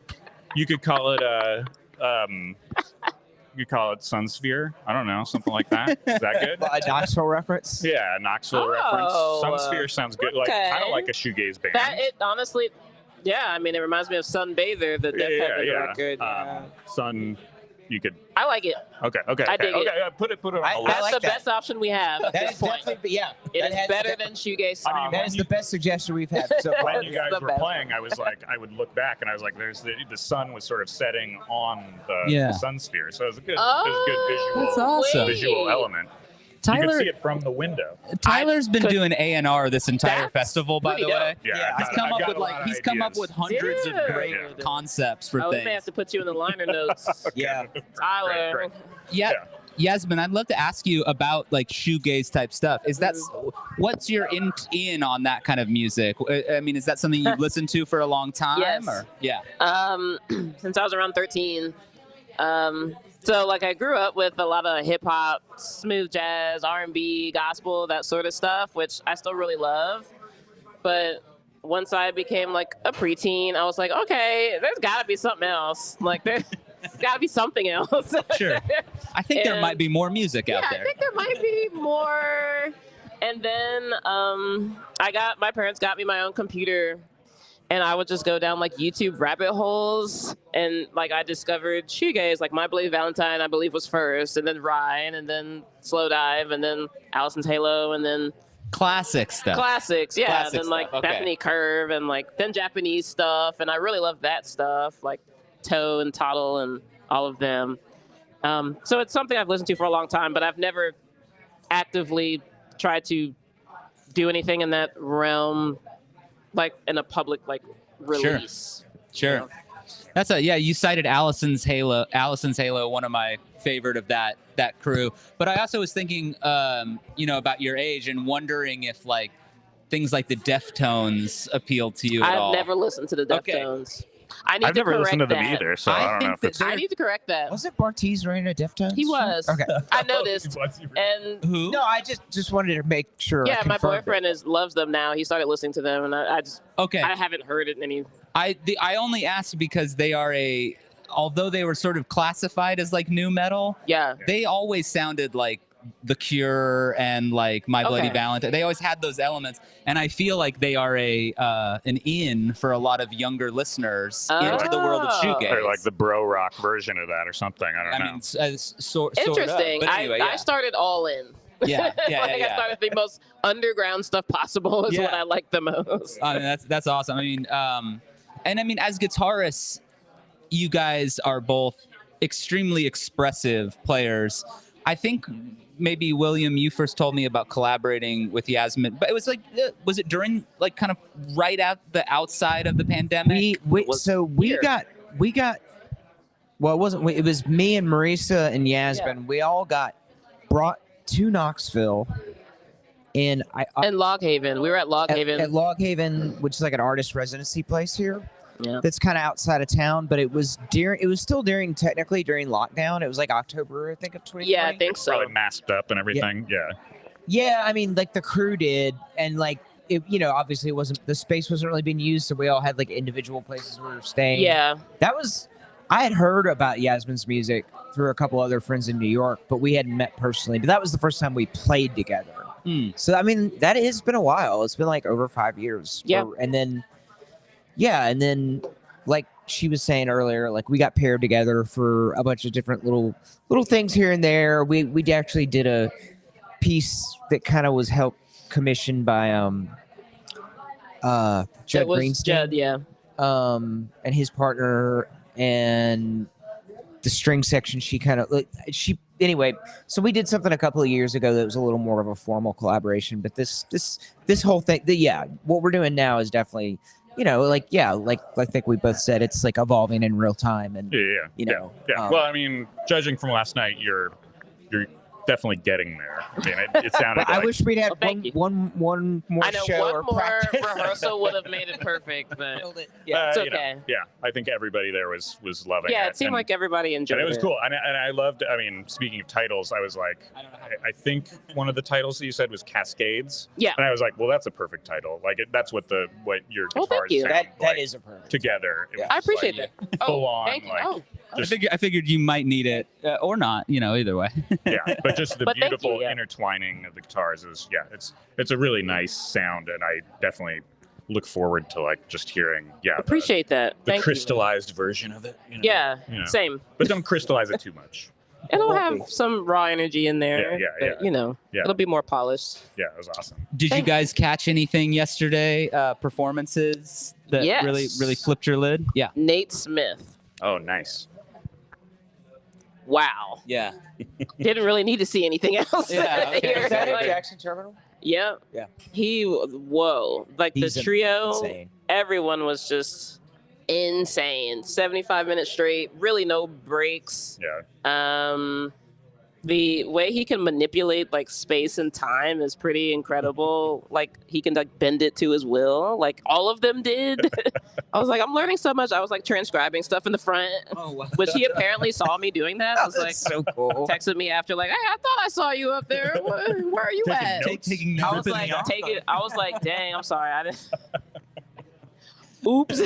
You call it Sunsphere. I don't know, something like that. Is that good? A Knoxville reference. Yeah, Knoxville Oh, reference. Sunsphere sounds good. Like okay. kind of like a shoegaze band. That it honestly, yeah. I mean, it reminds me of Sunbather, the Def Heaven record. Sun. You could. I like it. Okay. I dig it. Yeah, put it on the I list. That's like the that. best option we have at That this is point. definitely, yeah. It that is has- better than shoegaze song. That is the best suggestion we've had so far. When you guys the were best. playing, I was like, I would look back and I was like, there's the sun was sort of setting on the Yeah. sun sphere, so it was a good, Oh, awesome. visual element. You could Tyler, see it from the window. Tyler's been could- doing A&R this entire That's festival, by pretty the way. dope. Yeah, He's come up with like he's come up with hundreds Dude. of great Yeah. concepts for Oh, we may have things. to put you in the liner notes, Yeah. Tyler. Great. Yeah. Yasmin, I'd love to ask you about like shoegaze type stuff. Is that what's your in on that kind of music? I mean, is that something you've listened to for a long time? Yes. Or? Yeah. Since I was around 13. So like I grew up with a lot of hip hop, smooth jazz, R&B, gospel, that sort of stuff, which I still really love. But once I became like a preteen, I was like, okay, there's got to be something else. Like there's got to be something else. Sure. I think there And- might be more music out Yeah, there. I think there might be more. And then my parents got me my own computer, and I would just go down like YouTube rabbit holes, and like I discovered shoegaze, like My Bloody Valentine, I believe was first, and then Ryan, and then Slow Dive, and then Allison's Halo, and then Classic stuff. classics, yeah, Classic and then like stuff, okay. Bethany Curve, and like then Japanese stuff, and I really love that stuff, like Toe and Toddle and all of them. So it's something I've listened to for a long time, but I've never actively tried to do anything in that realm, like in a public like release. Sure. That's you cited Allison's Halo, one of my favorite of that crew. But I also was thinking about your age and wondering if like things like the Deftones appeal to you at all. I've never listened to the Okay. Deftones. I need I've to never listened to correct them that. either, so I I don't know think if that it's. I need to correct that. Was it Bartiz running a Deftones? He was. Okay. I noticed. And Who? No, I just wanted to make sure. I yeah, my confirmed it. boyfriend loves them now. He started listening to them, and I Okay. haven't heard it in any. I only asked because they are although they were sort of classified as like new metal, Yeah. they always sounded like The Cure and like My Bloody Okay. Valentine. They always had those elements, and I feel like they are an in for a lot of younger listeners into the world of Oh. shoegaze. Or like the bro rock version of that, or something. I don't I know. mean, sort of. Interesting. But anyway, I started all in. yeah, yeah, Like yeah. I started the most underground stuff possible is what Yeah. I like the most. I mean, that's awesome. I mean, and I mean, as guitarists, you guys are both extremely expressive players. I think maybe William, you first told me about collaborating with Yasmin, but it was like, was it during like kind of right at the outside of the pandemic? We was so we here. got well, it wasn't. It was me and Marisa and Yasmin. We all got brought to Knoxville, and And Log Haven. We were at Log Haven. at Log Haven, which is like an artist residency place here. Yeah. That's kind of outside of town, but it was still technically during lockdown. It was like October, I think, of 2020. Yeah, I think so. Probably masked up and everything. Yeah. Yeah, I mean, like the crew did, and like it, obviously the space wasn't really being used, so we all had like individual places we were staying. Yeah. I had heard about Yasmin's music through a couple other friends in New York, but we hadn't met personally. But that was the first time we played together. Hmm. So I mean, that has been a while. It's been like over 5 years. Yeah. And then like she was saying earlier, like we got paired together for a bunch of different little things here and there. We actually did a piece that kind of was helped commissioned by Judd It was Greenstein. Judd, yeah. And his partner, and the string section anyway, so we did something a couple of years ago that was a little more of a formal collaboration, but this whole thing, what we're doing now is definitely like I think we both said, it's like evolving in real time, and Yeah. Well, I mean, judging from last night, you're definitely getting there. I mean, it sounded I like wish we'd had Well, thank you. one more I know show one or more practice. rehearsal would have made it perfect, but Yeah. it's you know, okay. yeah, I think everybody there was loving it. Yeah, it seemed and- like everybody enjoyed and it was it. cool. And I loved, I mean, speaking of titles, I was like, I think one of the titles that you said was Cascades. Yeah. And I was like, well, that's a perfect title. Like, that's what your Well, guitars thank you. sound that like is a perfect. together. It Yeah. was I appreciate like that. full on, Thank you. like, Oh, I figured you might need it or not. Either way. Yeah, but just the But thank you, beautiful yeah. intertwining of the guitars is it's a really nice sound, and I definitely look forward to like just hearing Appreciate that. the Thank you. crystallized version of it. Yeah, You know. same. But don't crystallize it too much. It'll have some raw energy in there. Yeah, but, Yeah. it'll be more polished. Yeah, it was awesome. Did you guys catch anything yesterday? Performances that Yes. really flipped your lid? Yeah. Nate Smith. Oh, nice. Wow. Yeah. Didn't really need to see anything else. Yeah, okay. here. Is that Like, at Jackson Terminal? yeah. Yeah. Whoa. Like He's the trio, Insane. everyone was just insane. 75 minutes straight, really no breaks. Yeah. The way he can manipulate like space and time is pretty incredible. Like he can like bend it to his will. Like all of them did. I was like, I'm learning so much. I was like transcribing stuff in the front, Oh, wow. which he apparently saw me doing that. I was like, That's so cool. texted me after like, hey, I thought I saw you up there. Where are you at? Taking I notes. was like, I was like, dang, I'm sorry, I didn't. Oops.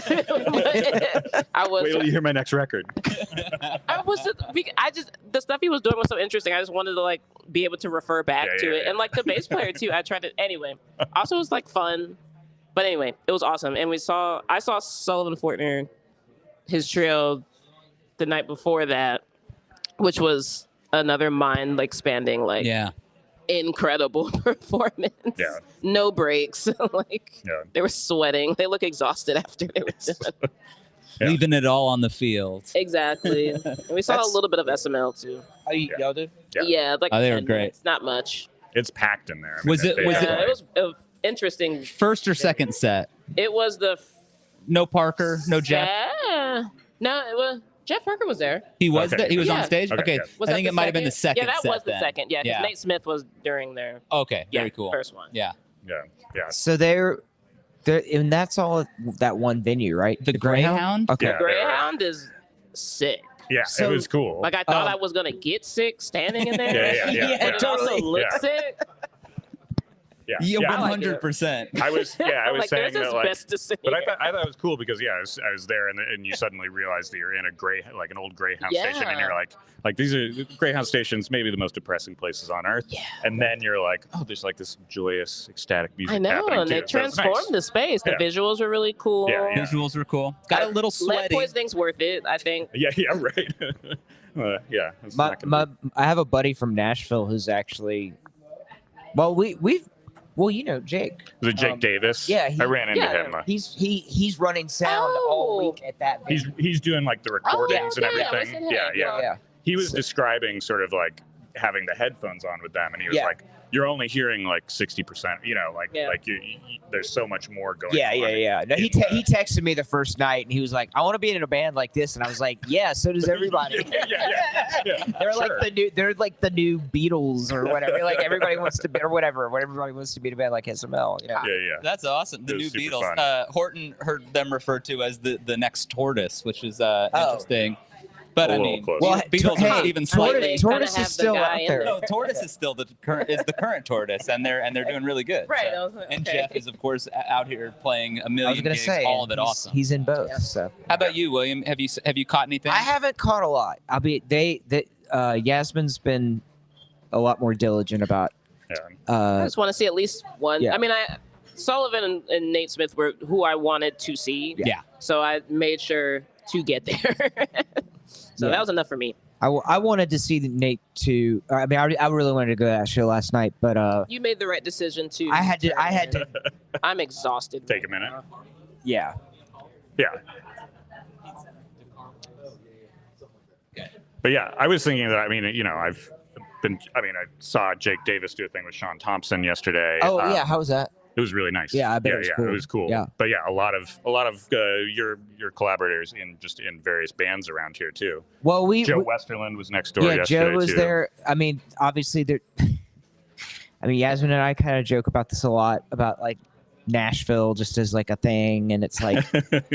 I was. Wait till you hear my next record. I just the stuff he was doing was so interesting. I just wanted to like be able to refer back Yeah, to yeah, it, yeah. and like the bass player too. I tried to anyway. Also, it was like fun, but anyway, it was awesome. And I saw Sullivan Fortner, his trio, the night before that, which was another mind expanding Yeah. incredible performance. Yeah. No breaks. Like Yeah. they were sweating. They look exhausted after they were done. Yeah. Leaving it all on the field. Exactly. And we saw a little bit of SML too. Oh, y'all did? Yeah. Yeah, like Oh, they were 10 great. minutes, not much. It's packed in there. I mean, Was it- they- was Yeah, it was interesting. First or second set? It was the No Parker, no Jeff. Yeah. No, it was Jeff Parker was there. He was Okay. he was on Yeah. stage. Okay, Okay, yeah. Was I that think the it might have been the second. Yeah, that set was the then. second. Yeah, 'cause Yeah. Nate Smith was during their Okay, very cool. first one. Yeah. Yeah. So they're and that's all at that one venue, right? The Greyhound? Okay. Yeah. Greyhound is sick. Yeah. So- it was cool. Like I thought Um, I was gonna get sick standing in there. Yeah. But it also looked Yeah. sick. yeah. Yeah, Yeah. 100%. I was Like saying there's that his like best to see. but I thought it was cool because I was there and you suddenly realize that you're in an old Greyhound station and Yeah. you're like these are Greyhound stations, maybe the most depressing places on earth. Yeah. And then you're like, oh, there's like this joyous, ecstatic music I know, happening and too. they So it's transformed nice. the space. The Yeah. visuals were really cool. Yeah. Visuals were cool. Got a little Lead sweaty. poisoning's worth it, I think. Yeah, right. Yeah. it's My, not gonna be- I have a buddy from Nashville who's actually, you know Jake. Was it Jake Davis? yeah, I ran into yeah. him. He's running sound all Oh. week at that venue. He's doing like the recordings and yeah, everything. listen to him, Yeah. Yeah. He was describing sort of like having the headphones on with them, and he was Yeah. like, "You're only hearing like 60%. Yeah. Like you, there's so much more going Yeah, on." yeah. No, he texted me the first night and he was like, "I want to be in a band like this," and I was like, "Yeah, so does everybody." yeah. They're Sure. like the new Beatles or whatever. Like everybody wants to be or whatever. Everybody wants to be in a band like SML. You know? Yeah. That's awesome. The It new was super Beatles. fun. Horton heard them referred to as the next Tortoise, which is interesting. But A I little mean, close. Well, Beatles hey, are even Tortoise- slightly. Tortoise Kinda is have the still guy out in there. No, Tortoise is still the current Tortoise, and they're doing really good. Right. so. I was like, And okay. Jeff is of course out here playing a I was million gonna gigs, say all of it he's, awesome. He's in both. So How about you, William? Have you caught anything? I haven't caught a lot. Yasmin's been a lot more diligent about. Yeah. I just want to see at least one. Yeah. I mean, Sullivan and Nate Smith were who I wanted to see. Yeah. So I made sure to get there. So Yeah. that was enough for me. I wanted to see Nate too. I mean, I really wanted to go to that show last night, but You made the right decision to. I had to. I'm exhausted. Take a minute. Yeah. Yeah. But yeah, I was thinking that I saw Jake Davis do a thing with Sean Thompson yesterday. Oh yeah, how was that? It was really nice. Yeah, I bet it was cool. It was cool. Yeah. But yeah, a lot of your collaborators in various bands around here too. Well, Joe Westerland was next door yeah, yesterday Joe was too. there. I mean, obviously there. I mean, Yasmin and I kind of joke about this a lot about like Nashville just as like a thing, and it's like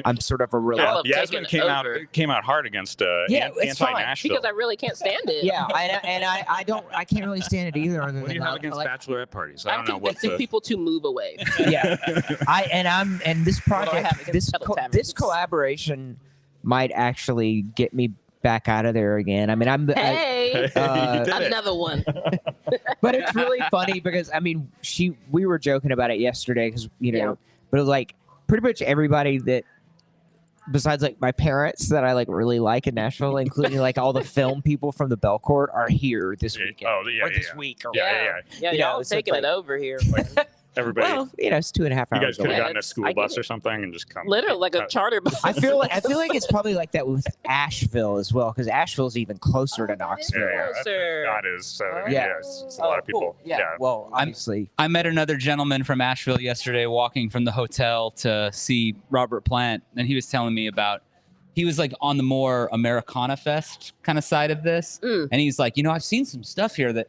I'm sort of a I reluctant. love Yasmin taking came over. out hard against Yeah, it's fine, anti-Nashville. Because I really can't stand it. Yeah, I can't really stand it either. Other What do you than have I- against like, bachelorette parties? I I'm don't know what's convincing people to move away. yeah, and this What do I project, have against Kettle Taverns? this collaboration might actually get me back out of there again. I mean, Hey, Uh, You did it. another one. but it's really funny because I mean, we were joking about it yesterday because Yeah. but like pretty much everybody that besides like my parents that I like really like in Nashville, including like all the film people from the Belcourt, are here this weekend Oh, yeah, or this yeah. week or Yeah. Yeah, You know, y'all so taking it's it like- over here. Everybody, well, it's 2.5 you hours. guys could away. have gotten a I school get bus it. or something and just come. Literally like a charter bus. I feel like it's probably like that with Asheville as well because Asheville's even closer to Oh, Knoxville. Yeah, Closer. that is so. Yeah. Yeah, it's a lot of people. Cool. Yeah. Well, obviously. I met another gentleman from Asheville yesterday walking from the hotel to see Robert Plant, and he was telling me about he was like on the more Americana Fest kind of side of this. Mm. And he's like, I've seen some stuff here that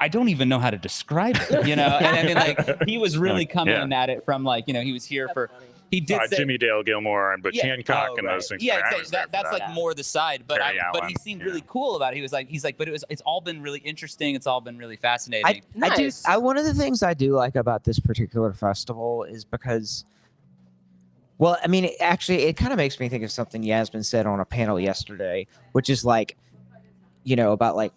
I don't even know how to describe it, And I mean, like, he was really coming at it from like, he was here for, he did say, Jimmy Dale Gilmore and Butch Hancock and those things. Yeah, I exactly. was there for That's that. like more the side, but Terry but he Allen, seemed yeah. really cool about it. He's like, but it's all been really interesting. It's all been really fascinating. Nice. One of the things I do like about this particular festival is because, well, I mean, it kind of makes me think of something Yasmin said on a panel yesterday, which is like, about like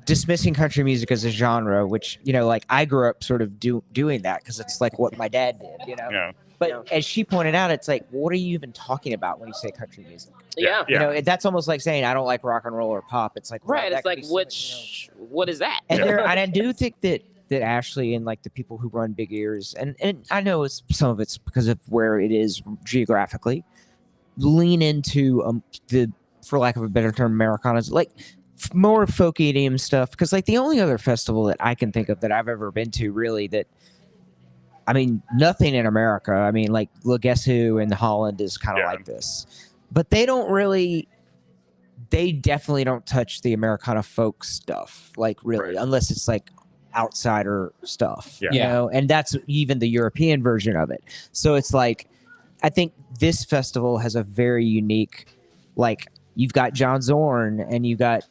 dismissing country music as a genre, which, like I grew up sort of doing that because it's like what my dad did, Yeah. But as she pointed out, it's like, what are you even talking about when you say country music? Yeah. That's almost like saying I don't like rock and roll or pop. It's like, well, Right. that It's could like be so much, what is that? and and I do think that Ashley and like the people who run Big Ears, and I know some of it's because of where it is geographically, lean into the, for lack of a better term, Americanas, like more folk EDM stuff. Because like the only other festival that I can think of that I've ever been to really that, I mean, nothing in America. I mean, like La Guess Who in Holland is kind of like this, but they definitely don't touch the Americana folk stuff, like really, unless it's like outsider stuff, Yeah. and that's even the European version of it. So it's like, I think this festival has a very unique, like you've got John Zorn and you got,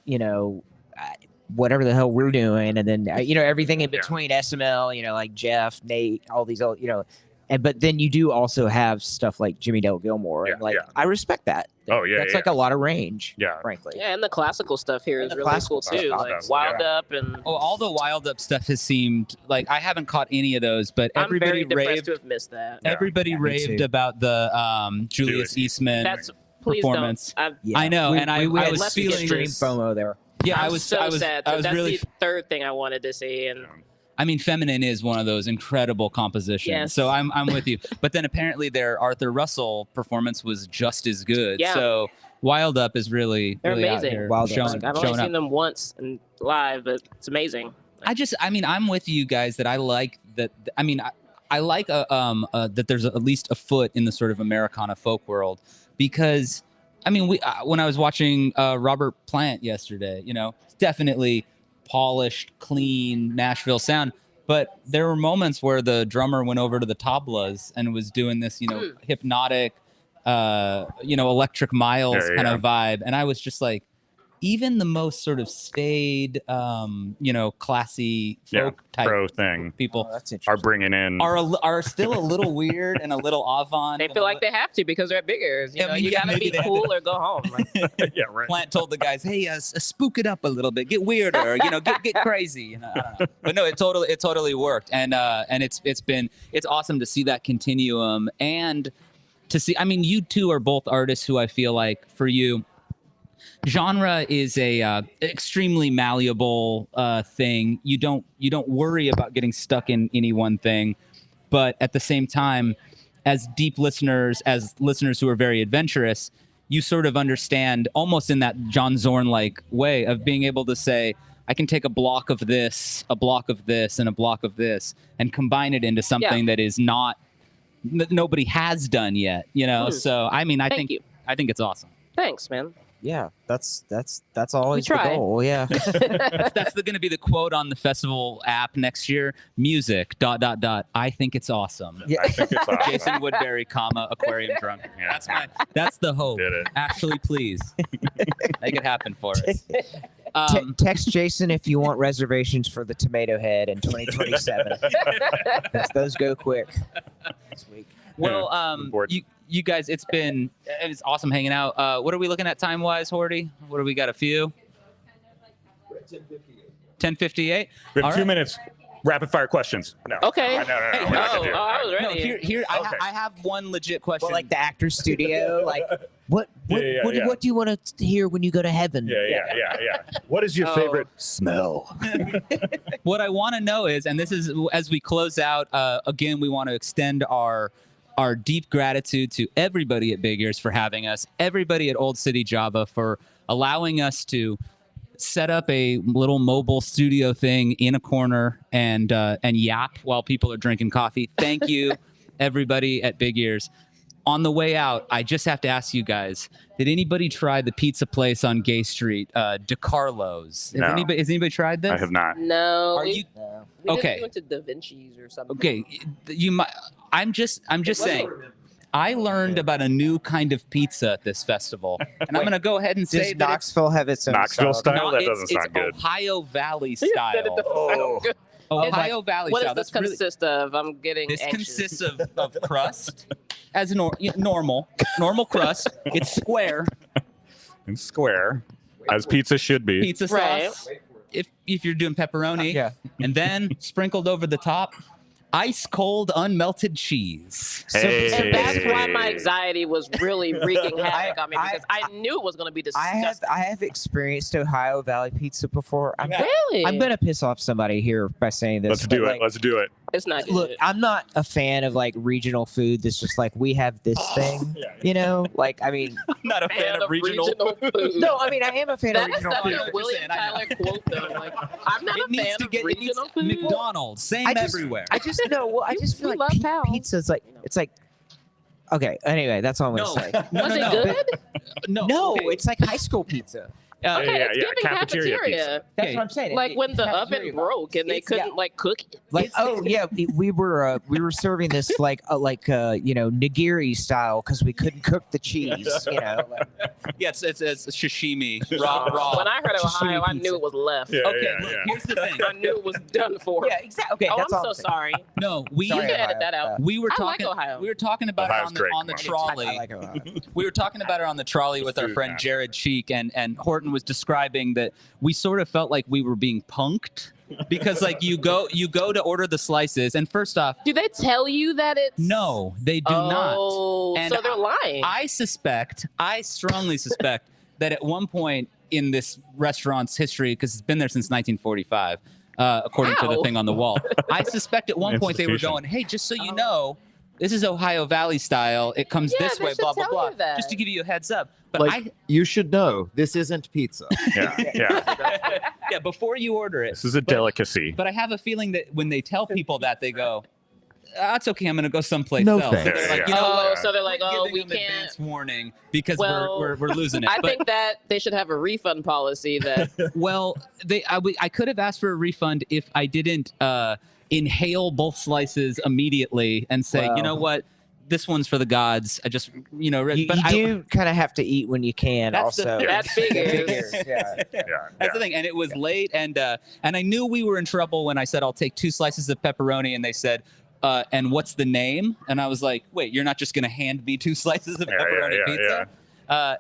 whatever the hell we're doing. And then, everything in between SML, like Jeff, Nate, all these, but then you do also have stuff like Jimmy Dale Gilmore. And I respect that. Oh, yeah. That's like a lot of range, Yeah. frankly. Yeah, and the classical stuff here is the really classical cool stuff too. is Like awesome. Wild Up and all the Wild Up stuff has seemed like I haven't caught any of those, but I'm everybody very depressed raved. to have missed that. Everybody me raved too. about the Julius Eastman That's please performance. don't. I know, and I had was left to get feeling extreme this- FOMO there. Yeah, I'm I was so sad. I was That's really. the third thing I wanted to see, and I mean, Feminine is one of those incredible compositions. Yes. So I'm with you. But then apparently their Arthur Russell performance was just as good. Yeah. So Wild Up is really, They're really out amazing. here Wild Up's showing, like, I've only showing seen up. them once and live, but it's amazing. I mean, I'm with you guys that I like that. I mean, I like that there's at least a foot in the sort of Americana folk world because, I mean, when I was watching Robert Plant yesterday, definitely polished, clean Nashville sound. But there were moments where the drummer went over to the tablas and was doing this, hypnotic, Electric Miles kind of vibe. And I was just like, even the most sort of staid, classy folk type pro thing people That's are interesting. bringing in. are still a little weird and a little avant. They feel like they have to because they're bigger. You Yeah, know, I mean, you yeah, gotta maybe be they have cool or go home. Like, Yeah, right. Plant told the guys, "Hey, spook it up a little bit, get weirder, get crazy." I don't know. But no, it totally worked, and it's awesome to see that continuum and to see. I mean, you two are both artists who I feel like for you, genre is a extremely malleable thing. You don't worry about getting stuck in any one thing, but at the same time, as listeners who are very adventurous, you sort of understand almost in that John Zorn-like way of being able to say, I can take a block of this, and a block of this, and combine it into something that is not nobody has done yet. So I mean, I Thank think you. it's awesome. Thanks, man. Yeah, that's always the try. goal. Yeah. That's going to be the quote on the festival app next year. Music ... I think it's awesome. Yeah. I think it's awesome. Jason Woodbury, aquarium drunk. Yeah. That's the hope. Did it. Ashley, please make it happen for us. Text Jason if you want reservations for the Tomato Head in 2027. 'Cause those go quick this week. Well, bored. you guys, it's awesome hanging out. What are we looking at time wise, Horty? What do we got? A few. 10:58. We have All 2 right. minutes. Rapid fire questions. No. Okay. No. Hey, we're not Oh, gonna do it. I was No, ready. here Okay. I have one legit question. Well, like the Actors Studio, like what Yeah. what do you want to hear when you go to heaven? Yeah. What is your Oh. favorite smell? What I want to know is, and this is as we close out, again, we want to extend our deep gratitude to everybody at Big Ears for having us, everybody at Old City Java for allowing us to set up a little mobile studio thing in a corner and yap while people are drinking coffee. Thank you, everybody at Big Ears. On the way out, I just have to ask you guys, did anybody try the pizza place on Gay Street, DeCarlo's? No. Has anybody tried this? I have not. No. Are we, you we didn't- okay. We went to Da Vinci's or something. okay? You might. I'm just saying. I learned about a new kind of pizza at this festival, and I'm going to go ahead and say Does that Knoxville have its own Knoxville style? style? no, That doesn't sound good. Ohio Valley You said it style. doesn't sound good. Ohio Valley What style. does this That's really. consist of? I'm getting This anxious. consists of crust, as normal crust. It's square And square, as pizza should be. pizza Right. sauce. If you're doing pepperoni, Yeah. and then sprinkled over the top, ice cold unmelted cheese. Hey. And that's why my anxiety was really wreaking havoc on me I- because I knew it was going to be disgusting. I have experienced Ohio Valley pizza before. Really? I'm gonna piss off somebody here by saying this. Let's but, do it. like, Let's do it. It's not good. Look, I'm not a fan of like regional food that's just like we have this thing, you know. Like, I mean, I'm not a Fan of regional food. no, I mean I am a fan of That's regional such food. a William I know. Tyler quote though. Like, I'm not a fan of regional food. McDonald's, same I just- everywhere. I just know. Well, I just feel we like love Pal. pizza is like it's like. Okay. Anyway, that's all I'm gonna say. Was it good? No, okay. it's like high school pizza. Okay, it's giving Cafeteria cafeteria. pizza. That's Okay. what I'm saying. Like when the cafeteria oven broke and they It's- couldn't yeah. like cook it. Like we were serving this like nigiri style because we couldn't cook the cheese, you know. Like, Yeah, it's sashimi, raw. When I heard Sashimi Ohio, I pizza. knew it was left. Yeah, Okay, yeah, look, yeah. here's the thing. I knew it was done for. yeah, exactly. Okay, Oh, that's I'm all so saying. sorry. No, we You Sorry, can edit Ohio. that out. we were I like talking. Ohio. We were talking about Ohio's it great, on the come on. trolley. I like Ohio. We were talking about it on the trolley with our Food, friend man. Jared Cheek, and Horton was describing that we sort of felt like we were being punked because like you go to order the slices, and first off, Do they tell you that it's no, they do not. Oh, And so they're lying. I strongly suspect that at one point in this restaurant's history, because it's been there since 1945, according to the Ow. thing on the wall, I suspect at one point they were Institution. going, "Hey, just so you Oh. know, this is Ohio Valley style. It comes Yeah, this they way, should blah blah tell blah." you that. Just to give you a heads up. But Like, you should know this isn't pizza. Yeah. yeah, before you order it. This is a delicacy. But I have a feeling that when they tell people that, they go, "That's okay. I'm going to go someplace No else." thanks. So they're like, Yeah, you know oh, what? so they're like, We're oh, giving we them can't. advance warning because Well, we're losing it. I But- think that they should have a refund policy that Well, I could have asked for a refund if I didn't inhale both slices immediately and say, Wow. you know what, this one's for the gods. I just, You, but you I, do kind of have to eat when you can. That's the Also, thing. that's big. is. yeah. That's the thing, and it was late, and I knew we were in trouble when I said I'll take 2 slices of pepperoni, and they said, and what's the name? And I was like, wait, you're not just gonna hand me 2 slices of Yeah, pepperoni yeah, pizza?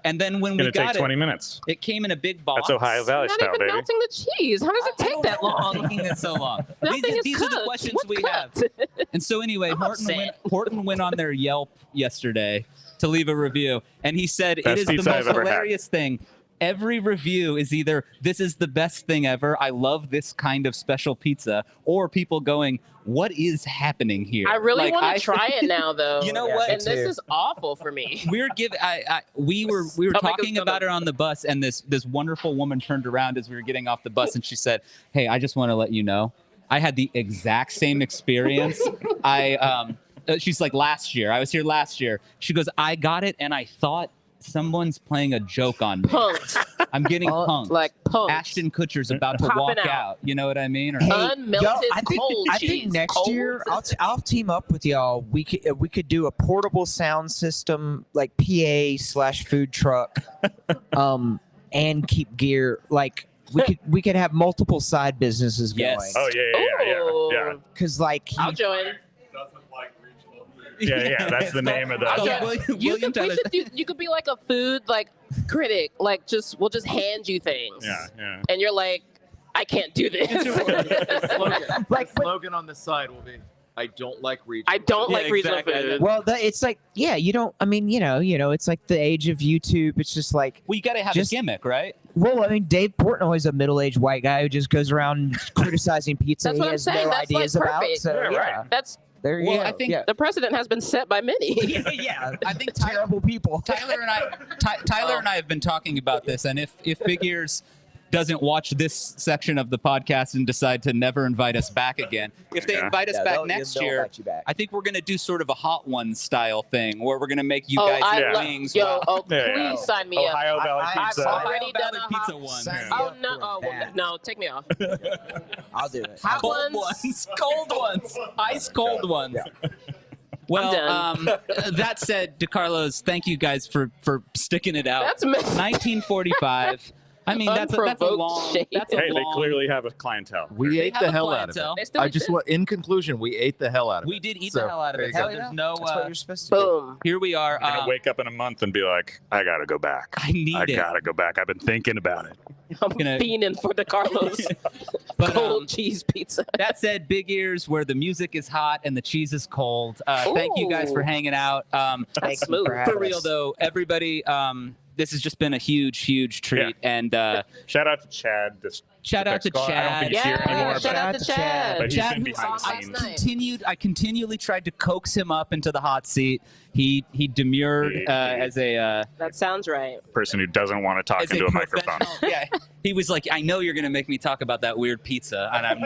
And then when It's we going to take got 20 minutes. it came in a big box. That's Ohio Valley Not style, even baby. melting the cheese. How does it I take don't that know long? what's taking it so long. Nothing is these are the cooked. questions What's we have. cooked? And so anyway, I'm Horton went on their Yelp yesterday to leave a review, and he said Best it is the pizza most I've ever had. hilarious thing. Every review is either "this is the best thing ever," "I love this kind of special pizza," or people going, "What is happening here?" I really Like, want to try it now, though. You know Yeah, what? me And this too. is awful for me. We're giving. We were Stomach is talking gonna- about her on the bus, and this wonderful woman turned around as we were getting off the bus, and she said, "Hey, I just want to let you know, I had the exact same experience. She's like, last year. I was here last year. She goes, I got it, and I thought someone's playing a joke on me. Punked. I'm getting punked. Like punked. Ashton Kutcher's about to Popping walk out. out. You know what I mean? Or, Unmelted I think, cold I cheese. think next Cold? year I'll team up with y'all. We could do a portable sound system like PA/food truck, and keep gear like we could have multiple side businesses Yes. going. Oh yeah. Because like I'll join. Yeah. That's the name of I'll the. join. You could be like a food like critic. Like we'll just hand you things. Yeah. And you're like, I can't do this. Like slogan on the side will be, "I don't like regional." I don't like regional exactly. food. well, it's like you don't. I mean, it's like the age of YouTube. It's just like Well, you got to have Just- a gimmick, right? well, I mean, Dave Portnoy is a middle-aged white guy who just goes around criticizing pizza That's he what I'm has saying. no That's, like, ideas about. perfect. So Yeah, yeah, right. That's there you Well, go. I think- yeah. the precedent has been set by many. yeah, I think terrible people. Tyler and I have been talking about this, and if Big Ears doesn't watch this section of the podcast and decide to never invite us back again, if they Yeah. invite us Yeah, back they'll- next they'll year, invite you back. I think we're gonna do sort of a Hot Ones style thing where we're gonna make you Oh, guys I eat love. wings. Yo, while- oh, Yeah, please yeah. sign me up. Ohio Valley I've Pizza. already done Valley a Pizza hot- one. Sign Yeah. me Oh up no! for Oh that. no! Take me off. I'll do it. Hot Cold ones. cold ones, ice cold ones. Well, that said, DeCarlos, thank you guys for sticking it out. That's 1945. I mean, that's a Unprovoked long. shade. That's a Hey, they long, clearly have a clientele. We They ate have the a hell out of clientele. it. They still I just exist. want, in conclusion, we ate the hell out of it. We did eat So, the hell out of there it. you So go. there's no. That's what you're supposed to do. Boom. Here we are. I'm gonna wake up in a month and be like, I gotta go back. I need I it. gotta go back. I've been thinking about it. I'm Gonna- fiending for the Carlos But cold cheese pizza. that said, Big Ears, where the music is hot and the cheese is cold. Thank you guys for Ooh. hanging out. Thank That's you smooth. for having For real us. though, everybody. This has just been a huge treat, and Shout out to Chad. shout out to I don't Chad. think he's here Yeah, anymore, shout but, out to Chad. but he's Chad, been who behind the I scenes. saw- I continually tried to coax him up into the hot seat. He demurred as a That sounds right. Person who doesn't want to talk as into a microphone. professional- Yeah, he was like, I know you're gonna make me talk about that weird pizza, and I'm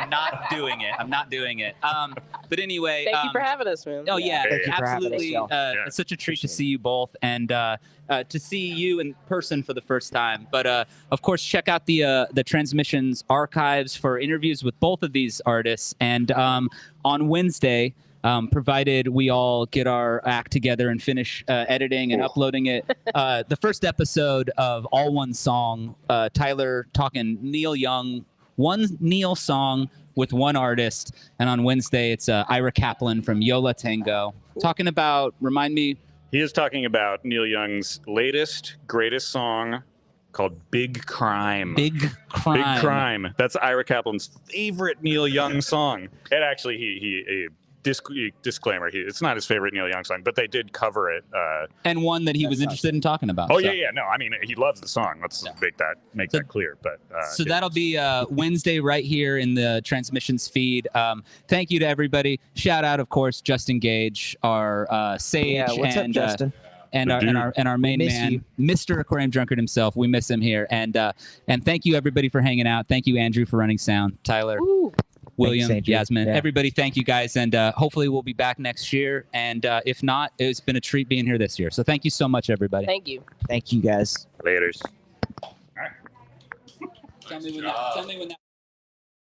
not doing it. I'm not doing it. But anyway, Thank you for having us, man. Oh yeah, Thank you for having us, absolutely. y'all. It's such a treat to see you both, and to see you in person for the first time. But of course, check out the Transmissions archives for interviews with both of these artists. And on Wednesday, provided we all get our act together and finish editing and uploading it, the first episode of All One Song, Tyler talking Neil Young, one Neil song with one artist. And on Wednesday, it's Ira Kaplan from Yola Tango talking about, remind me. He is talking about Neil Young's latest, greatest song called Big Crime. Big Crime. Big Crime. That's Ira Kaplan's favorite Neil Young song. And actually, he disclaimer, it's not his favorite Neil Young song, but they did cover it. And one that he was interested in talking about. Oh so. yeah. No, I mean, he loves the song. Let's make that clear. But So that'll be Wednesday right here in the Transmissions feed. Thank you to everybody. Shout out, of course, Justin Gage, our sage, Yeah, what's up, and Justin? and The our main Miss man, you. Mr. Aquarium Drunkard himself. We miss him here. And thank you everybody for hanging out. Thank you, Andrew, for running sound. Tyler. Woo. William, Thanks, Andrew. Yasmin, Yeah. everybody, thank you guys. And hopefully we'll be back next year. And if not, it's been a treat being here this year. So thank you so much, everybody. Thank you. Thank you, guys. Laters. Tell me when that